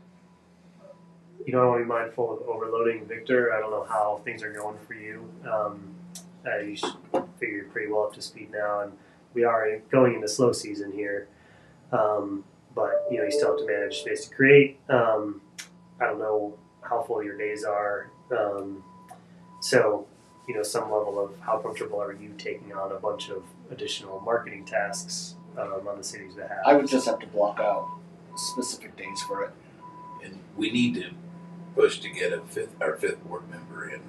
I want to be mindful of overloading Victor. I don't know how things are going for you. You should figure you're pretty well up to speed now, and we are going into slow season here. But you still have to manage space to create. I don't know how full your days are. So some level of how comfortable are you taking on a bunch of additional marketing tasks on the city's behalf? I would just have to block out specific days for it. And we need to push to get our fifth board member in.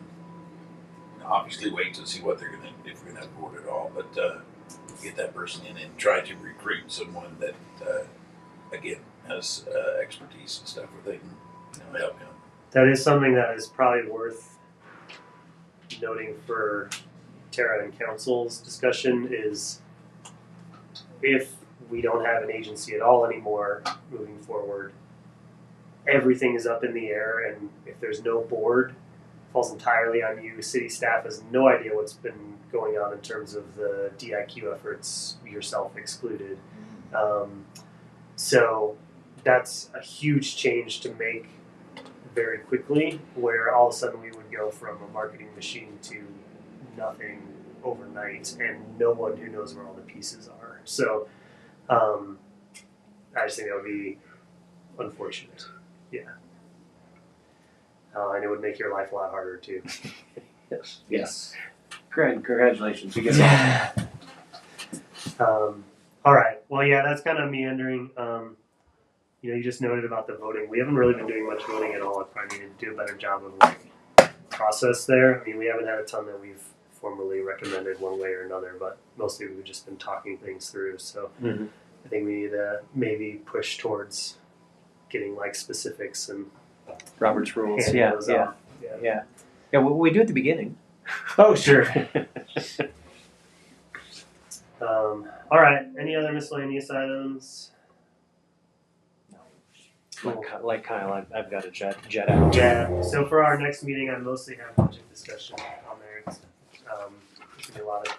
Obviously, wait to see what they're gonna, if we're gonna have board at all, but get that person in and try to recruit someone that again has expertise and stuff where they can help him. That is something that is probably worth noting for Tara and Council's discussion is if we don't have an agency at all anymore moving forward, everything is up in the air, and if there's no board, it falls entirely on you. City staff has no idea what's been going on in terms of the DIQ efforts, yourself excluded. So that's a huge change to make very quickly, where all of a sudden we would go from a marketing machine to nothing overnight, and no one who knows where all the pieces are. So I just think that would be unfortunate. Yeah. And it would make your life a lot harder too. Yes. Congratulations. You get All right. Well, yeah, that's kind of meandering. You just noted about the voting. We haven't really been doing much voting at all. I probably need to do a better job of process there. I mean, we haven't had a ton that we've formally recommended one way or another, but mostly we've just been talking things through. So I think we need to maybe push towards getting specifics and Robert's rules. hand those off. Yeah. Well, we do at the beginning. Oh, sure. All right. Any other miscellaneous items? Like Kyle, I've got to jet out. Yeah. So for our next meeting, I mostly have budget discussion on there. There's gonna be a lot of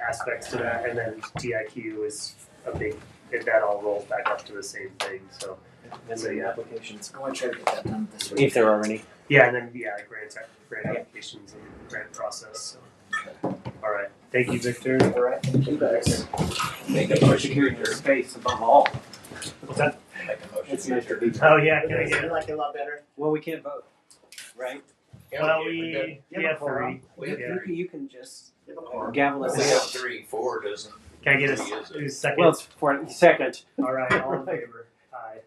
aspects to that, and then DIQ is a big. That all rolls back up to the same thing. So The applications, I want to try to get that done this week. if there are any. yeah, and then grant applications and grant process. So. All right. Thank you, Victor. All right, thank you guys. Make a motion. Secure your space above all. What's that? Make a motion. It's nice to be. Oh yeah. Can I get I like it a lot better. Well, we can't vote, right? Yeah, Well, we got- we have three. we have Yeah. three. You can just You have a quorum. gavel We us have out. 3, 4 doesn't. Can I get Three is a second? Well, it's for second. All right, all in favor? Aye.